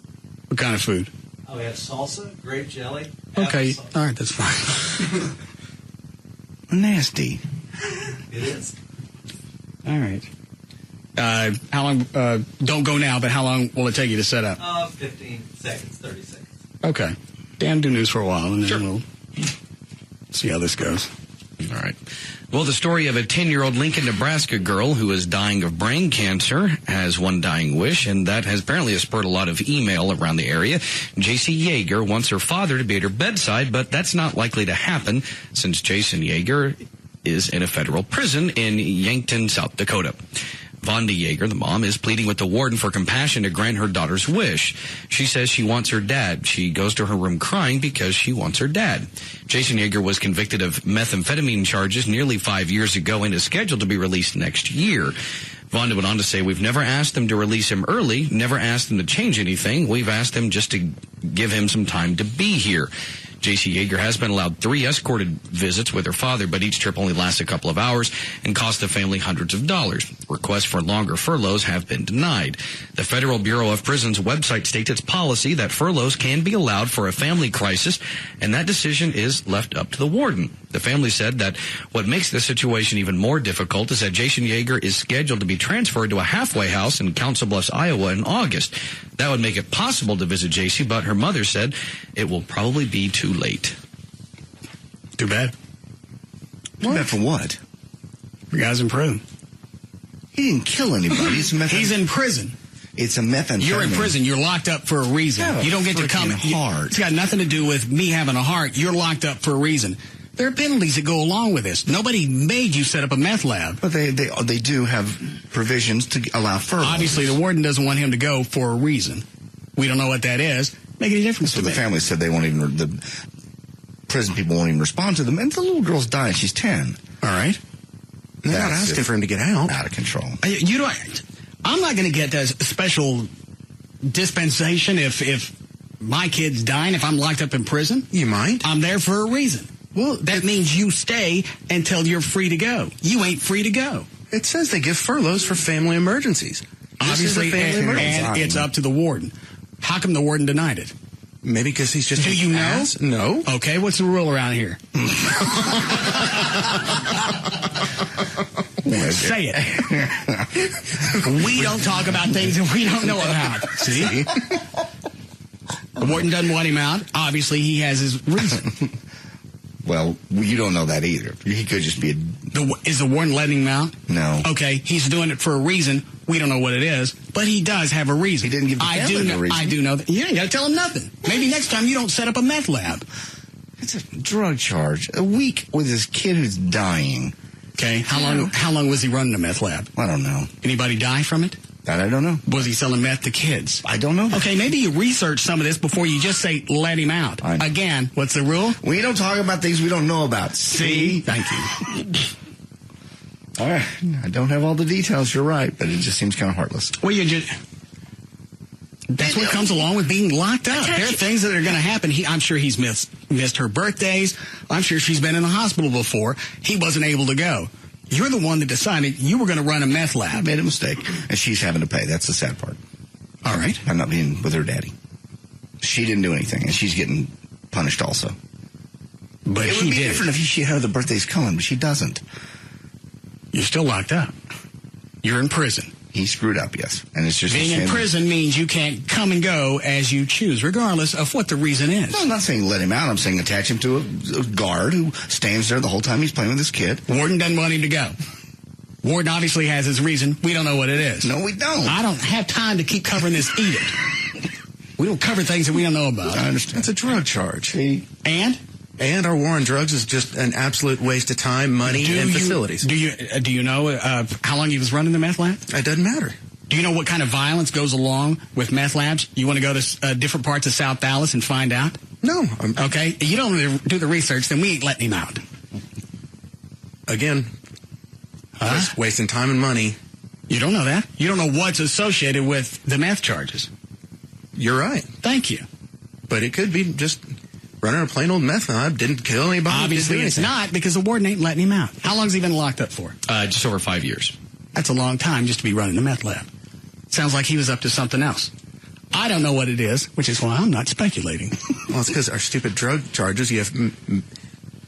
What kind of food? Oh, we had salsa, grape jelly. Okay, applesauce. all right, that's fine. Nasty. It is. All right. How long, don't go now, but how long will it take you to set up? 15 seconds, 30 seconds. Okay. Dan, do news for a while, and then we'll see how this goes. All right. Well, the story of a 10-year-old Lincoln, Nebraska girl who is dying of brain cancer has one dying wish, and that has apparently spurred a lot of email around the area. J.C. Yeager wants her father to be at her bedside, but that's not likely to happen since Jason Yeager is in a federal prison in Yankton, South Dakota. Vonda Yeager, the mom, is pleading with the warden for compassion to grant her daughter's wish. She says she wants her dad. She goes to her room crying because she wants her dad. Jason Yeager was convicted of methamphetamine charges nearly 5 years ago and is scheduled to be released next year. Vonda went on to say, we've never asked them to release him early, never asked them to change anything. We've asked them just to give him some time to be here. J.C. Yeager has been allowed 3 escorted visits with her father, but each trip only lasts a couple of hours and costs the family hundreds of dollars. Requests for longer furloughs have been denied. The Federal Bureau of Prisons website states its policy that furloughs can be allowed for a family crisis, and that decision is left up to the warden. The family said that what makes the situation even more difficult is that Jason Yeager is scheduled to be transferred to a halfway house in Council Bluffs, Iowa in August. That would make it possible to visit JC, but her mother said it will probably be too late. Too bad. Too bad for what? The guy's in prison. He didn't kill anybody. He's in prison. It's a methamphetamine. You're in prison. You're locked up for a reason. You don't get to come. It's got nothing to do with me having a heart. You're locked up for a reason. There are penalties that go along with this. Nobody made you set up a meth lab. But they do have provisions to allow furloughs. Obviously, the warden doesn't want him to go for a reason. We don't know what that is. Make any difference to me. The family said they won't even. The prison people won't even respond to them. And the little girl's dying. She's 10. All right. They're not asking for him to get out. Out of control. I'm not going to get a special dispensation if my kid's dying. If I'm locked up in prison, you might. I'm there for a reason. Well, that means you stay until you're free to go. You ain't free to go. It says they give furloughs for family emergencies. Obviously, and it's up to the warden. How come the warden denied it? Maybe because he's just. Do you know? Ass? No. Okay, what's the rule around here? Say it. We don't talk about things that we don't know about. See? The warden doesn't want him out. Obviously, he has his reason. Well, you don't know that either. He could just be Is the warden letting him out? No. Okay, he's doing it for a reason. We don't know what it is, but he does have a reason. He didn't give the family a reason. I do know that. You ain't got to tell him nothing. Maybe next time you don't set up a meth lab. It's a drug charge. A week with this kid who's dying. Okay, how long was he running a meth lab? I don't know. Anybody die from it? That I don't know. Was he selling meth to kids? I don't know. Okay, maybe you research some of this before you just say, let him out. Again, what's the rule? We don't talk about things we don't know about. See? Thank you. All right. I don't have all the details, you're right, but it just seems kind of heartless. Well, that's what comes along with being locked up. There are things that are going to happen. I'm sure he's missed her birthdays. I'm sure she's been in the hospital before. He wasn't able to go. You're the one that decided you were going to run a meth lab. I made a mistake, and she's having to pay. That's the sad part. All right. I'm not being with her daddy. She didn't do anything, and she's getting punished also. But it would be different if she had the birthdays coming, but she doesn't. You're still locked up. You're in prison. He screwed up, yes. And it's just being in prison means you can't come and go as you choose, regardless of what the reason is. No, I'm not saying let him out. I'm saying attach him to a guard who stands there the whole time he's playing with this kid. Warden doesn't want him to go. Warden obviously has his reason. We don't know what it is. No, we don't. I don't have time to keep covering this edict. We don't cover things that we don't know about. I understand. It's a drug charge. And our war on drugs is just an absolute waste of time, money, and facilities. Do you know how long he was running the meth lab? It doesn't matter. Do you know what kind of violence goes along with meth labs? You want to go to different parts of South Dallas and find out? No. Okay. You don't do the research, then we ain't letting him out. Again, wasting time and money. You don't know that. You don't know what's associated with the meth charges. You're right. Thank you. But it could be just running a plain old meth lab, didn't kill anybody. Obviously it's not, because the warden ain't letting him out. How long's he been locked up for? Just over 5 years. That's a long time just to be running a meth lab. Sounds like he was up to something else. I don't know what it is, which is why I'm not speculating. Well, it's because our stupid drug charges, you have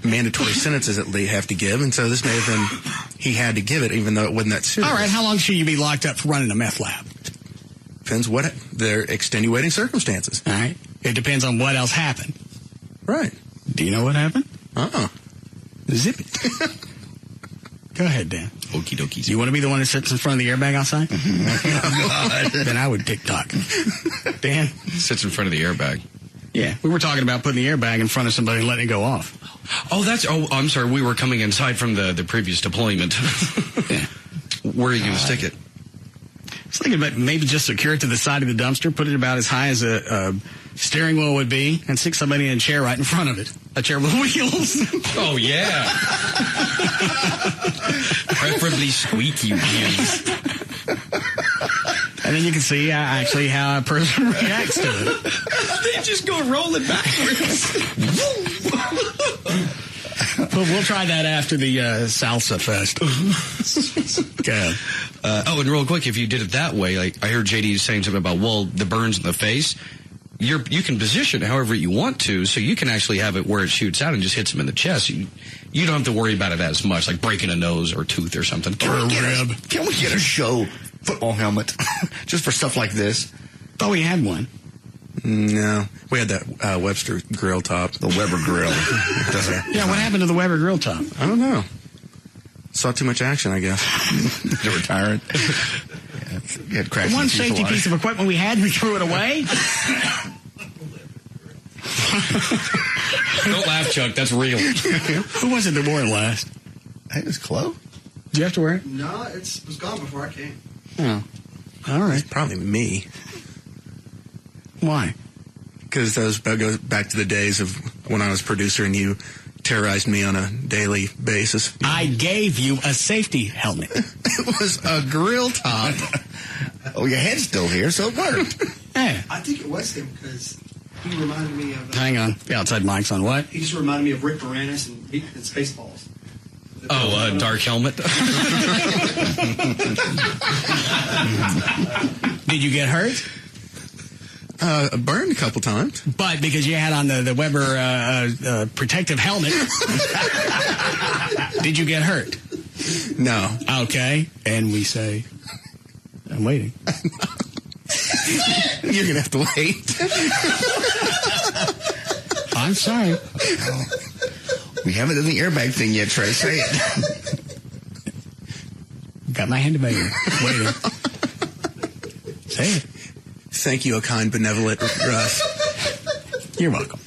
mandatory sentences that they have to give, and so this may have been, he had to give it even though it wasn't that serious. All right, how long should you be locked up for running a meth lab? Depends what their extenuating circumstances. All right. It depends on what else happened. Right. Do you know what happened? Zip it. Go ahead, Dan. Okie dokie. You want to be the one that sits in front of the airbag outside? Oh, God. Then I would TikTok. Dan? Sits in front of the airbag. Yeah. We were talking about putting the airbag in front of somebody and letting it go off. Oh, I'm sorry. We were coming inside from the previous deployment. Yeah. Where are you going to stick it? I was thinking about maybe just secure it to the side of the dumpster, put it about as high as a steering wheel would be, and stick somebody in a chair right in front of it. A chair with wheels. Oh, yeah. Preferably squeaky wheels. And then you can see actually how a person reacts to it. They just go rolling backwards. But we'll try that after the Salsa Fest. Okay. And real quick, if you did it that way, like I heard JD saying something about, well, the burns in the face, you can position it however you want to, so you can actually have it where it shoots out and just hits him in the chest. You don't have to worry about it as much, like breaking a nose or tooth or something. Can we get a show football helmet just for stuff like this? Thought we had one. No. We had that Webster grill top. The Weber grill. Yeah, what happened to the Weber grill top? I don't know. Saw too much action, I guess. They're retiring. You had crashed. The one safety piece of equipment we had, we threw it away. Don't laugh, Chuck. That's real. Who was it that wore it last? I think it was Chloe. Did you have to wear it? No, it was gone before I came. Oh. All right. It's probably me. Why? Because that goes back to the days of when I was producer and you terrorized me on a daily basis. I gave you a safety helmet. It was a grill top. Oh, your head's still here, so it worked. Yeah. I think it was him because he reminded me of... Hang on. The outside mic's on what? He just reminded me of Rick Moranis and Spaceballs. Dark helmet. Did you get hurt? Burned a couple times. But because you had on the Weber protective helmet, did you get hurt? No. Okay. And we say, I'm waiting. You're going to have to wait. I'm sorry. We haven't done the airbag thing yet, Trey. Say it. Got my hand about you. Waiting. Say it. Thank you, a kind, benevolent Russ. You're welcome.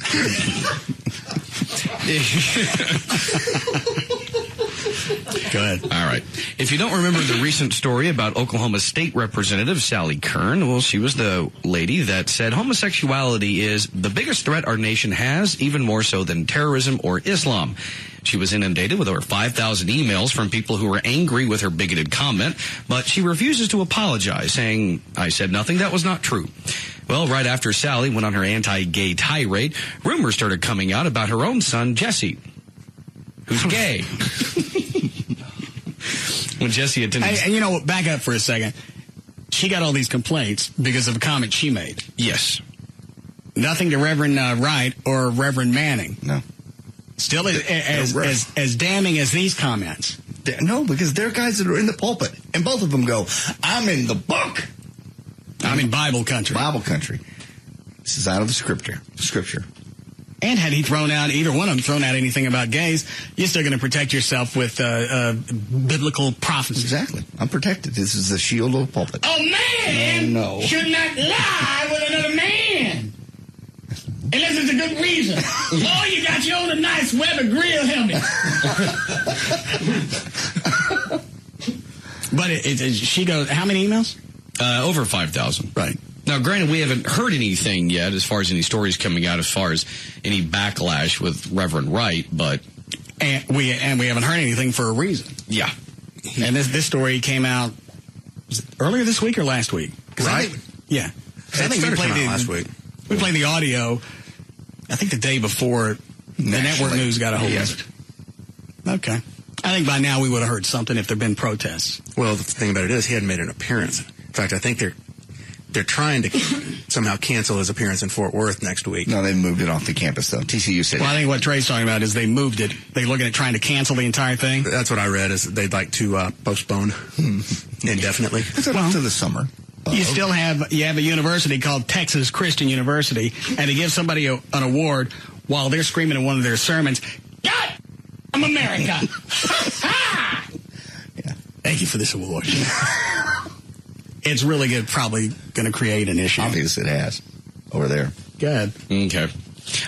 Go ahead. All right. If you don't remember the recent story about Oklahoma State Representative Sally Kern, well, she was the lady that said homosexuality is the biggest threat our nation has, even more so than terrorism or Islam. She was inundated with over 5,000 emails from people who were angry with her bigoted comment, but she refuses to apologize, saying, I said nothing that was not true. Well, right after Sally went on her anti-gay tirade, rumors started coming out about her own son, Jesse, who's gay. When Jesse attended... Hey, back up for a second. She got all these complaints because of a comment she made. Yes. Nothing to Reverend Wright or Reverend Manning. No. Still as damning as these comments. No, because they're guys that are in the pulpit. And both of them go, I'm in the book. I'm in Bible country. Bible country. This is out of the scripture. And had he thrown out, either one of them thrown out anything about gays, you're still going to protect yourself with biblical prophecy. Exactly. I'm protected. This is the shield of the pulpit. A man should not lie with another man. Unless it's a good reason. Oh, you got you on a nice Weber grill helmet. But she goes, how many emails? Over 5,000. Right. Now, granted, we haven't heard anything yet as far as any stories coming out as far as any backlash with Reverend Wright, but... And we haven't heard anything for a reason. Yeah. And this story came out, was it earlier this week or last week? Right. Yeah. I think we played last week. We played the audio, I think the day before the network news got a hold of it. Okay. I think by now we would have heard something if there had been protests. Well, the thing about it is he hadn't made an appearance. In fact, I think they're trying to somehow cancel his appearance in Fort Worth next week. No, they moved it off the campus, though. TCU said. Well, I think what Trey's talking about is they moved it. They're looking at trying to cancel the entire thing. That's what I read, is they'd like to postpone indefinitely. It's up to the summer You still have a university called Texas Christian University, and to give somebody an award while they're screaming in one of their sermons, God, I'm America. Yeah. Thank you for this award. It's really good. Probably going to create an issue. Obviously, it has over there. Good. Okay.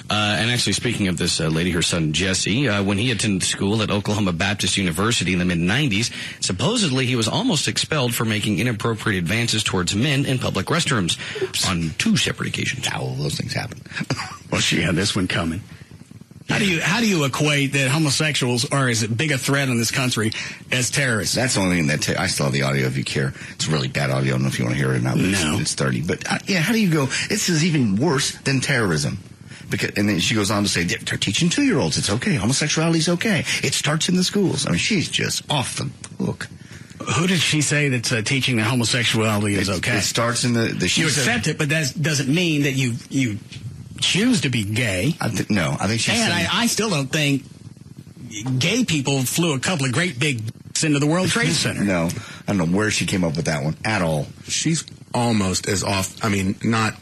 And actually, speaking of this lady, her son Jesse, when he attended school at Oklahoma Baptist University in the mid-'90s, supposedly he was almost expelled for making inappropriate advances towards men in public restrooms on 2 separate occasions. All those things happen. Well, she had this one coming. How do you equate that homosexuals are as big a threat in this country as terrorists? That's the only thing that I still have the audio if you care. It's really bad audio. I don't know if you want to hear it or not. No. It's 30. But yeah, how do you go? This is even worse than terrorism. And then she goes on to say, they're teaching 2-year-olds it's okay. Homosexuality is okay. It starts in the schools. I mean, she's just off the hook. Who did she say that's teaching that homosexuality is okay? It starts in the you accept it, but that doesn't mean that you choose to be gay. I think she's saying... And I still don't think gay people flew a couple of great big into the World Trade Center. No. I don't know where she came up with that one at all. She's almost as off. I mean, not...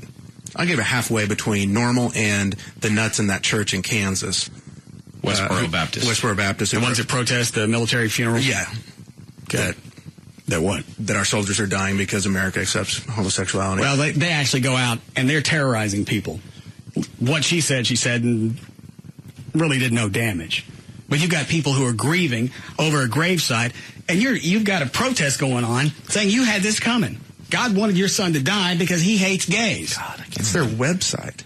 I give it halfway between normal and the nuts in that church in Kansas. Westboro Baptist. Westboro Baptist. The ones that protest the military funerals? Yeah. That what? That our soldiers are dying because America accepts homosexuality. Well, they actually go out and they're terrorizing people. What she said, and really did no damage. But you've got people who are grieving over a gravesite, and you've got a protest going on saying you had this coming. God wanted your son to die because he hates gays. God, it's their website.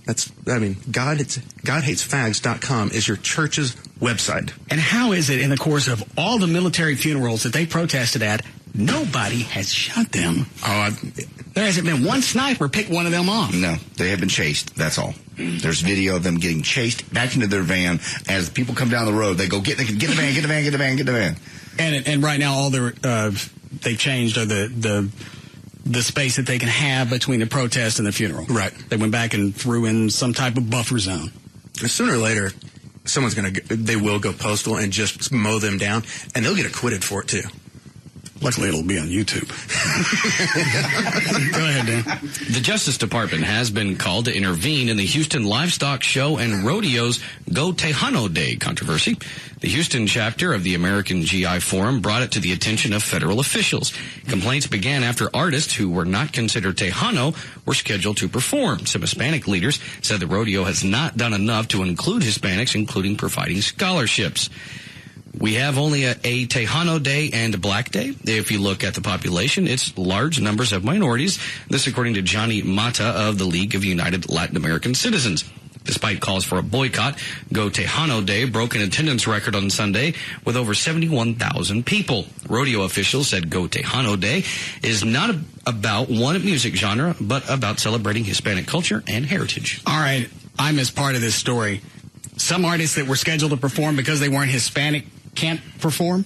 GodHatesFags.com is your church's website. And how is it in the course of all the military funerals that they protested at, nobody has shot them? There hasn't been one sniper pick one of them off. No, they have been chased. That's all. There's video of them getting chased back into their van. As people come down the road, they go, get the van. And right now, all they've changed the space that they can have between the protest and the funeral. Right. They went back and threw in some type of buffer zone. Sooner or later, they will go postal and just mow them down, and they'll get acquitted for it too. Luckily, it'll be on YouTube. Go ahead, Dan. The Justice Department has been called to intervene in the Houston Livestock Show and Rodeo's Go Tejano Day controversy. The Houston chapter of the American GI Forum brought it to the attention of federal officials. Complaints began after artists who were not considered Tejano were scheduled to perform. Some Hispanic leaders said the rodeo has not done enough to include Hispanics, including providing scholarships. We have only a Tejano Day and a Black Day. If you look at the population, it's large numbers of minorities. This according to Johnny Mata of the League of United Latin American Citizens. Despite calls for a boycott, Go Tejano Day broke an attendance record on Sunday with over 71,000 people. Rodeo officials said Go Tejano Day is not about one music genre, but about celebrating Hispanic culture and heritage. All right, I missed part of this story. Some artists that were scheduled to perform because they weren't Hispanic can't perform?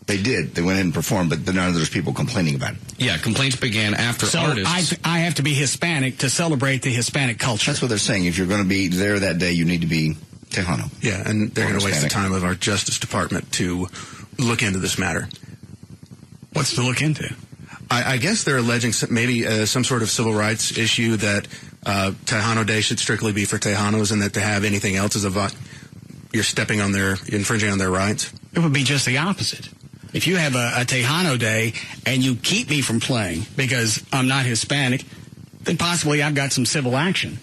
They did. They went in and performed, but none of those people complaining about it. Yeah, complaints began after artists. So I have to be Hispanic to celebrate the Hispanic culture. That's what they're saying. If you're going to be there that day, you need to be Tejano. Yeah, and they're going to waste the time of our Justice Department to look into this matter. What's to look into? I guess they're alleging maybe some sort of civil rights issue that Tejano Day should strictly be for Tejanos, and that to have anything else is you're infringing on their rights. It would be just the opposite. If you have a Tejano Day and you keep me from playing because I'm not Hispanic, then possibly I've got some civil action.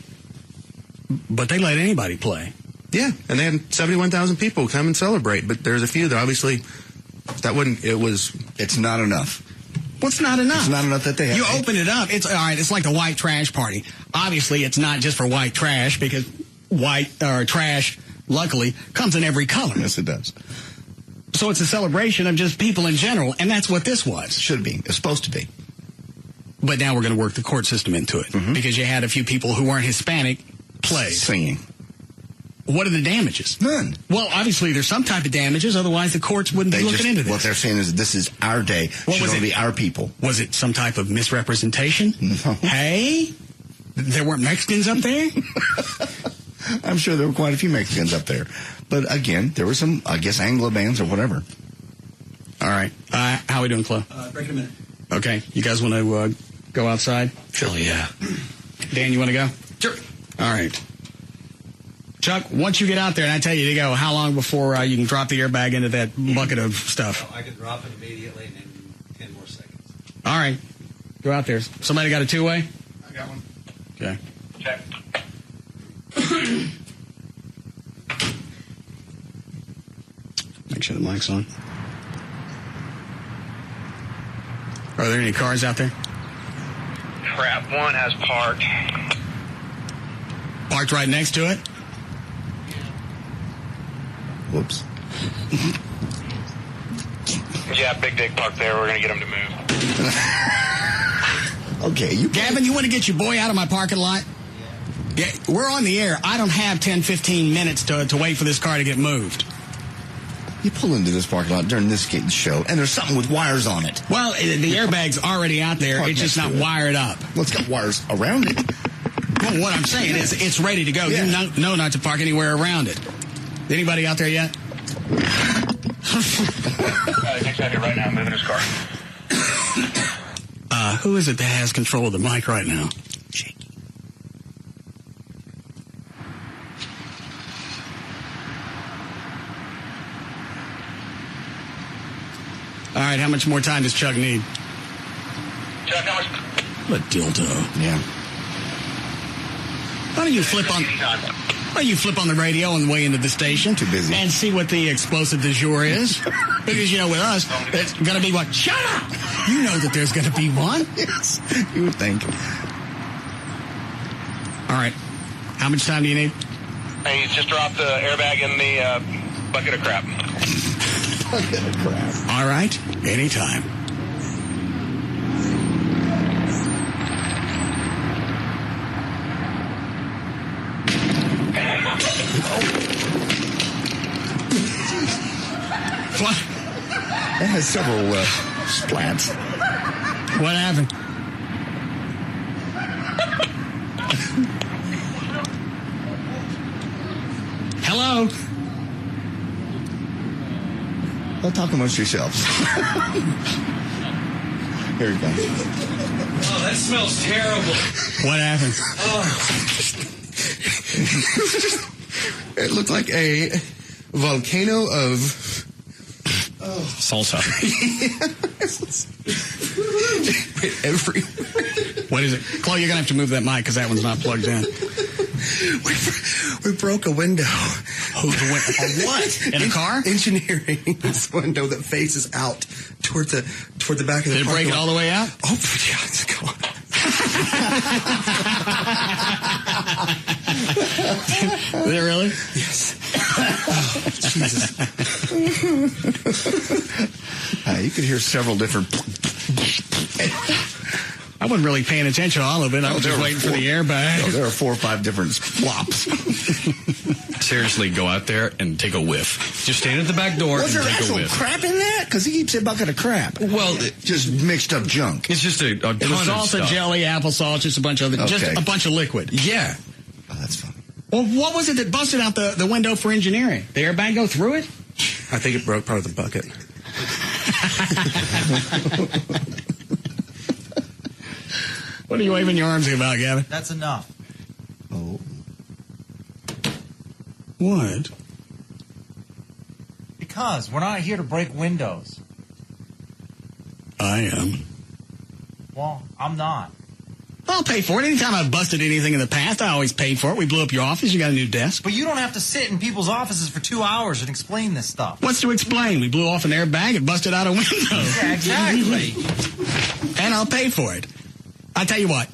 But they let anybody play. Yeah, and they had 71,000 people come and celebrate, but there's a few that obviously it's not enough. What's not enough? It's not enough that they have. You open it up. It's all right. It's like the white trash party. Obviously, it's not just for white trash because trash, luckily, comes in every color. Yes, it does. So it's a celebration of just people in general, and that's what this was. Should be. It's supposed to be. But now we're going to work the court system into it because you had a few people who weren't Hispanic play. Singing. What are the damages? None. Well, obviously, there's some type of damages. Otherwise, the courts wouldn't be looking into this. What they're saying is this is our day. Should only be our people. Was it some type of misrepresentation? No. Hey, there weren't Mexicans up there? I'm sure there were quite a few Mexicans up there. But again, there were some, I guess, Anglo bands or whatever. All right. How are we doing, Chloe? Break it a minute. Okay. You guys want to go outside? Hell yeah. Dan, you want to go? Sure. All right. Chuck, once you get out there and I tell you to go, how long before you can drop the airbag into that bucket of stuff? I can drop it immediately and in 10 more seconds. All right. Go out there. Somebody got a two-way? I got one. Okay. Check. Make sure the mic's on. Are there any cars out there? Crap, one has parked. Parked right next to it? Whoops. Yeah, Big Dick parked there. We're going to get him to move. Okay, Gavin, you want to get your boy out of my parking lot? Yeah, we're on the air. I don't have 10, 15 minutes to wait for this car to get moved. You pull into this parking lot during this show, and there's something with wires on it. Well, the airbag's already out there. It's just not wired up. Well, it's got wires around it. Well, what I'm saying is it's ready to go. Yeah. You know not to park anywhere around it. Anybody out there yet? Next out here right now, moving his car. Who is it that has control of the mic right now? Shaky. All right, how much more time does Chuck need? Chuck, how much? What a dildo. Yeah. Why don't you flip on the radio on the way into the station? Too busy. And see what the explosive du jour is. Because, with us, it's going to be what? Shut up! You know that there's going to be one. Yes, you would think. All right. How much time do you need? Hey, he's just dropped the airbag in the bucket of crap. Bucket of crap. All right. Anytime. What? That has several splats. What happened? Hello? Well, talk amongst yourselves. Here we go. Oh, that smells terrible. What happened? It looked like a volcano of salsa. What is it? Chloe, you're going to have to move that mic because that one's not plugged in. We broke a window. What? In a car? Engineering's window that faces out toward the back of the Did it break it all the way out? Oh, yeah, it's gone. Did it really? Yes. Oh, Jesus. You could hear several different... I wasn't really paying attention to all of it. I was just waiting for the airbag. No, there are 4 or 5 different flops. Seriously, go out there and take a whiff. Just stand at the back door Was and there take a actual whiff. crap in that? Because he keeps saying bucket of crap. Well, just mixed up junk. It's just a ton It was of salsa, stuff. jelly, applesauce, just a bunch of just a bunch of liquid. Yeah. Oh, that's funny. Well, what was it that busted out the window for engineering? The airbag go through it? I think it broke part of the bucket. What are you waving your arms about, Gavin? That's enough. Oh. What? Because we're not here to break windows. I am. Well, I'm not. I'll pay for it. Anytime I've busted anything in the past, I always paid for it. We blew up your office. You got a new desk. But you don't have to sit in people's offices for 2 hours and explain this stuff. What's to explain? We blew off an airbag and busted out a window. Yeah, exactly. And I'll pay for it. I'll tell you what.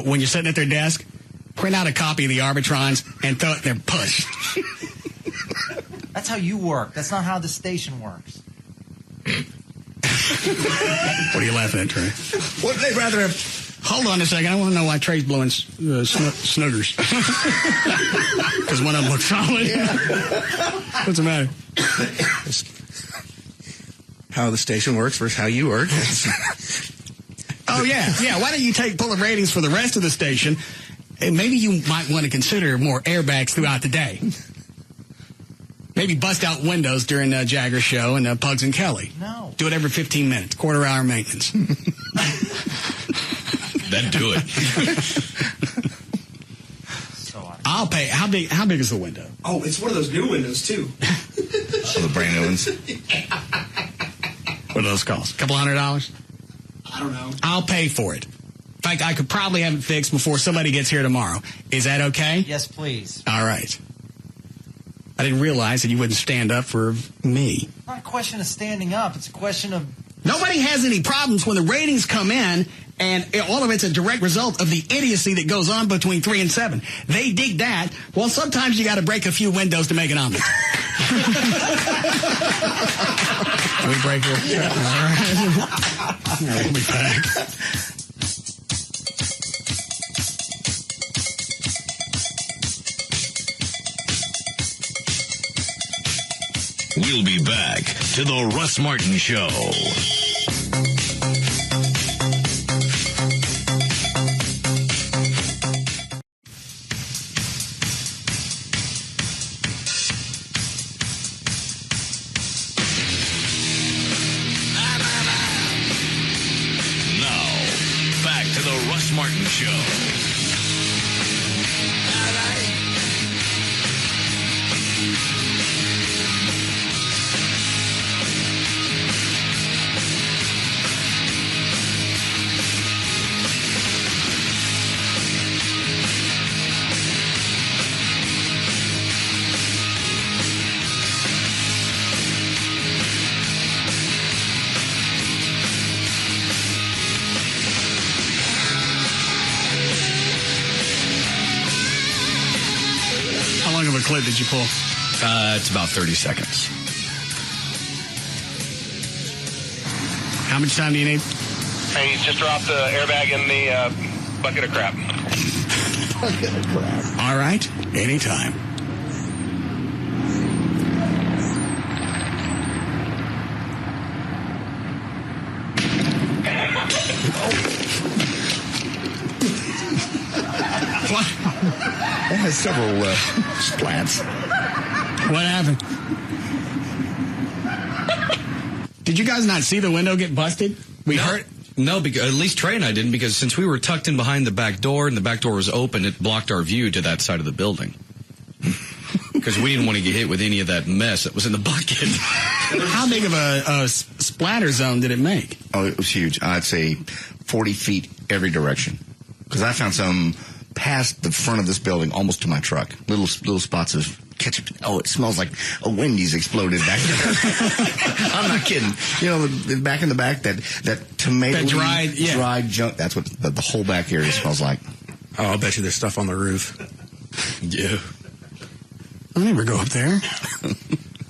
When you're sitting at their desk, print out a copy of the Arbitrons and throw it in their push. That's how you work. That's not how the station works. What are you laughing at, Trey? What would they rather have... Hold on a second. I want to know why Trey's blowing snoogers. Because one of them looks solid. Yeah. What's the matter? How the station works versus how you work. Oh, yeah. Yeah, why don't you pull the ratings for the rest of the station, and maybe you might want to consider more airbags throughout the day. Maybe bust out windows during Jagger's show and Pugs and Kelly. No. Do it every 15 minutes, quarter-hour maintenance. That'd do it. I'll pay. How big is the window? Oh, it's one of those new windows, too. The brand new ones. What do those cost? $200? I don't know. I'll pay for it. In fact, I could probably have it fixed before somebody gets here tomorrow. Is that okay? Yes, please. All right. I didn't realize that you wouldn't stand up for me. It's not a question of standing up. It's a question of... Nobody has any problems when the ratings come in, and all of it's a direct result of the idiocy that goes on between 3 and 7. They dig that. Well, sometimes you got to break a few windows to make an omelet. We break it. All right. We'll be back. We'll be back to the Russ Martin Show. Now, back to the Russ Martin Show. How long of a clip did you pull? It's about 30 seconds. How much time do you need? Hey, he's just dropped the airbag in the bucket of crap. Bucket of crap. All right. Anytime. What? That has several splats. What happened? Did you guys not see the window get busted? We heard. No, because, at least Trey and I didn't, because since we were tucked in behind the back door and the back door was open, it blocked our view to that side of the building. Because we didn't want to get hit with any of that mess that was in the bucket. How big of a splatter zone did it make? Oh, it was huge. I'd say 40 feet every direction. Because I found some past the front of this building, almost to my truck. Little spots of ketchup. Oh, it smells like a Wendy's exploded back there. I'm not kidding. You know, back in the back, that tomato, that dried junk. That's what the whole back area smells like. Oh, I'll bet you there's stuff on the roof. Yeah. I'll never go up there.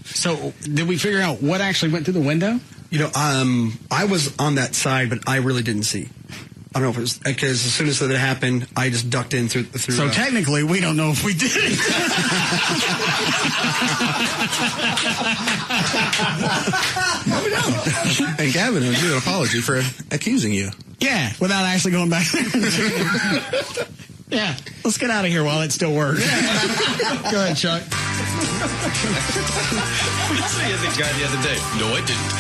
So, did we figure out what actually went through the window? You know, I was on that side, but I really didn't see. I don't know if it was because as soon as that happened, I just ducked in through. So technically, we don't know if we did it. No, we don't. And Gavin owes you an apology for accusing you. Yeah, without actually going back there. Yeah, let's get out of here while it still works. Go ahead, Chuck. See the guy the other day. No, I didn't.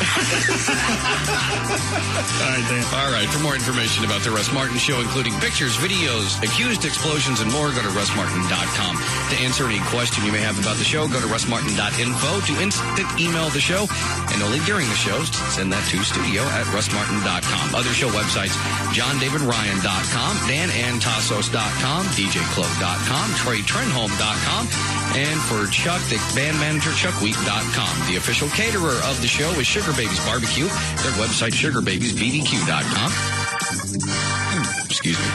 All right, Dan. All right, for more information about the Russ Martin Show, including pictures, videos, accused explosions, and more, go to russmartin.com. To answer any question you may have about the show, go to russmartin.info. To instant email the show, and only during the shows, send that to studio@russmartin.com. Other show websites, johndavidryan.com, danantasos.com, djclo.com, treytrenholm.com, and for Chuck, the band manager, chuckwheat.com. The official caterer of the show is Sugar Babies Barbecue. Their website, sugarbabiesbbq.com. Excuse me.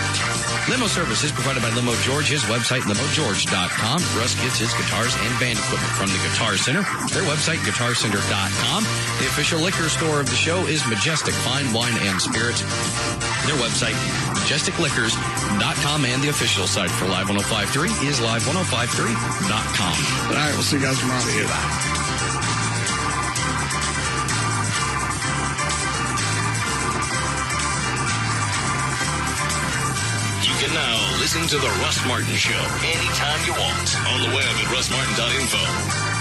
Limo services provided by Limo George. His website, limogeorge.com. Russ gets his guitars and band equipment from the Guitar Center. Their website, guitarcenter.com. The official liquor store of the show is Majestic Fine Wine and Spirits. Their website, majesticliquors.com, and the official site for Live 105.3 is live1053.com. All right, we'll see you guys tomorrow. See you. Bye. You can now listen to The Russ Martin Show anytime you want on the web at russmartin.info.